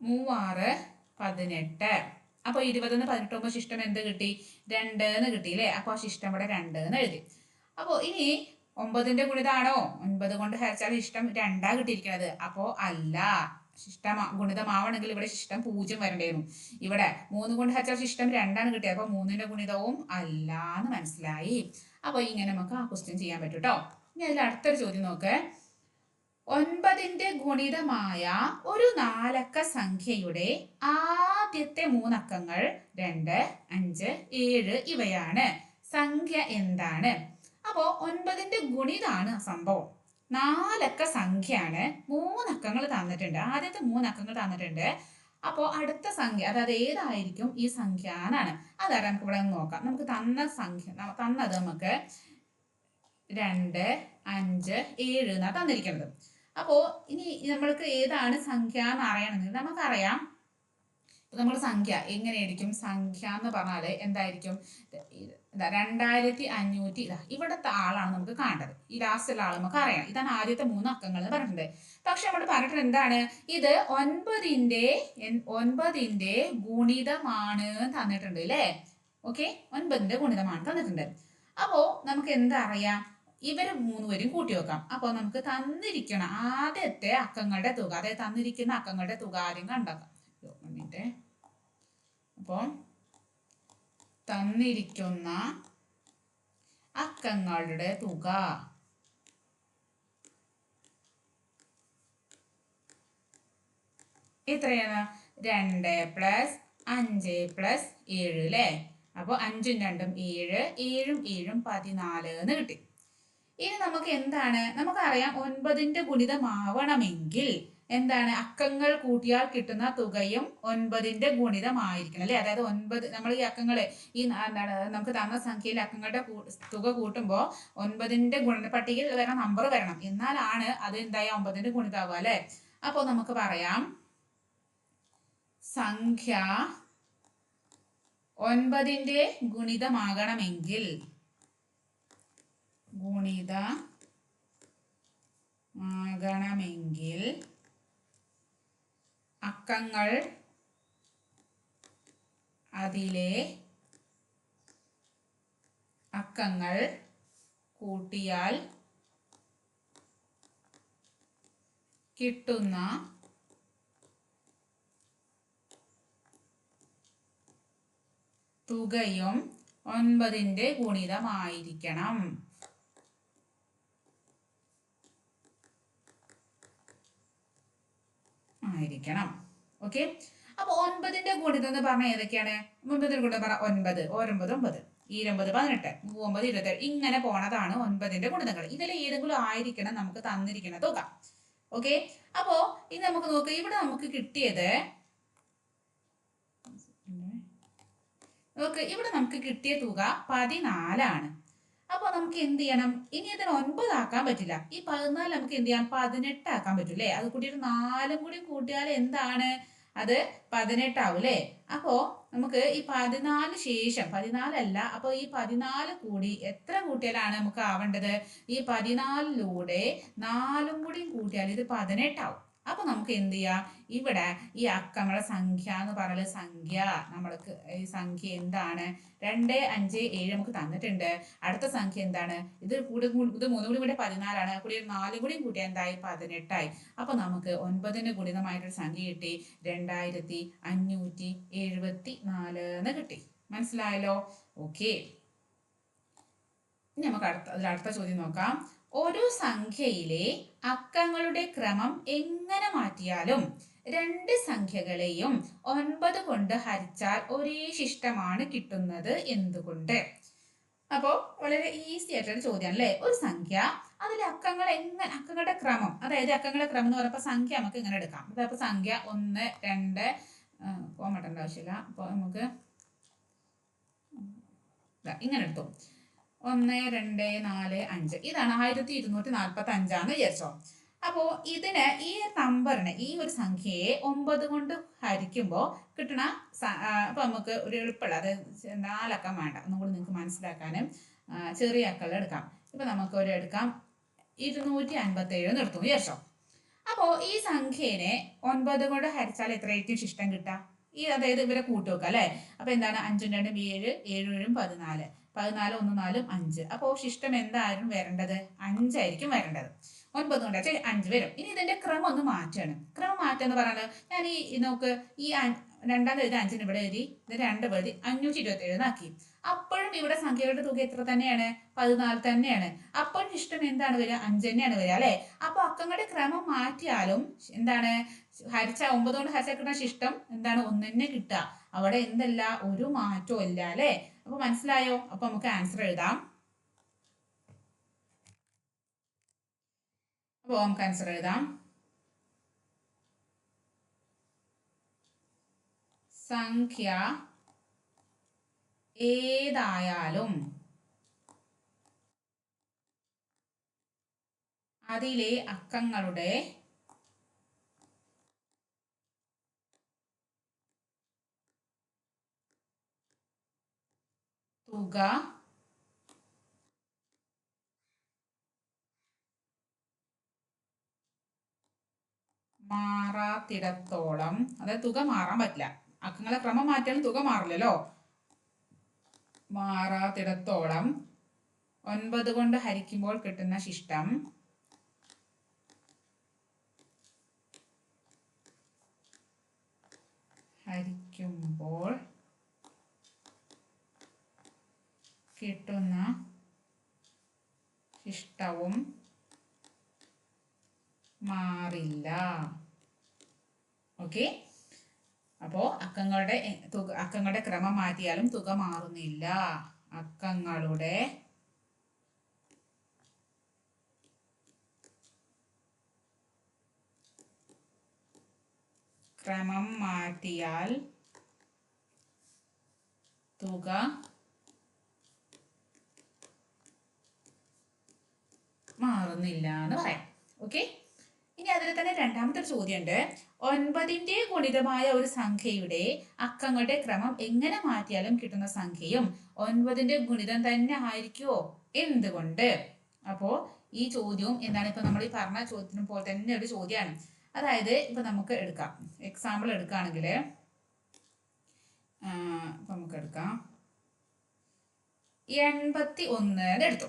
3 6 18. അപ്പൊ 20 18 ശിഷ്ടം എന്ത് കിട്ടി? 2 എന്ന് കിട്ടി അല്ലേ? അപ്പൊ ആ ശിഷ്ടം ഇവിടെ 2 എന്ന് എഴുതി. അപ്പൊ ഇനി 9ന്റെ ഗുണിതാണോ? 9 കൊണ്ട് ഹരിച്ചാൽ ശിഷ്ടം 2 കിട്ടിയിരിക്കുന്നത്. അപ്പോ അല്ല. ശിഷ്ടം ഗുണിതമാവണമെങ്കിൽ ഇവിടെ ശിഷ്ടം 0 വരണ്ടായിരുന്നു. ഇവിടെ 3 കൊണ്ട് ഹരിച്ചാൽ ശിഷ്ടം 2 കിട്ടിയത്. അപ്പൊ 3ന്റെ ഗുണിതവും അല്ല എന്ന് മനസ്സിലായി. അപ്പൊ ഇങ്ങനെ നമുക്ക് ആ ക്വസ്റ്റ്യൻ ചെയ്യാൻ പറ്റും കേട്ടോ. ഇനി അതിൽ അടുത്തൊരു ചോദ്യം നോക്ക്. 9ന്റെ ഗുണിതമായ ഒരു 4 അക്ക സംഖ്യയുടെ ആദ്യത്തെ 3 അക്കങ്ങൾ 2 5 7 ഇവയാണ്. സംഖ്യ എന്താണ്? അപ്പോ 9ന്റെ ഗുണിതാണ് സംഭവം. 4 അക്ക സംഖ്യയാണ്. 3 അക്കങ്ങൾ തന്നിട്ടുണ്ട്. ആദ്യത്തെ 3 അക്കങ്ങൾ തന്നിട്ടുണ്ട്. അപ്പോൾ അടുത്ത സംഖ്യ അതായത് ഏതായിരിക്കും ഈ സംഖ്യ എന്നാണ്. അതാണ് നമുക്ക് ഇവിടെ നോക്കാം. നമുക്ക് തന്ന സംഖ്യ തന്നത് നമുക്ക് 2 5 7 എന്നാണ് തന്നിരിക്കുന്നത്. അപ്പോൾ ഇനി നമ്മൾക്ക് ഏതാണ് സംഖ്യ എന്ന് അറിയണമെങ്കിൽ നമുക്കറിയാം. നമ്മൾ സംഖ്യ എങ്ങനെയായിരിക്കും? സംഖ്യ എന്ന് പറഞ്ഞാൽ എന്തായിരിക്കും? 2500. ഇവിടുത്തെ ആളാണ് നമുക്ക് കാണേണ്ടത്. ഈ ലാസ്റ്റുള്ള ആൾ നമുക്ക് അറിയണം. ഇതാണ് ആദ്യത്തെ 3 അക്കങ്ങൾ എന്ന് പറഞ്ഞിട്ടുണ്ട്. പക്ഷെ നമ്മൾ പറഞ്ഞിട്ട് എന്താണ്? ഇത് 9ന്റെ ഗുണിതമാണ് തന്നിട്ടുണ്ട് അല്ലേ? ഓക്കെ, 9ന്റെ ഗുണിതമാണ് തന്നിട്ടുണ്ട്. അപ്പോ നമുക്ക് എന്താ അറിയാം? ഇവര് 3 പേരും കൂട്ടി വെക്കാം. അപ്പോൾ നമുക്ക് തന്നിരിക്കണ ആദ്യത്തെ അക്കങ്ങളുടെ തുക, അതായത് തന്നിരിക്കുന്ന അക്കങ്ങളുടെ തുക ആദ്യം കണ്ടാക്കാം. അപ്പോൾ തന്നിരിക്കുന്ന അക്കങ്ങളുടെ തുക എത്രയാണ്? 2 + 5 + 7 അല്ലേ? അപ്പോൾ 5ഉം 2ഉം 7, 7ഉം 7ഉം 14 എന്ന് കിട്ടി. ഇനി നമുക്ക് എന്താണ്? നമുക്കറിയാം 9ന്റെ ഗുണിതമാവണമെങ്കിൽ എന്താണ്? അക്കങ്ങൾ കൂട്ടിയാൽ കിട്ടുന്ന തുകയും 9ന്റെ ഗുണിതമായിരിക്കണം അല്ലേ? അതായത് 9 നമ്മൾ ഈ അക്കങ്ങളെ ഈ എന്താണ് നമുക്ക് തന്ന സംഖ്യയിലെ അക്കങ്ങളുടെ തുക കൂട്ടുമ്പോൾ 9ന്റെ ഗുണനപ്പട്ടികയിൽ വരണം നമ്പർ വരണം. എന്നാലാണ് അത് എന്തായ 9ന്റെ ഗുണിതാവുക അല്ലേ? അപ്പോൾ നമുക്ക് പറയാം സംഖ്യ 9ന്റെ ഗുണിതമാകണമെങ്കിൽ അക്കങ്ങൾ അതിലെ അക്കങ്ങൾ കൂട്ടിയാൽ കിട്ടുന്ന തുകയും 9ന്റെ ഗുണിതമായിരിക്കണം. ഓക്കെ. അപ്പൊ 9ന്റെ ഗുണിതം എന്ന് പറഞ്ഞാൽ ഏതൊക്കെയാണ്? 9ന്റെ ഗുണിതം പറഞ്ഞാൽ 9, 9 9, 29 18, 39 27, ഇങ്ങനെ പോണതാണ് 9ന്റെ ഗുണിതങ്ങൾ. ഇതിൽ ഏതെങ്കിലും ആയിരിക്കണം നമുക്ക് തന്നിരിക്കുന്ന തുക. ഓക്കെ. അപ്പോ ഇനി നമുക്ക് നോക്കാം. ഇവിടെ നമുക്ക് കിട്ടിയത് ഇവിടെ നമുക്ക് കിട്ടിയ തുക 14 അപ്പോൾ നമുക്ക് എന്ത് ചെയ്യണം? ഇനി അതിന് 9 ആക്കാൻ പറ്റില്ല. ഈ 14 നമുക്ക് എന്ത് ചെയ്യാം? 18 ആക്കാൻ പറ്റൂലേ? അത് കൂടി ഒരു 4 കൂടി കൂട്ടിയാൽ എന്താണ്? അത് 18 ആവും അല്ലേ? അപ്പോ നമുക്ക് ഈ 14 ശേഷം 14 അല്ല, അപ്പോൾ ഈ 14 കൂടി എത്ര കൂട്ടിയാലാണ് നമുക്ക് ആവേണ്ടത്? ഈ 14ലൂടെ 4 കൂടി കൂട്ടിയാൽ ഇത് 18 ആവും. അപ്പൊ നമുക്ക് എന്ത് ചെയ്യാം? ഇവിടെ ഈ അക്കങ്ങളുടെ സംഖ്യ എന്ന് പറയുന്നത് സംഖ്യ നമ്മൾക്ക് ഈ സംഖ്യ എന്താണ്? 2 5 7 നമുക്ക് തന്നിട്ടുണ്ട്. അടുത്ത സംഖ്യ എന്താണ്? ഇത് 3 കൂടി 14 കൂടി 4 കൂടി കൂട്ടിയാൽ എന്തായി? 18 അപ്പൊ നമുക്ക് 9ന് ഗുണിതമായിട്ടൊരു സംഖ്യ കിട്ടി 2574 എന്ന് കിട്ടി. മനസ്സിലായല്ലോ? ഓക്കെ. ഇനി നമുക്ക് അടുത്ത ചോദ്യം നോക്കാം. ഒരു സംഖ്യയിലെ അക്കങ്ങളുടെ ക്രമം എങ്ങനെ മാറ്റിയാലും 2 സംഖ്യകളെയും 9 കൊണ്ട് ഹരിച്ചാൽ ഒരേ ശിഷ്ടമാണ് കിട്ടുന്നത് എന്തുകൊണ്ട്? അപ്പോൾ വളരെ ഈസി ആയിട്ടുള്ള ചോദ്യമാണ് അല്ലേ? ഒരു സംഖ്യ അതിലെ അക്കങ്ങളുടെ ക്രമം, അതായത് അക്കങ്ങളുടെ ക്രമം എന്ന് പറയുമ്പോൾ സംഖ്യ നമുക്ക് ഇങ്ങനെ എടുക്കാം. അതായത് സംഖ്യ 1 2 പോകാൻ പറ്റേണ്ട ആവശ്യമില്ല. അപ്പോൾ നമുക്ക് ഇങ്ങനെ എടുത്തു. 1 2 4 5 ഇതാണ് 1245 വിചാരിച്ചോ. അപ്പോ ഇതിന് ഈ നമ്പറിന് ഈ ഒരു സംഖ്യയെ 9 കൊണ്ട് ഹരിക്കുമ്പോൾ കിട്ടണ അപ്പൊ നമുക്ക് ഒരു എളുപ്പമുള്ള, അത് 4 അക്കം വേണ്ട, ഒന്നും കൂടി നിങ്ങൾക്ക് മനസ്സിലാക്കാനും ചെറിയ അക്കൾ എടുക്കാം. ഇപ്പൊ നമുക്ക് ഒരു എടുക്കാം 257 എടുത്തു വിചാരിച്ചോ. അപ്പോ ഈ സംഖ്യനെ 9 കൊണ്ട് ഹരിച്ചാൽ എത്രയായിരിക്കും ശിഷ്ടം കിട്ടുക? ഈ അതായത് ഇവരെ കൂട്ടുവെക്കാം അല്ലെ? അപ്പൊ എന്താണ്? 5 2 7 7 7 14, 14 1 4 5. അപ്പോൾ ശിഷ്ടം എന്തായാലും വരേണ്ടത്? 5 ആയിരിക്കും വരേണ്ടത്. 9 കൊണ്ട് 5 വരും. ഇനി ഇതിന്റെ ക്രമം ഒന്ന് മാറ്റാണ്. ക്രമം മാറ്റം എന്ന് പറയുന്നത്, ഞാൻ ഈ നോക്ക്, ഈ 2 എഴുതി 5 ഇവിടെ എഴുതി, ഇത് 2 എഴുതി 527 ആക്കി. അപ്പോഴും ഇവിടെ സംഖ്യകളുടെ തുക എത്ര തന്നെയാണ്? 14 തന്നെയാണ്. അപ്പോഴും ശിഷ്ടം എന്താണ് വരിക? 5 തന്നെയാണ് വരിക അല്ലെ? അപ്പൊ അക്കങ്ങളുടെ ക്രമം മാറ്റിയാലും എന്താണ്? 9 കൊണ്ട് ഹരിച്ചാൽ കിട്ടുന്ന ശിഷ്ടം എന്താണ്? 1 തന്നെ കിട്ടുക. അവിടെ എന്തല്ല? ഒരു മാറ്റവും ഇല്ല അല്ലെ? അപ്പൊ മനസ്സിലായോ? അപ്പൊ നമുക്ക് ആൻസർ എഴുതാം. അപ്പോൾ നമുക്ക് ആൻസർ എഴുതാം. സംഖ്യ ഏതായാലും അതിലെ അക്കങ്ങളുടെ തുക മാറാത്തിടത്തോളം, അതായത് തുക മാറാൻ പറ്റില്ല, അക്കങ്ങളെ ക്രമം മാറ്റിയാലും തുക മാറില്ലല്ലോ, മാറാത്തിടത്തോളം 9 കൊണ്ട് ഹരിക്കുമ്പോൾ കിട്ടുന്ന ശിഷ്ടം ഹരിക്കുമ്പോൾ കിട്ടുന്ന ശിഷ്ടവും മാറില്ല. ഓക്കെ. അപ്പോ അക്കങ്ങളുടെ ക്രമം മാറ്റിയാലും തുക മാറുന്നില്ല. അക്കങ്ങളുടെ ക്രമം മാറ്റിയാൽ തുക മാറുന്നില്ല എന്ന് പറയാം. ഓക്കെ. ഇനി അതിൽ തന്നെ രണ്ടാമത്തെ ഒരു ചോദ്യമുണ്ട്. 9ന്റെ ഗുണിതമായ ഒരു സംഖ്യയുടെ അക്കങ്ങളുടെ ക്രമം എങ്ങനെ മാറ്റിയാലും കിട്ടുന്ന സംഖ്യയും 9ന്റെ ഗുണിതം തന്നെ ആയിരിക്കുമോ? എന്തുകൊണ്ട്? അപ്പോ ഈ ചോദ്യവും എന്താണ്, ഇപ്പൊ നമ്മൾ ഈ പറഞ്ഞ ചോദ്യത്തിനും പോലെ തന്നെ ഒരു ചോദ്യമാണ്. അതായത് ഇപ്പൊ നമുക്ക് എടുക്കാം, എക്സാമ്പിൾ എടുക്കുകയാണെങ്കിൽ ഇപ്പൊ നമുക്ക് എടുക്കാം 81 എടുത്തു.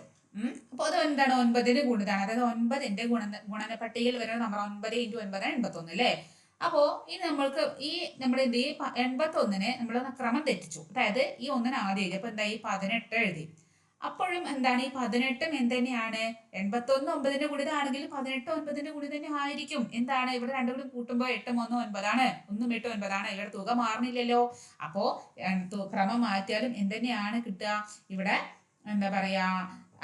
അപ്പൊ അത് എന്താണ്? 9ന്റെ ഗുണിതാണ്. അതായത് 9ന്റെ ഗുണന പട്ടികയിൽ വരുന്ന നമ്പർ 9 × 9 81 അല്ലേ? അപ്പോ ഈ നമ്മൾക്ക് ഈ നമ്മുടെ എന്ത് 81നെ നമ്മൾ ക്രമം തെറ്റിച്ചു. അതായത് ഈ ഒന്നിന് ആദ്യം എഴുതി, അപ്പൊ എന്തായി 18 എഴുതി. അപ്പോഴും എന്താണ് ഈ 18ഉം എന്തുതന്നെയാണ്? 81 9ന്റെ ഗുണിതാണെങ്കിൽ 18 9ന്റെ ഗുണി തന്നെ ആയിരിക്കും. എന്താണ് ഇവിടെ രണ്ടും കൂടി കൂട്ടുമ്പോൾ 8 1 9 ആണ്. 1 8 9 ആണ്. ഇവിടെ തുക മാറുന്നില്ലല്ലോ. അപ്പോ ക്രമം മാറ്റിയാലും എന്തുതന്നെയാണ് കിട്ടുക? ഇവിടെ എന്താ പറയാ,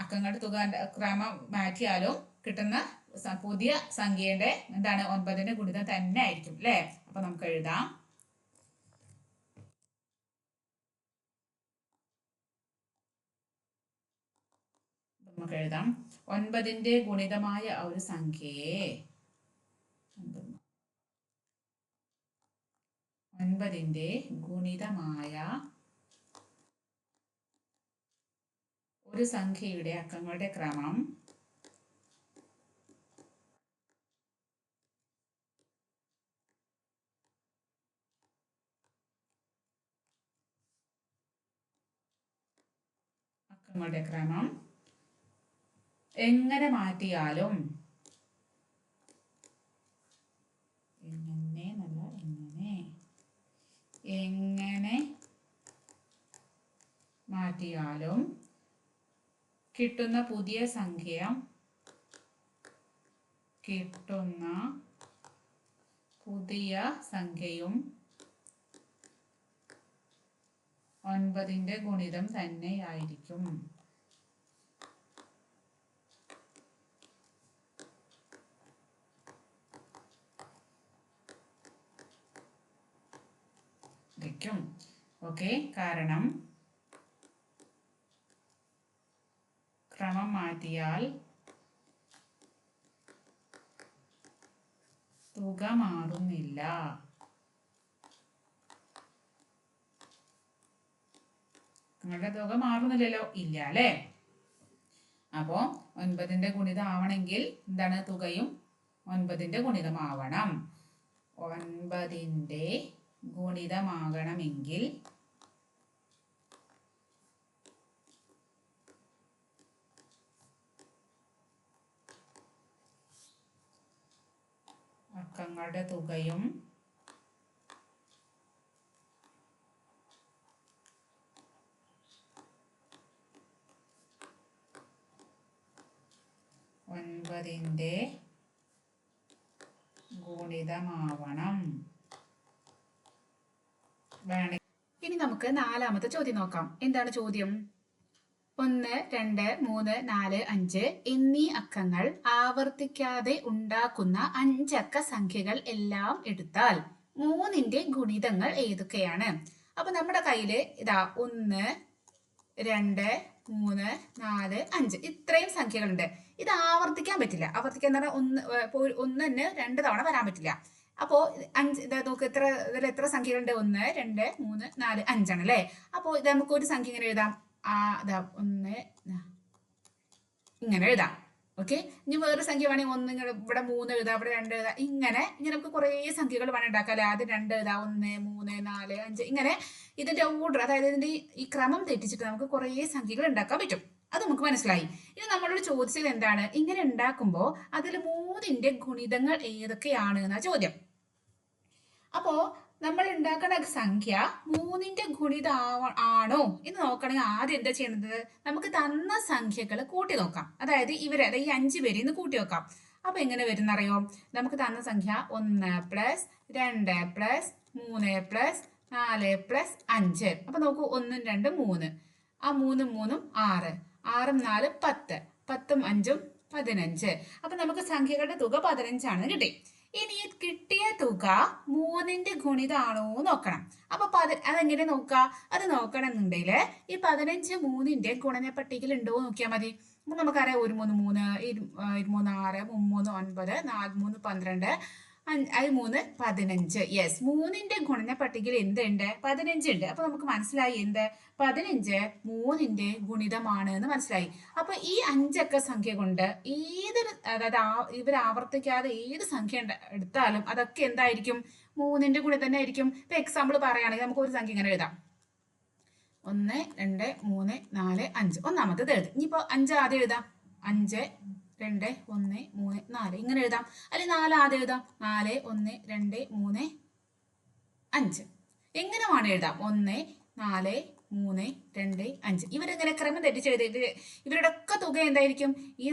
അക്കങ്ങളുടെ തുക ക്രമം മാറ്റിയാലും കിട്ടുന്ന പുതിയ സംഖ്യയുടെ എന്താണ് 9ന്റെ ഗുണിതം തന്നെ ആയിരിക്കും അല്ലെ? അപ്പൊ നമുക്ക് എഴുതാം, നമുക്ക് എഴുതാം 9ന്റെ ഗുണിതമായ ഒരു സംഖ്യയെ 9ന്റെ ഗുണിതമായ ഒരു സംഖ്യയുടെ അക്കങ്ങളുടെ ക്രമം എങ്ങനെ മാറ്റിയാലും എങ്ങനെ മാറ്റിയാലും കിട്ടുന്ന പുതിയ സംഖ്യയും 9ന്റെ ഗുണിതം തന്നെയായിരിക്കും. ഓക്കെ, കാരണം ക്രമം മാറ്റിയാൽ തുക മാറുന്നില്ല. നിങ്ങളുടെ തുക മാറുന്നില്ലല്ലോ, ഇല്ല അല്ലേ? അപ്പോ 9ന്റെ ഗുണിതം ആവണമെങ്കിൽ എന്താണ്? തുകയും 9ന്റെ ഗുണിതമാവണം. 9ന്റെ ഗുണിതമാകണമെങ്കിൽ അക്കങ്ങളുടെ തുകയും 9ന്റെ ഗുണിതമാവണം. ഇനി നമുക്ക് 4ാമത്തെ ചോദ്യം നോക്കാം. എന്താണ് ചോദ്യം? 1 2 3 4 5 എന്നീ അക്കങ്ങൾ ആവർത്തിക്കാതെ ഉണ്ടാക്കുന്ന 5 അക്ക സംഖ്യകൾ എല്ലാം എടുത്താൽ 3ന്റെ ഗുണിതങ്ങൾ ഏതൊക്കെയാണ്? അപ്പൊ നമ്മുടെ കയ്യില് ഇതാ 1 2 3 4 5 ഇത്രയും സംഖ്യകളുണ്ട്. ഇത് ആവർത്തിക്കാൻ പറ്റില്ല. ആവർത്തിക്കാൻ എന്ന് പറഞ്ഞാൽ ഒന്ന് തന്നെ 2 തവണ വരാൻ പറ്റില്ല. അപ്പോ 5 ഇതാ നോക്ക്, ഇതിൽ എത്ര സംഖ്യകളുണ്ട്? 1 2 3 4 5 ആണ് അല്ലേ? അപ്പോ ഇത് നമുക്ക് ഒരു സംഖ്യ ഇങ്ങനെ എഴുതാം. ഒന്ന് ഇങ്ങനെ എഴുതാം. ഓക്കെ, ഇനി വേറൊരു സംഖ്യ വേണമെങ്കിൽ 1 ഇവിടെ 3 എഴുതാം, ഇവിടെ 2 എഴുതാം. ഇങ്ങനെ നമുക്ക് കുറേ സംഖ്യകൾ വേണം ഉണ്ടാക്കാം അല്ലെ? ആദ്യം 2 എഴുതാം, 1 3 4 5 ഇങ്ങനെ. ഇതിന്റെ ഓർഡർ, അതായത് ഇതിന്റെ ഈ ക്രമം തെറ്റിച്ചിട്ട് നമുക്ക് കുറേ സംഖ്യകൾ ഉണ്ടാക്കാൻ പറ്റും. അത് നമുക്ക് മനസ്സിലായി. ഇനി നമ്മളോട് ചോദിച്ചത് എന്താണ്? ഇങ്ങനെ ഉണ്ടാക്കുമ്പോൾ അതിൽ 3ന്റെ ഗുണിതങ്ങൾ ഏതൊക്കെയാണ് എന്നാ ചോദ്യം. അപ്പോ നമ്മൾ ഉണ്ടാക്കുന്ന സംഖ്യ 3ന്റെ ഗുണിതം ആണോ എന്ന് നോക്കണമെങ്കിൽ ആദ്യം എന്താ ചെയ്യുന്നത്? നമുക്ക് തന്ന സംഖ്യകൾ കൂട്ടി നോക്കാം. അതായത് ഇവരെ ഈ 5 പേര് ഇന്ന് കൂട്ടി നോക്കാം. അപ്പൊ എങ്ങനെ വരുന്നറിയോ? നമുക്ക് തന്ന സംഖ്യ 1 + 2 + 3 + 4 + 5. അപ്പൊ നോക്കൂ, 1 2 3, ആ 3 3 6, 6 4 10, 10 5 15. അപ്പൊ നമുക്ക് സംഖ്യകളുടെ തുക 15 ആണെന്ന് കിട്ടി. ഇനി കിട്ടിയ തുക 3ന്റെ ഗുണിതാണോ നോക്കണം. അപ്പൊ അതെങ്ങനെ നോക്കുക? അത് നോക്കണമെന്നുണ്ടെങ്കിൽ ഈ 15 3ന്റെ ഗുണന പട്ടികയിൽ ഉണ്ടോ നോക്കിയാൽ മതി. അപ്പൊ നമുക്കറിയാം 1 3 3, 2 3 6, 3 3 9, 4 3 12, അത് 3 15. യെസ്, 3ന്റെ ഗുണന പട്ടികയിൽ എന്തുണ്ട്? 15 ഉണ്ട്. അപ്പൊ നമുക്ക് മനസ്സിലായി എന്ത്? 15 3ന്റെ ഗുണിതമാണ് എന്ന് മനസ്സിലായി. അപ്പൊ ഈ 5 സംഖ്യ കൊണ്ട് ഏതൊരു, അതായത് ഇവർ ആവർത്തിക്കാതെ ഏത് സംഖ്യ എടുത്താലും അതൊക്കെ എന്തായിരിക്കും? 3ന്റെ ഗുണിതം തന്നെ ആയിരിക്കും. ഇപ്പൊ എക്സാമ്പിൾ പറയുകയാണെങ്കിൽ നമുക്ക് ഒരു സംഖ്യ ഇങ്ങനെ എഴുതാം. 1 2 3 4 5. ഒന്നാമത്തേത് എഴുതി. ഇനിയിപ്പോ 5 ആദ്യം എഴുതാം. 5 2 1 3 4 ഇങ്ങനെ എഴുതാം. അല്ലെങ്കിൽ 4 ആദ്യം എഴുതാം. 4 1 2 3 5. എങ്ങനെ വേണം എഴുതാം? 1 4 3 2 5. ഇവരെങ്ങനെ ക്രമം തെറ്റിച്ചെഴുതി ഇവരുടെ ഒക്കെ തുക എന്തായിരിക്കും? ഈ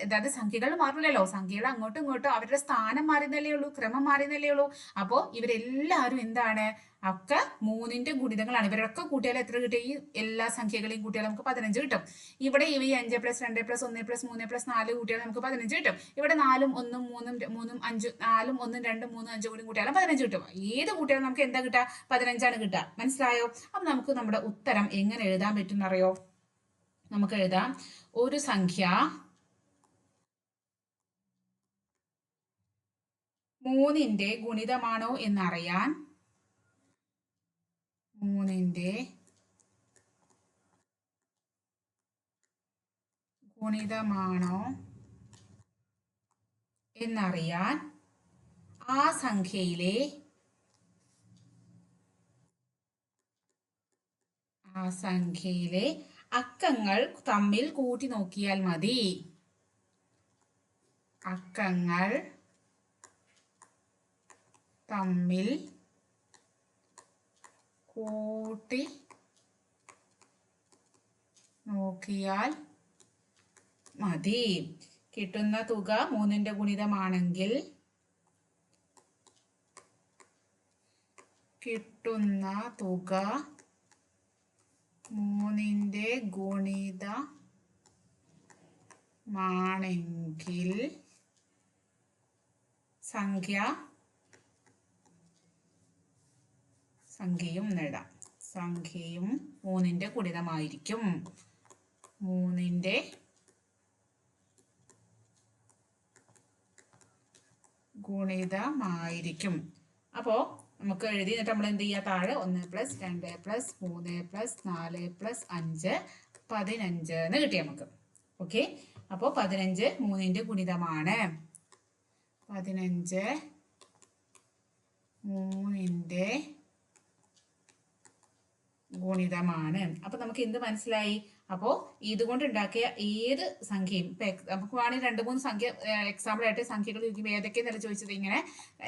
അതായത് സംഖ്യകൾ മാറില്ലല്ലോ, സംഖ്യകൾ അങ്ങോട്ടും ഇങ്ങോട്ടും അവരുടെ സ്ഥാനം മാറിയെന്നല്ലേ ഉള്ളൂ, ക്രമം മാറിയെന്നല്ലേ ഉള്ളൂ. അപ്പോൾ ഇവരെല്ലാവരും എന്താണ്? ഒക്കെ 3ന്റെ ഗുണിതങ്ങളാണ്. ഇവരൊക്കെ കൂട്ടിയാൽ എത്ര കിട്ടും? ഈ എല്ലാ സംഖ്യകളെയും കൂട്ടിയാൽ നമുക്ക് 15 കിട്ടും. ഇവിടെ ഈ 5 + 2 + 1 + 3 + 4 കൂട്ടിയാൽ നമുക്ക് 15 കിട്ടും. ഇവിടെ 4ഉം 1ഉം 3ഉം 5, 4ഉം 1ഉം 2ഉം 3ഉം 5 കൂടി കൂട്ടിയാലും 15 കിട്ടും. ഏത് കൂട്ടിയാലും നമുക്ക് എന്താ കിട്ടുക? 15ആണ് കിട്ടുക. മനസ്സിലായോ? അപ്പൊ നമുക്ക് നമ്മുടെ ഉത്തരം എങ്ങനെ എഴുതാൻ പറ്റും എന്നറിയോ? നമുക്ക് എഴുതാം, ഒരു സംഖ്യ 3ന്റെ ഗുണിതമാണോ എന്നറിയാൻ 3ന്റെ ഗുണിതമാണോ എന്നറിയാൻ ആ സംഖ്യയിലെ അക്കങ്ങൾ തമ്മിൽ കൂട്ടി നോക്കിയാൽ മതി. അക്കങ്ങൾ തമ്മിൽ കൂട്ടി നോക്കിയാൽ മതി. കിട്ടുന്ന തുക 3ന്റെ ഗുണിതമാണെങ്കിൽ കിട്ടുന്ന തുക 3ന്റെ ഗുണിതമാണെങ്കിൽ സംഖ്യയും നേടാം. സംഖ്യയും 3ന്റെ ഗുണിതമായിരിക്കും. 3ന്റെ ഗുണിതമായിരിക്കും. അപ്പോൾ നമുക്ക് എഴുതി എന്നിട്ട് നമ്മൾ എന്ത് ചെയ്യുക? താഴെ 1 + 2 + 3 + 4 + 5 15 എന്ന് കിട്ടി നമുക്ക്. ഓക്കെ, അപ്പോൾ 15 3ന്റെ ഗുണിതമാണ്. 15 3ന്റെ ഗുണിതമാണ്. അപ്പൊ നമുക്ക് എന്ത് മനസ്സിലായി? അപ്പോൾ ഇതുകൊണ്ട് ഉണ്ടാക്കിയ ഏത് സംഖ്യയും, നമുക്ക് വേണമെങ്കിൽ 2-3 സംഖ്യ എക്സാമ്പിൾ ആയിട്ട് സംഖ്യകൾ ചോദിക്കുമ്പോൾ ഏതൊക്കെയെന്നല്ല ചോദിച്ചത്, ഇങ്ങനെ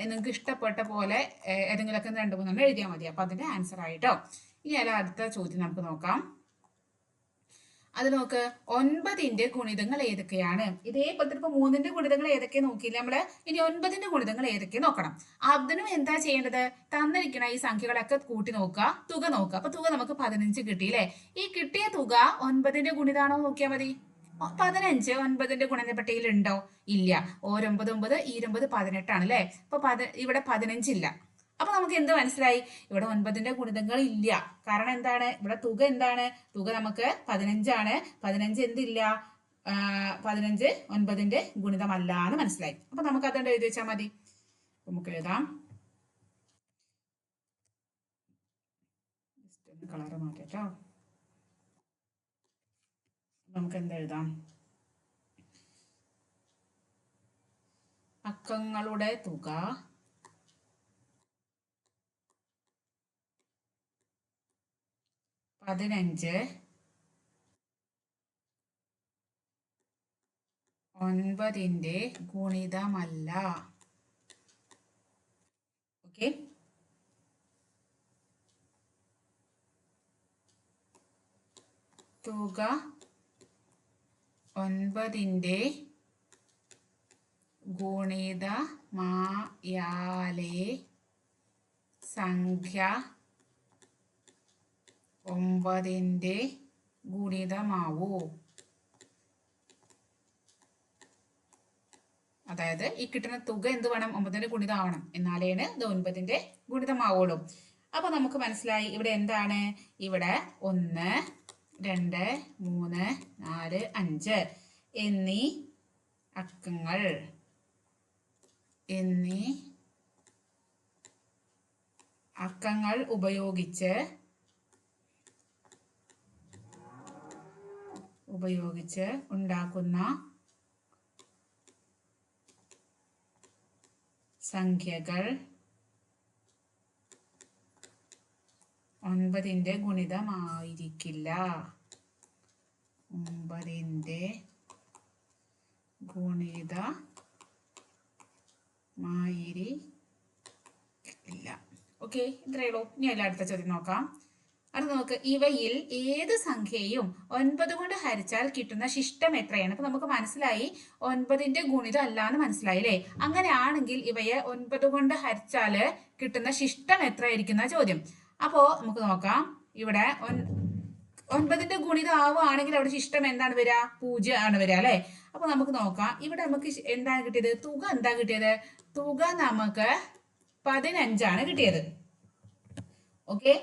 നിങ്ങൾക്ക് ഇഷ്ടപ്പെട്ട പോലെ ഏതെങ്കിലുമൊക്കെ 2-3 എഴുതിയാൽ മതി. അപ്പൊ അതിന്റെ ആൻസർ ആയിട്ടോ. ഇനി അടുത്ത ചോദ്യം നമുക്ക് നോക്കാം. അത് നോക്ക്, 9ന്റെ ഗുണിതങ്ങൾ ഏതൊക്കെയാണ്? ഇതേപോലത്തെ ഇപ്പൊ 3ന്റെ ഗുണിതങ്ങൾ ഏതൊക്കെ നോക്കിയില്ല നമ്മള്. ഇനി 9ന്റെ ഗുണിതങ്ങൾ ഏതൊക്കെ നോക്കണം. അതിനും എന്താ ചെയ്യേണ്ടത്? തന്നിരിക്കണ ഈ സംഖ്യകളൊക്കെ കൂട്ടി നോക്കുക, തുക നോക്കുക. അപ്പൊ തുക നമുക്ക് 15 കിട്ടിയില്ലേ? ഈ കിട്ടിയ തുക 9ന്റെ ഗുണിതാണോ നോക്കിയാൽ മതി. 15 9ന്റെ ഗുണനപ്പട്ടികയിൽ ഉണ്ടോ? ഇല്ല. 9 9 9 18 ആണ് അല്ലെ? അപ്പൊ ഇവിടെ 15 ഇല്ല. അപ്പൊ നമുക്ക് എന്ത് മനസ്സിലായി? ഇവിടെ 9ന്റെ ഗുണിതങ്ങൾ ഇല്ല. കാരണം എന്താണ്? ഇവിടെ തുക എന്താണ്? തുക നമുക്ക് 15 ആണ്. 15 എന്തില്ല? 15 9ന്റെ ഗുണിതമല്ല എന്ന് മനസ്സിലായി. അപ്പൊ നമുക്ക് അതുകൊണ്ട് എഴുതി വെച്ചാൽ മതി. നമുക്ക് എഴുതാം. കളർ മാറ്റാട്ടോ. നമുക്ക് എന്താ എഴുതാം? അക്കങ്ങളുടെ തുക 15 9ന്റെ ഗുണിതമല്ല. ഓക്കെ, തുക 9ന്റെ ഗുണിതമായാലേ സംഖ്യ 9ന്റെ ഗുണിതമാവൂ. അതായത് ഈ കിട്ടുന്ന തുക എന്ത് വേണം? 9ന്റെ ഗുണിതമാവണം. എന്നാലേ ഇത് 9ന്റെ ഗുണിതമാവുള്ളൂ. അപ്പൊ നമുക്ക് മനസ്സിലായി ഇവിടെ എന്താണ്? ഇവിടെ 1 2 3 4 5 എന്നീ അക്കങ്ങൾ എന്നീ അക്കങ്ങൾ ഉപയോഗിച്ച് ഉണ്ടാക്കുന്ന സംഖ്യകൾ 9ന്റെ ഗുണിതമായിരിക്കില്ല. 9ന്റെ ഗുണിതമായിരിക്കില്ല. ഓക്കെ, ഇത്രയേ ഉള്ളൂ. ഇനി അല്ല അടുത്ത ചോദ്യം നോക്കാം. അത് നോക്ക്, ഇവയിൽ ഏത് സംഖ്യയും 9 കൊണ്ട് ഹരിച്ചാൽ കിട്ടുന്ന ശിഷ്ടം എത്രയാണ്? അപ്പൊ നമുക്ക് മനസ്സിലായി 9ന്റെ ഗുണിതം അല്ലാന്ന് മനസ്സിലായി അല്ലേ? അങ്ങനെയാണെങ്കിൽ ഇവയെ 9 കൊണ്ട് ഹരിച്ചാല് കിട്ടുന്ന ശിഷ്ടം എത്രയായിരിക്കുന്ന ചോദ്യം. അപ്പോ നമുക്ക് നോക്കാം. ഇവിടെ 9ന്റെ ഗുണിതം ആവുകയാണെങ്കിൽ അവിടെ ശിഷ്ടം എന്താണ് വരിക? 0 ആണ് വരിക അല്ലെ? അപ്പൊ നമുക്ക് നോക്കാം. ഇവിടെ നമുക്ക് എന്താണ് കിട്ടിയത്? തുക എന്താ കിട്ടിയത്? തുക നമുക്ക് 15 കിട്ടിയത്. ഓക്കെ,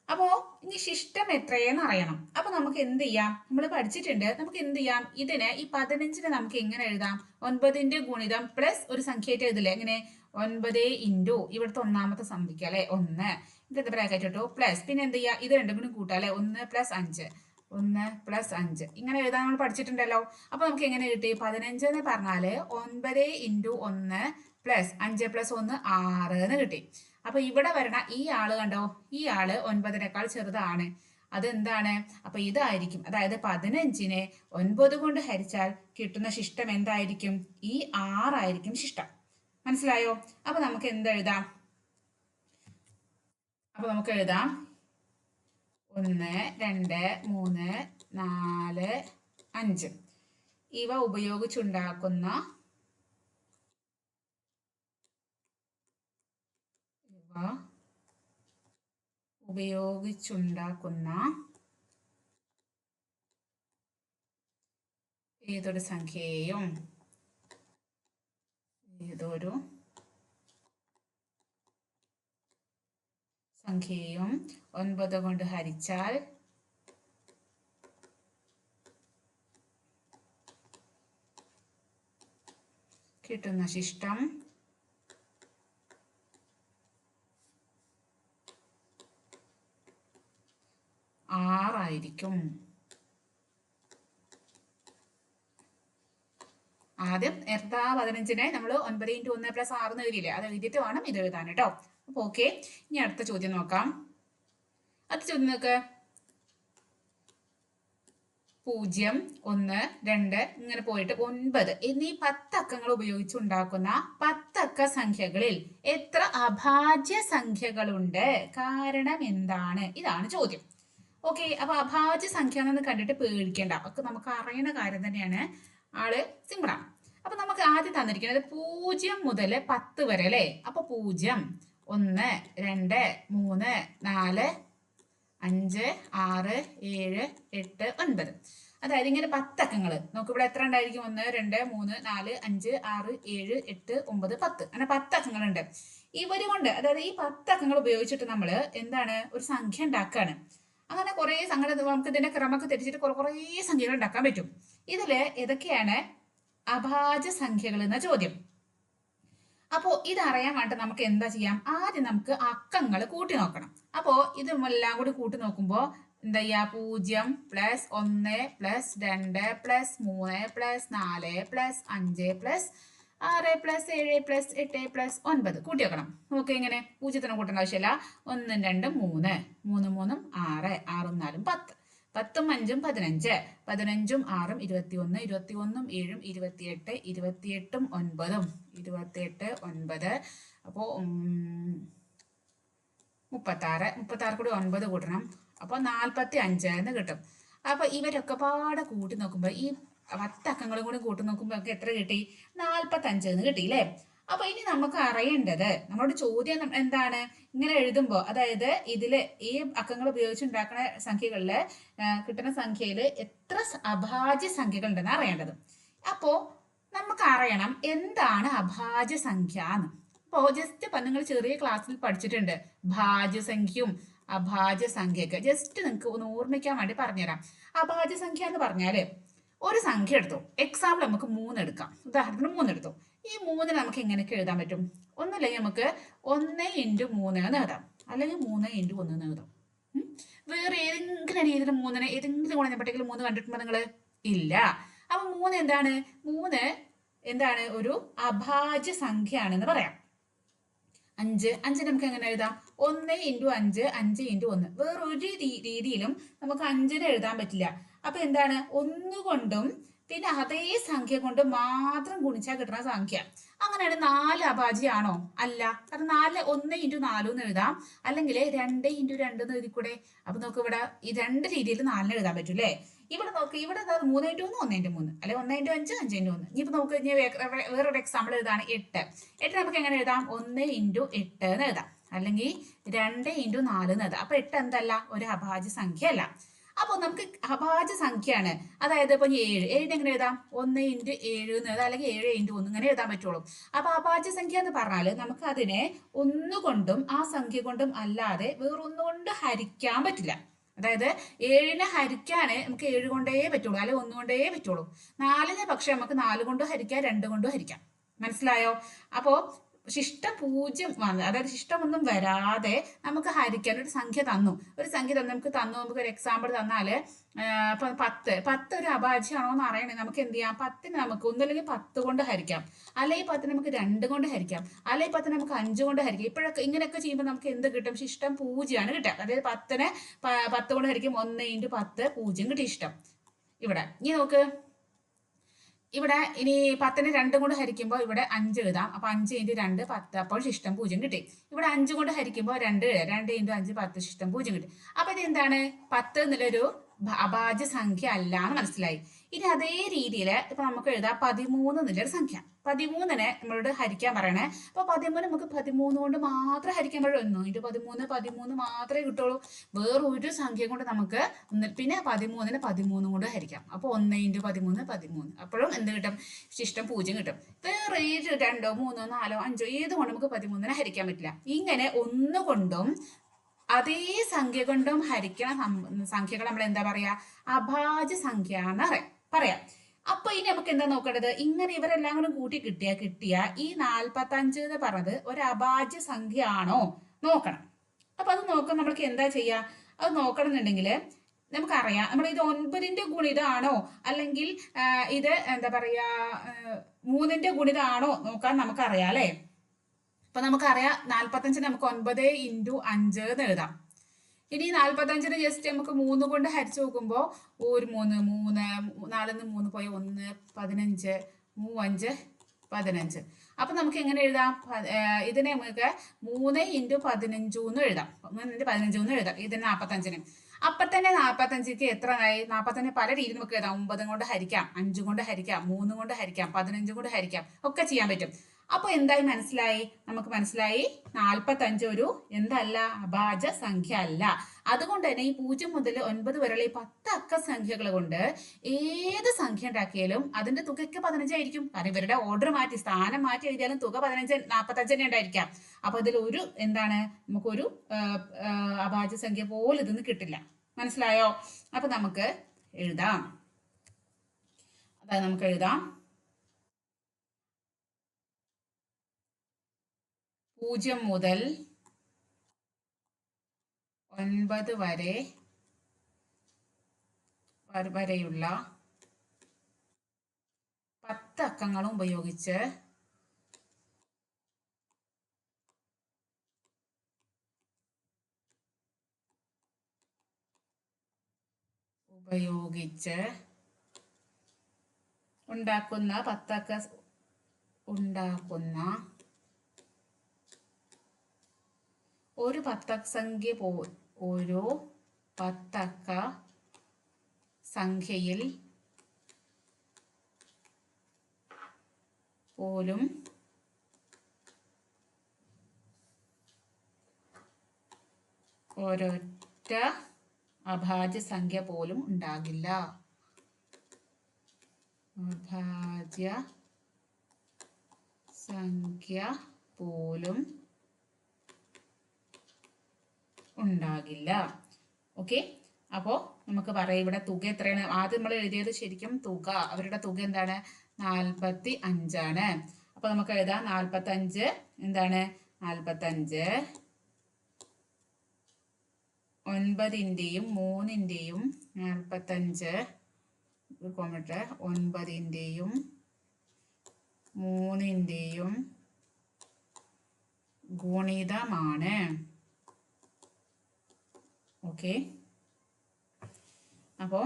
അപ്പോ ഇനി ശിഷ്ടം എത്രയെന്ന് അറിയണം. അപ്പൊ നമുക്ക് എന്ത് ചെയ്യാം? നമ്മൾ പഠിച്ചിട്ടുണ്ട്. നമുക്ക് എന്ത് ചെയ്യാം? ഇതിനെ ഈ 15നെ നമുക്ക് എങ്ങനെ എഴുതാം? 9ന്റെ ഗുണിതം പ്ലസ് ഒരു സംഖ്യയായിട്ട് എഴുതില്ലേ? എങ്ങനെ? 9 ഇൻറ്റു ഇവിടുത്തെ ഒന്നാമത്തെ സംഖ്യ അല്ലെ 1, ഇതെന്ത് ബ്രാക്കറ്റ് ഇട്ടു പ്ലസ്, പിന്നെ എന്ത് ചെയ്യാം? ഇത് രണ്ടും കൂടി കൂട്ടാം അല്ലെ? 1 + 5 ഇങ്ങനെ എഴുതാൻ നമ്മൾ പഠിച്ചിട്ടുണ്ടല്ലോ. അപ്പൊ നമുക്ക് എങ്ങനെ കിട്ടി? 15 എന്ന് പറഞ്ഞാല് 9 ഇൻറ്റു 1 പ്ലസ് 5 + 1 6 എന്ന് കിട്ടി. അപ്പൊ ഇവിടെ വരണ ഈ ആള് കണ്ടോ? ഈ ആള് 9നേക്കാൾ ചെറുതാണ്. അതെന്താണ്? അപ്പൊ ഇതായിരിക്കും. അതായത് 15നെ 9 കൊണ്ട് ഹരിച്ചാൽ കിട്ടുന്ന ശിഷ്ടം എന്തായിരിക്കും? ഈ 6 ആയിരിക്കും ശിഷ്ടം. മനസ്സിലായോ? അപ്പൊ നമുക്ക് എന്തെഴുതാം? അപ്പൊ നമുക്ക് എഴുതാം 1, 2, 3, 4, 5 ഇവ ഉപയോഗിച്ചുണ്ടാക്കുന്ന ഏതൊരു സംഖ്യയെയും 9 കൊണ്ട് ഹരിച്ചാൽ കിട്ടുന്ന ശിഷ്ടം 6 ആയിരിക്കും. ആദ്യം 15നെ നമ്മൾ 9 × 1 + 6 എന്ന് എഴുതിയില്ലേ? അത് എഴുതിയിട്ട് വേണം ഇത് എഴുതാൻ കേട്ടോ. അപ്പൊ ഓക്കെ, ഇനി അടുത്ത ചോദ്യം നോക്കാം. അടുത്ത ചോദ്യം നോക്ക്. 0, 1, 2 ഇങ്ങനെ പോയിട്ട് 9 എന്നീ 10 അക്കങ്ങൾ ഉപയോഗിച്ചുണ്ടാക്കുന്ന 10 അക്ക സംഖ്യകളിൽ എത്ര അഭാജ്യ സംഖ്യകളുണ്ട്? കാരണം എന്താണ്? ഇതാണ് ചോദ്യം. ഓക്കെ, അപ്പൊ അഭാജ്യ സംഖ്യ എന്ന് കണ്ടിട്ട് പേടിക്കേണ്ട, ഒക്കെ നമുക്ക് അറിയുന്ന കാര്യം തന്നെയാണ്. ആള് സിമ്പിളാണ്. അപ്പൊ നമുക്ക് ആദ്യം തന്നിരിക്കുന്നത് 0 മുതൽ 10 വരെ അല്ലേ? അപ്പൊ 0, 1, 2, 3, 4, 5, 6, 7, 8, 9. അതായത് ഇങ്ങനെ 10 അക്കങ്ങൾ നമുക്ക് ഇവിടെ എത്ര ഉണ്ടായിരിക്കും? 1, 2, 3, 4, 5, 6, 7, 8, 9, 10 അങ്ങനെ 10 അക്കങ്ങളുണ്ട്. ഇവര് കൊണ്ട്, അതായത് ഈ 10 അക്കങ്ങൾ ഉപയോഗിച്ചിട്ട് നമ്മൾ എന്താണ്? ഒരു സംഖ്യ ഉണ്ടാക്കുകയാണ്. അങ്ങനെ കുറെ സംഖ്യ നമുക്ക് ഇതിന്റെ ക്രമമൊക്കെ തെറ്റിച്ചിട്ട് കുറെ സംഖ്യകൾ ഉണ്ടാക്കാൻ പറ്റും. ഇതില് ഏതൊക്കെയാണ് അഭാജ്യ സംഖ്യകൾ എന്ന ചോദ്യം. അപ്പോ ഇതറിയാൻ വേണ്ടി നമുക്ക് എന്താ ചെയ്യാം? ആദ്യം നമുക്ക് അക്കങ്ങൾ കൂട്ടി നോക്കണം. അപ്പോ ഇതെല്ലാം കൂടി കൂട്ടി നോക്കുമ്പോ എന്താ ചെയ്യാ? 0 + 1 + 2 + 3 + 4 + 5 + 6 + 7 + 8 + 9 കൂട്ടി വെക്കണം. നമുക്ക് ഇങ്ങനെ 0 കൂട്ടേണ്ട ആവശ്യമില്ല. 1, 2, 3, 3, 3, 6, 6, 4, 10, 10, 5, 15, 15, 6, 21, 21, 7, 28, 28, 9, 28, 9. അപ്പോ 36, 36 കൂടി 9 കൂട്ടണം. അപ്പൊ 45 എന്ന് കിട്ടും. അപ്പൊ ഇവരൊക്കെ പാടെ കൂട്ടി നോക്കുമ്പോ ഈ 10 അക്കങ്ങളും കൂടി കൂട്ടി നോക്കുമ്പോ നമുക്ക് എത്ര കിട്ടി? 45 എന്ന് കിട്ടി അല്ലേ? അപ്പൊ ഇനി നമുക്ക് അറിയേണ്ടത്, നമ്മുടെ ചോദ്യം എന്താണ്? ഇങ്ങനെ എഴുതുമ്പോ, അതായത് ഇതില് ഈ അക്കങ്ങൾ ഉപയോഗിച്ച് ഉണ്ടാക്കുന്ന സംഖ്യകളില് കിട്ടുന്ന സംഖ്യയിൽ എത്ര അഭാജ്യ സംഖ്യകൾ ഉണ്ടെന്ന് അറിയേണ്ടത്. അപ്പോ നമുക്ക് അറിയണം എന്താണ് അഭാജ്യ സംഖ്യ എന്ന്. അപ്പോ ജസ്റ്റ് നിങ്ങൾ ചെറിയ ക്ലാസ്സിൽ പഠിച്ചിട്ടുണ്ട് ഭാജ്യസംഖ്യയും അഭാജ്യ സംഖ്യയൊക്കെ. ജസ്റ്റ് നിങ്ങൾക്ക് ഒന്ന് ഓർമ്മിക്കാൻ വേണ്ടി പറഞ്ഞുതരാം. അഭാജ്യ സംഖ്യ എന്ന് പറഞ്ഞാല് ഒരു സംഖ്യ എടുത്തു. എക്സാമ്പിൾ നമുക്ക് 3 എടുക്കാം. ഉദാഹരണത്തിന് 3 എടുത്തു. ഈ 3 നമുക്ക് എങ്ങനെയൊക്കെ എഴുതാൻ പറ്റും? ഒന്നല്ലെങ്കിൽ നമുക്ക് 1 × 3 എന്ന് എഴുതാം, അല്ലെങ്കിൽ 3 × 1 എന്ന് എഴുതാം. വേറെ ഏതെങ്കിലും രീതിയിൽ 3-നെ ഏതെങ്കിലും ഗുണനപ്പട്ടികയിൽ 3 കണ്ടിട്ടുണ്ടോ നിങ്ങൾ? ഇല്ല. അപ്പൊ 3 എന്താണ്? 3 എന്താണ്? ഒരു അഭാജ്യ സംഖ്യയാണെന്ന് പറയാം. 5 നമുക്ക് എങ്ങനെ എഴുതാം? 1 × 5 5 × 1. വേറൊരു രീതിയിലും നമുക്ക് 5-നെ എഴുതാൻ പറ്റില്ല. അപ്പൊ എന്താണ്? 1 കൊണ്ടും പിന്നെ അതേ സംഖ്യ കൊണ്ട് മാത്രം ഗുണിച്ചാൽ കിട്ടുന്ന സംഖ്യ. അങ്ങനെയാണ് 4 അഭാജ്യാണോ? അല്ല. കാരണം 4 1 × 4 എന്ന് എഴുതാം, അല്ലെങ്കിൽ 2 × 2 എന്ന് എഴുതിക്കൂടെ? അപ്പൊ നോക്ക്, ഇവിടെ ഈ 2 രീതിയിൽ 4-നെ എഴുതാൻ പറ്റും അല്ലേ? ഇവിടെ നോക്ക്, ഇവിടെ 3 × 1 1 × 3, അല്ലെ 1 × 5 5 × 1. ഇനിയിപ്പോ നമുക്ക് വേറൊരു എക്സാമ്പിൾ എഴുതാണ് 8. 8 നമുക്ക് എങ്ങനെ എഴുതാം? 1 × 8 എന്ന് എഴുതാം, അല്ലെങ്കിൽ 2 × 4 എന്ന് എഴുതാം. അപ്പൊ 8 എന്തല്ല? ഒരു അഭാജ്യ സംഖ്യ അല്ല. അപ്പൊ നമുക്ക് അഭാജ്യ സംഖ്യയാണ്. അതായത് ഇപ്പൊ 7 എങ്ങനെ എഴുതാം? 1 × 7 എന്ന് എഴുതാം, അല്ലെങ്കിൽ 7 × 1 ഇങ്ങനെ എഴുതാൻ പറ്റുള്ളൂ. അപ്പൊ അഭാജ്യ സംഖ്യ എന്ന് പറഞ്ഞാൽ നമുക്ക് അതിനെ ഒന്നുകൊണ്ടും ആ സംഖ്യ കൊണ്ടും അല്ലാതെ വേറൊന്നുകൊണ്ട് ഹരിക്കാൻ പറ്റില്ല. അതായത് 7-നെ ഹരിക്കാന് നമുക്ക് 7 കൊണ്ടേ പറ്റുള്ളൂ, അല്ലെങ്കിൽ 1 കൊണ്ടേ പറ്റുള്ളൂ. 4-നെ പക്ഷെ നമുക്ക് 4 കൊണ്ട് ഹരിക്കാം, 2 കൊണ്ട് ഹരിക്കാം. മനസ്സിലായോ? അപ്പോ ശിഷ്ടം 0 വന്ന്, അതായത് ശിഷ്ടമൊന്നും വരാതെ നമുക്ക് ഹരിക്കാൻ ഒരു സംഖ്യ തന്നു. നമുക്ക് ഒരു എക്സാമ്പിൾ തന്നാല് ഇപ്പൊ 10 ഒരു അഭാജ്യമാണോ എന്ന് അറിയണേ നമുക്ക് എന്ത് ചെയ്യാം? 10-നെ നമുക്ക് ഒന്നല്ലെങ്കിൽ 10 കൊണ്ട് ഹരിക്കാം, അല്ലെങ്കിൽ 10-നെ നമുക്ക് 2 കൊണ്ട് ഹരിക്കാം, അല്ലെങ്കിൽ 10-നെ നമുക്ക് 5 കൊണ്ട് ഹരിക്കാം. ഇപ്പോഴൊക്കെ ഇങ്ങനെയൊക്കെ ചെയ്യുമ്പോൾ നമുക്ക് എന്ത് കിട്ടും? ശിഷ്ടം 0 കിട്ടുക. അതായത് 10-നെ 10 കൊണ്ട് ഹരിക്കും, 1 × 10 0 കിട്ടി ഇഷ്ടം. ഇവിടെ ഇനി നോക്ക്, ഇവിടെ ഇനി 10-നെ 2 കൊണ്ട് ഹരിക്കുമ്പോൾ ഇവിടെ 5 എഴുതാം. അപ്പൊ 5 × 2 10, അപ്പോൾ ശിഷ്ടം 0 കിട്ടി. ഇവിടെ 5 കൊണ്ട് ഹരിക്കുമ്പോൾ 2 × 5 10, ശിഷ്ടം 0 കിട്ടി. അപ്പൊ ഇത് എന്താണ്? 10 എന്നുള്ളൊരു അഭാജ്യ സംഖ്യ അല്ല എന്ന് മനസ്സിലായി. ഇനി അതേ രീതിയിൽ ഇപ്പൊ നമുക്ക് എഴുതാം 13 എന്നുള്ളൊരു സംഖ്യ. 13-നെ നമ്മളോട് ഹരിക്കാൻ പറയണേ. അപ്പൊ 13 നമുക്ക് 13 കൊണ്ട് മാത്രം ഹരിക്കാൻ പറ്റും. 1 × 13 മാത്രമേ കിട്ടുള്ളൂ. വേറൊരു സംഖ്യ കൊണ്ട് നമുക്ക് പിന്നെ 13-നെ 13 കൊണ്ട് ഹരിക്കാം. അപ്പൊ 1 × 13 13. അപ്പോഴും എന്ത് കിട്ടും? ശിഷ്ടം 0 കിട്ടും. വേറെ 2 3 4 5 ഏത് കൊണ്ട് നമുക്ക് 13-നെ ഹരിക്കാൻ പറ്റില്ല. ഇങ്ങനെ ഒന്നുകൊണ്ടും അതേ സംഖ്യ കൊണ്ടും ഹരിക്കണ സംഖ്യകൾ നമ്മൾ എന്താ പറയാ? അഭാജ്യ സംഖ്യ എന്ന് പറയാം. അപ്പൊ ഇനി നമുക്ക് എന്താ നോക്കേണ്ടത്? ഇങ്ങനെ ഇവരെല്ലാം കൂടെ കൂട്ടി കിട്ടിയ ഈ 45 എന്ന് പറഞ്ഞത് ഒരു അഭാജ്യ സംഖ്യ ആണോ നോക്കണം. അപ്പൊ അത് നോക്കാൻ നമ്മൾക്ക് എന്താ ചെയ്യാ? അത് നോക്കണം എന്നുണ്ടെങ്കിൽ നമുക്കറിയാം, നമ്മൾ ഇത് 9-ന്റെ ഗുണിതാണോ അല്ലെങ്കിൽ ഇത് എന്താ പറയാ 3-ന്റെ ഗുണിതാണോ നോക്കാൻ നമുക്കറിയാം അല്ലെ? അപ്പൊ നമുക്കറിയാം 45-നെ നമുക്ക് 9 × 5 എന്ന് എഴുതാം. ഇനി 45-നെ ജസ്റ്റ് നമുക്ക് 3 കൊണ്ട് ഹരിച്ചു നോക്കുമ്പോൾ 1 3 4 3 പോയി 1 15 3 5 15. അപ്പൊ നമുക്ക് എങ്ങനെ എഴുതാം? ഇതിനെ നമുക്ക് 3 × 15 എന്ന് എഴുതാം. 3 × 15 എന്ന് എഴുതാം. ഇതിന് 45-ന്. അപ്പൊ തന്നെ 45-ക്ക് എത്ര ആയി? 45-നെ പല രീതിയിൽ നമുക്ക് എഴുതാം. 9 കൊണ്ട് ഹരിക്കാം, 5 കൊണ്ട് ഹരിക്കാം, 3 കൊണ്ട് ഹരിക്കാം, 15 കൊണ്ട് ഹരിക്കാം, ഒക്കെ ചെയ്യാൻ പറ്റും. അപ്പൊ എന്തായി മനസ്സിലായി? നമുക്ക് മനസ്സിലായി 45 ഒരു എന്തല്ല? അഭാജ്യ സംഖ്യ അല്ല. അതുകൊണ്ട് തന്നെ ഈ 0 മുതൽ 9 വരെയുള്ള ഈ 10 അക്ക സംഖ്യകൾ കൊണ്ട് ഏത് സംഖ്യ ഉണ്ടാക്കിയാലും അതിന്റെ തുകയ്ക്ക് 15 ആയിരിക്കും. കാരണം ഇവരുടെ ഓർഡർ മാറ്റി, സ്ഥാനം മാറ്റി എഴുതിയാലും തുക 45 തന്നെ ഉണ്ടായിരിക്കാം. അപ്പൊ ഇതിൽ ഒരു എന്താണ്? നമുക്കൊരു അഭാജ്യ സംഖ്യ പോലും ഇതൊന്നും കിട്ടില്ല. മനസ്സിലായോ? അപ്പൊ നമുക്ക് എഴുതാം. അതായത് നമുക്ക് എഴുതാം 0 മുതൽ 9 വരെയുള്ള 10 അക്കങ്ങളും ഉപയോഗിച്ച് ഉണ്ടാക്കുന്ന 10 അക്ക ഉണ്ടാക്കുന്ന ഒരു 10 സംഖ്യ ഓരോ 10 അക്ക സംഖ്യയിൽ പോലും ഒരൊറ്റ അഭാജ്യ സംഖ്യ പോലും ഉണ്ടാകില്ല. അഭാജ്യ സംഖ്യ പോലും ഉണ്ടാകില്ല. ഓക്കെ, അപ്പോൾ നമുക്ക് പറയാം ഇവിടെ തുക എത്രയാണ്. ആദ്യം നമ്മൾ എഴുതിയത് ശരിക്കും തുക, അവരുടെ തുക എന്താണ്, 45 അപ്പൊ നമുക്ക് എഴുതാം 45 എന്താണ് 45 9ന്റെയും 3ന്റെയും 45 കോമട്ടെ 9ന്റെയും 3ന്റെയും ഗുണിതമാണ്. ഓക്കെ, അപ്പോൾ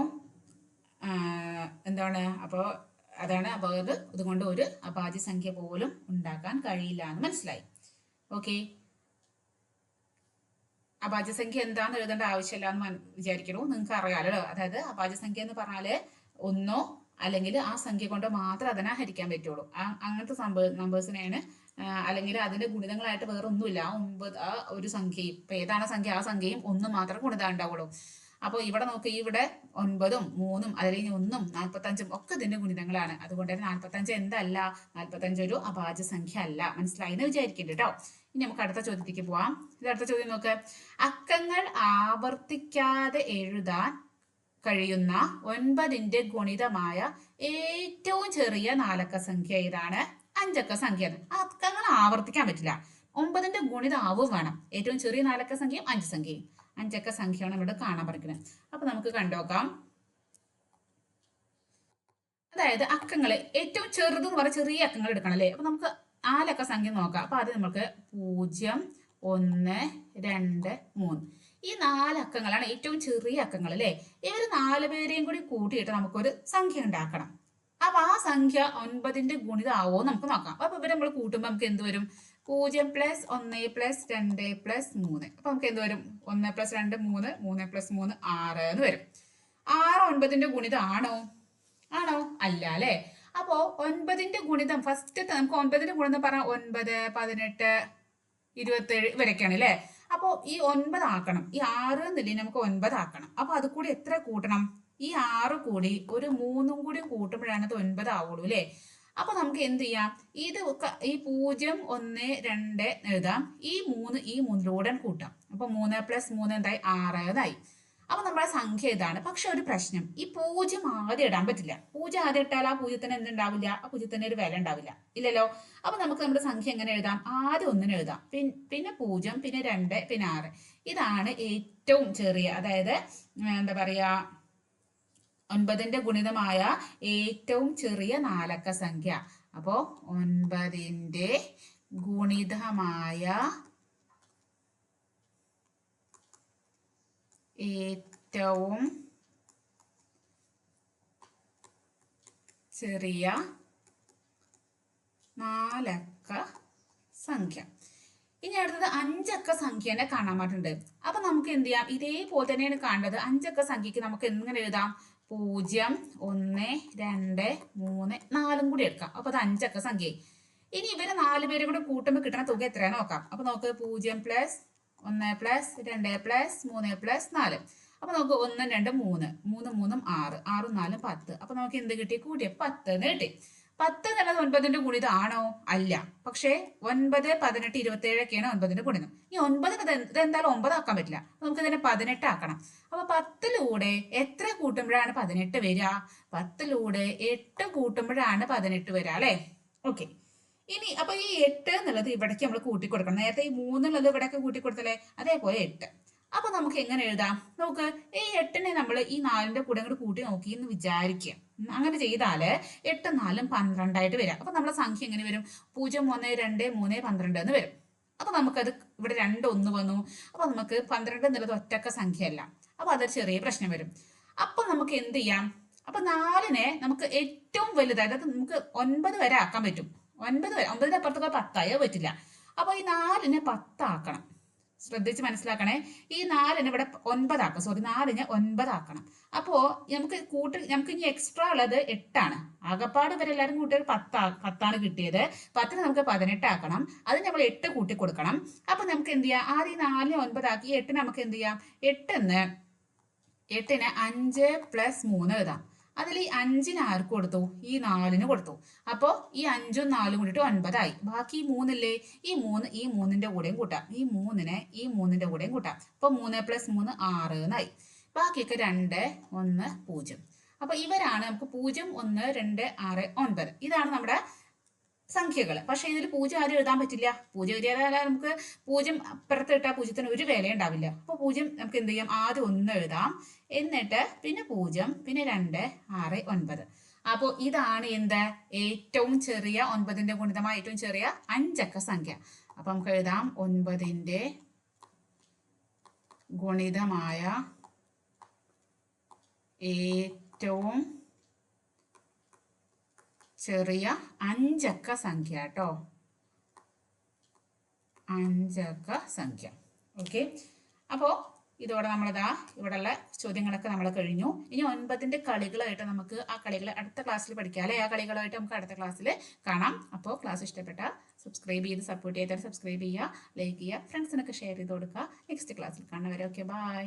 എന്താണ്, അപ്പോൾ അതാണ്. അപ്പോൾ ഇതുകൊണ്ട് ഒരു അഭാജ്യ സംഖ്യ പോലും ഉണ്ടാക്കാൻ കഴിയില്ല എന്ന് മനസ്സിലായി. ഓക്കെ, അഭാജ്യ സംഖ്യ എന്താന്ന് എഴുതേണ്ട ആവശ്യമില്ല എന്ന് വിചാരിക്കണു. നിങ്ങൾക്ക് അറിയാലോ. അതായത് അഭാജ്യ സംഖ്യ എന്ന് പറഞ്ഞാല് ഒന്നോ അല്ലെങ്കിൽ ആ സംഖ്യ കൊണ്ട് മാത്രം അതിനെ ഹരിക്കാൻ പറ്റുള്ളൂ. അങ്ങനത്തെ നമ്പേഴ്സിനെയാണ്, അല്ലെങ്കിൽ അതിന്റെ ഗുണിതങ്ങളായിട്ട് വേറെ ഒന്നുമില്ല. ആ ഒരു സംഖ്യയും, ഇപ്പൊ ഏതാണ് സംഖ്യ ആ സംഖ്യയും ഒന്ന് മാത്രം ഗുണിതം ഉണ്ടാവുള്ളൂ. അപ്പോൾ ഇവിടെ നോക്കി, ഇവിടെ 9ഉം 3ഉം അല്ലെങ്കിൽ 1ഉം 45ഉം ഒക്കെ ഇതിന്റെ ഗുണിതങ്ങളാണ്. അതുകൊണ്ട് തന്നെ 45 എന്തല്ല, 45 ഒരു അഭാജ്യ സംഖ്യ അല്ല. മനസ്സിലായി എന്ന് വിചാരിക്കരുത് കേട്ടോ. ഇനി നമുക്ക് അടുത്ത ചോദ്യത്തിലേക്ക് പോവാം. ഇത് അടുത്ത ചോദ്യം നോക്ക്. അക്കങ്ങൾ ആവർത്തിക്കാതെ എഴുതാൻ കഴിയുന്ന 9ന്റെ ഗുണിതമായ ഏറ്റവും ചെറിയ നാലക്ക സംഖ്യ ഏതാണ്? 5 സംഖ്യ. അക്കങ്ങൾ ആവർത്തിക്കാൻ പറ്റില്ല. 9ന്റെ ഗുണിതാവും വേണം. ഏറ്റവും ചെറിയ നാലക്ക സംഖ്യയും 5 സംഖ്യയും. 5 സംഖ്യയാണ് ഇവിടെ കാണാൻ പഠിക്കുന്നത്. അപ്പൊ നമുക്ക് കണ്ടോക്കാം. അതായത് അക്കങ്ങള് ഏറ്റവും ചെറുത് എന്ന് പറഞ്ഞാൽ ചെറിയ അക്കങ്ങൾ എടുക്കണം അല്ലേ. അപ്പൊ നമുക്ക് 4 സംഖ്യ നോക്കാം. അപ്പൊ അത് നമുക്ക് 0 1 2 3 ഈ 4 അക്കങ്ങളാണ് ഏറ്റവും ചെറിയ അക്കങ്ങൾ അല്ലേ. ഇവർ 4 പേരെയും കൂടി കൂട്ടിയിട്ട് നമുക്കൊരു സംഖ്യ ഉണ്ടാക്കണം. അപ്പൊ ആ സംഖ്യ 9ന്റെ ഗുണിതാവോ നമുക്ക് നോക്കാം. അപ്പൊ ഇവർ നമ്മൾ കൂട്ടുമ്പോൾ നമുക്ക് എന്ത് വരും? 0 + 1 + 2 + 3. അപ്പൊ നമുക്ക് എന്ത് വരും? 1 + 2 3, 3 + 3 6 എന്ന് വരും. 6 9ന്റെ ഗുണിതം ആണോ? ആണോ? അല്ല അല്ലെ. അപ്പോ 9ന്റെ ഗുണിതം ഫസ്റ്റ് നമുക്ക് 9ന്റെ ഗുണിതം പറഞ്ഞാൽ 9 18 27 ഇവരൊക്കെയാണ് അല്ലേ. അപ്പോ ഈ 9 ആക്കണം. ഈ 6 എന്നില്ലേ നമുക്ക് 9 ആക്കണം. അപ്പൊ അത് കൂടി എത്ര കൂട്ടണം? ഈ 6 കൂടി ഒരു 3ഉം കൂടി കൂട്ടുമ്പോഴാണ് അത് 9 ആവുള്ളൂ അല്ലേ. അപ്പൊ നമുക്ക് എന്ത് ചെയ്യാം? ഇത് ഈ 0 1 2 എഴുതാം. ഈ 3ലൂടെ കൂട്ടാം. അപ്പൊ 3 + 3 എന്തായി? 6 എന്നായി. അപ്പൊ നമ്മുടെ സംഖ്യ ഇതാണ്. പക്ഷെ ഒരു പ്രശ്നം, ഈ 0 ആദ്യം ഇടാൻ പറ്റില്ല. 0 ആദ്യം ഇട്ടാൽ ആ 0ത്തിന് എന്തുണ്ടാവില്ല? ആ 0ത്തിന് ഒരു വില ഉണ്ടാവില്ല, ഇല്ലല്ലോ. അപ്പൊ നമുക്ക് നമ്മുടെ സംഖ്യ എങ്ങനെ എഴുതാം? ആദ്യം 1 എഴുതാം, പിന്നെ 0, പിന്നെ 2, പിന്നെ 6. ഇതാണ് ഏറ്റവും ചെറിയ, അതായത് എന്താ പറയാ, 9ന്റെ ഗുണിതമായ ഏറ്റവും ചെറിയ നാലക്ക സംഖ്യ. അപ്പോ 9ന്റെ ഗുണിതമായ ഏറ്റവും ചെറിയ നാലക്ക സംഖ്യ. ഇനി അടുത്തത് 5 സംഖ്യനെ കാണാൻ പറ്റുന്നുണ്ട്. അപ്പൊ നമുക്ക് എന്ത് ചെയ്യാം? ഇതേപോലെ തന്നെയാണ് കാണേണ്ടത്. 5 സംഖ്യക്ക് നമുക്ക് എങ്ങനെ എഴുതാം? 0 1 2 3 4 കൂടി എടുക്കാം. അപ്പൊ അത് 5 സംഖ്യ. ഇനി ഇവര് 4 പേരും കൂടി കൂട്ടുമ്പോൾ കിട്ടുന്ന തുക എത്രയാണെന്ന് നോക്കാം. അപ്പൊ നമുക്ക് 0 + 1 + 2 + 3 + 4. അപ്പൊ നമുക്ക് 1 2 3 3 3 6 6 4 10. അപ്പൊ നമുക്ക് എന്ത് കിട്ടി? കൂട്ടിയ 10 എന്ന് കിട്ടി. 10 എന്നുള്ളത് 9ന്റെ ഗുണിതം ആണോ? അല്ല. പക്ഷേ 9 18 27 ഒക്കെയാണ് 9ന്റെ ഗുണിതം. ഈ 9 ഇതെന്തായാലും 9 ആക്കാൻ പറ്റില്ല. നമുക്ക് ഇതിനെ 18 ആക്കണം. അപ്പൊ 10ലൂടെ എത്ര കൂട്ടുമ്പോഴാണ് 18 വരിക? 10ലൂടെ 8 കൂട്ടുമ്പോഴാണ് 18 വരിക അല്ലെ. ഓക്കെ. ഇനി അപ്പൊ ഈ 8 എന്നുള്ളത് ഇവിടേക്ക് നമ്മൾ കൂട്ടിക്കൊടുക്കണം. നേരത്തെ ഈ 3 എന്നുള്ളത് ഇവിടേക്ക് കൂട്ടിക്കൊടുത്തല്ലേ, അതേപോലെ 8. അപ്പൊ നമുക്ക് എങ്ങനെ എഴുതാം? നോക്ക്, ഈ 8നെ നമ്മൾ ഈ 4ന്റെ കൂടെ അങ്ങോട്ട് കൂട്ടി നോക്കി എന്ന് വിചാരിക്കുക. അങ്ങനെ ചെയ്താല് 8 4 12 ആയിട്ട് വരാം. അപ്പൊ നമ്മുടെ സംഖ്യ എങ്ങനെ വരും? 0 1 2 3 12 എന്ന് വരും. അപ്പൊ നമുക്കത് ഇവിടെ 2 1 വന്നു. അപ്പൊ നമുക്ക് 12 എന്നുള്ളത് ഒറ്റക്ക സംഖ്യയല്ല. അപ്പൊ അതൊരു ചെറിയ പ്രശ്നം വരും. അപ്പൊ നമുക്ക് എന്ത് ചെയ്യാം? അപ്പൊ 4നെ നമുക്ക് ഏറ്റവും വലുതായിട്ട് നമുക്ക് 9 വരെ ആക്കാൻ പറ്റും. 9 വരെ, 9ന്റെ അപ്പുറത്തൊക്കെ 10 ആയോ? പറ്റില്ല. അപ്പൊ ഈ 4നെ 10 ആക്കണം. ശ്രദ്ധിച്ച് മനസ്സിലാക്കണേ. ഈ 4നെ ഇവിടെ 9 ആക്കാം. സോറി, 4നെ 9 ആക്കണം. അപ്പോ നമുക്ക് ഇനി എക്സ്ട്രാ ഉള്ളത് 8 ആണ്. ആകപ്പാട് ഇവരെല്ലാരും കൂട്ടിയത് 10 കിട്ടിയത്. 10നെ നമുക്ക് 18 ആക്കണം. അതിന് നമ്മൾ 8 കൂട്ടി കൊടുക്കണം. അപ്പൊ നമുക്ക് എന്ത് ചെയ്യാം? ആദ്യം 4നെ 9 ആക്കി 8നെ നമുക്ക് എന്ത് ചെയ്യാം? 8നെ 5 + 3 എഴുതാം. അതിൽ ഈ 5ന് ആർക്ക് കൊടുത്തു? ഈ 4ന് കൊടുത്തു. അപ്പോ ഈ 5ഉം 4ഉം കൂടിയിട്ട് 9 ആയി. ബാക്കി ഈ 3 ഇല്ലേ? ഈ 3 ഈ 3ന്റെ കൂടെയും കൂട്ടാം. ഈ 3നെ ഈ 3ന്റെ കൂടെയും കൂട്ടാം. അപ്പൊ 3 + 3 6 എന്നായി. ബാക്കിയൊക്കെ 2, 1, 0. അപ്പോൾ ഇവരാണ് നമുക്ക് 0, 1, 2, 6, 9 ഇതാണ് നമ്മുടെ സംഖ്യകൾ. പക്ഷെ ഇതിൽ 0 ആരും എഴുതാൻ പറ്റില്ല. 0 എഴുതിയാൽ നമുക്ക് 0 അപ്പുറത്ത് ഇട്ടാൽ 0ത്തിന് ഒരു വില ഉണ്ടാവില്ല. അപ്പോൾ 0 നമുക്ക് എന്ത് ചെയ്യാം, ആദ്യം 1 എഴുതാം, എന്നിട്ട് പിന്നെ 0, പിന്നെ 2, 6, 9. അപ്പോൾ ഇതാണ് എന്ത്, ഏറ്റവും ചെറിയ 9ന്റെ ഗുണിതമായ ഏറ്റവും ചെറിയ 5 അക്ക സംഖ്യ. അപ്പൊ നമുക്ക് എഴുതാം 9ന്റെ ഗുണിതമായ ഏറ്റവും ചെറിയ 5 അക്ക സംഖ്യ കേട്ടോ, 5 അക്ക സംഖ്യ. ഓക്കെ, അപ്പോൾ ഇതോടെ നമ്മളിതാ ഇവിടെയുള്ള ചോദ്യങ്ങളൊക്കെ നമ്മൾ കഴിഞ്ഞു. ഇനി 9ന്റെ കളികളായിട്ട് നമുക്ക് ആ കളികൾ അടുത്ത ക്ലാസ്സിൽ പഠിക്കാം അല്ലേ. ആ കളികളായിട്ട് നമുക്ക് അടുത്ത ക്ലാസ്സിൽ കാണാം. അപ്പോൾ ക്ലാസ് ഇഷ്ടപ്പെട്ട സബ്സ്ക്രൈബ് ചെയ്ത് സപ്പോർട്ട് ചെയ്താൽ സബ്സ്ക്രൈബ് ചെയ്യുക, ലൈക്ക് ചെയ്യുക, ഫ്രണ്ട്സിനൊക്കെ ഷെയർ ചെയ്ത് കൊടുക്കുക. നെക്സ്റ്റ് ക്ലാസ്സിൽ കാണുന്നവരെ ഓക്കെ, ബൈ.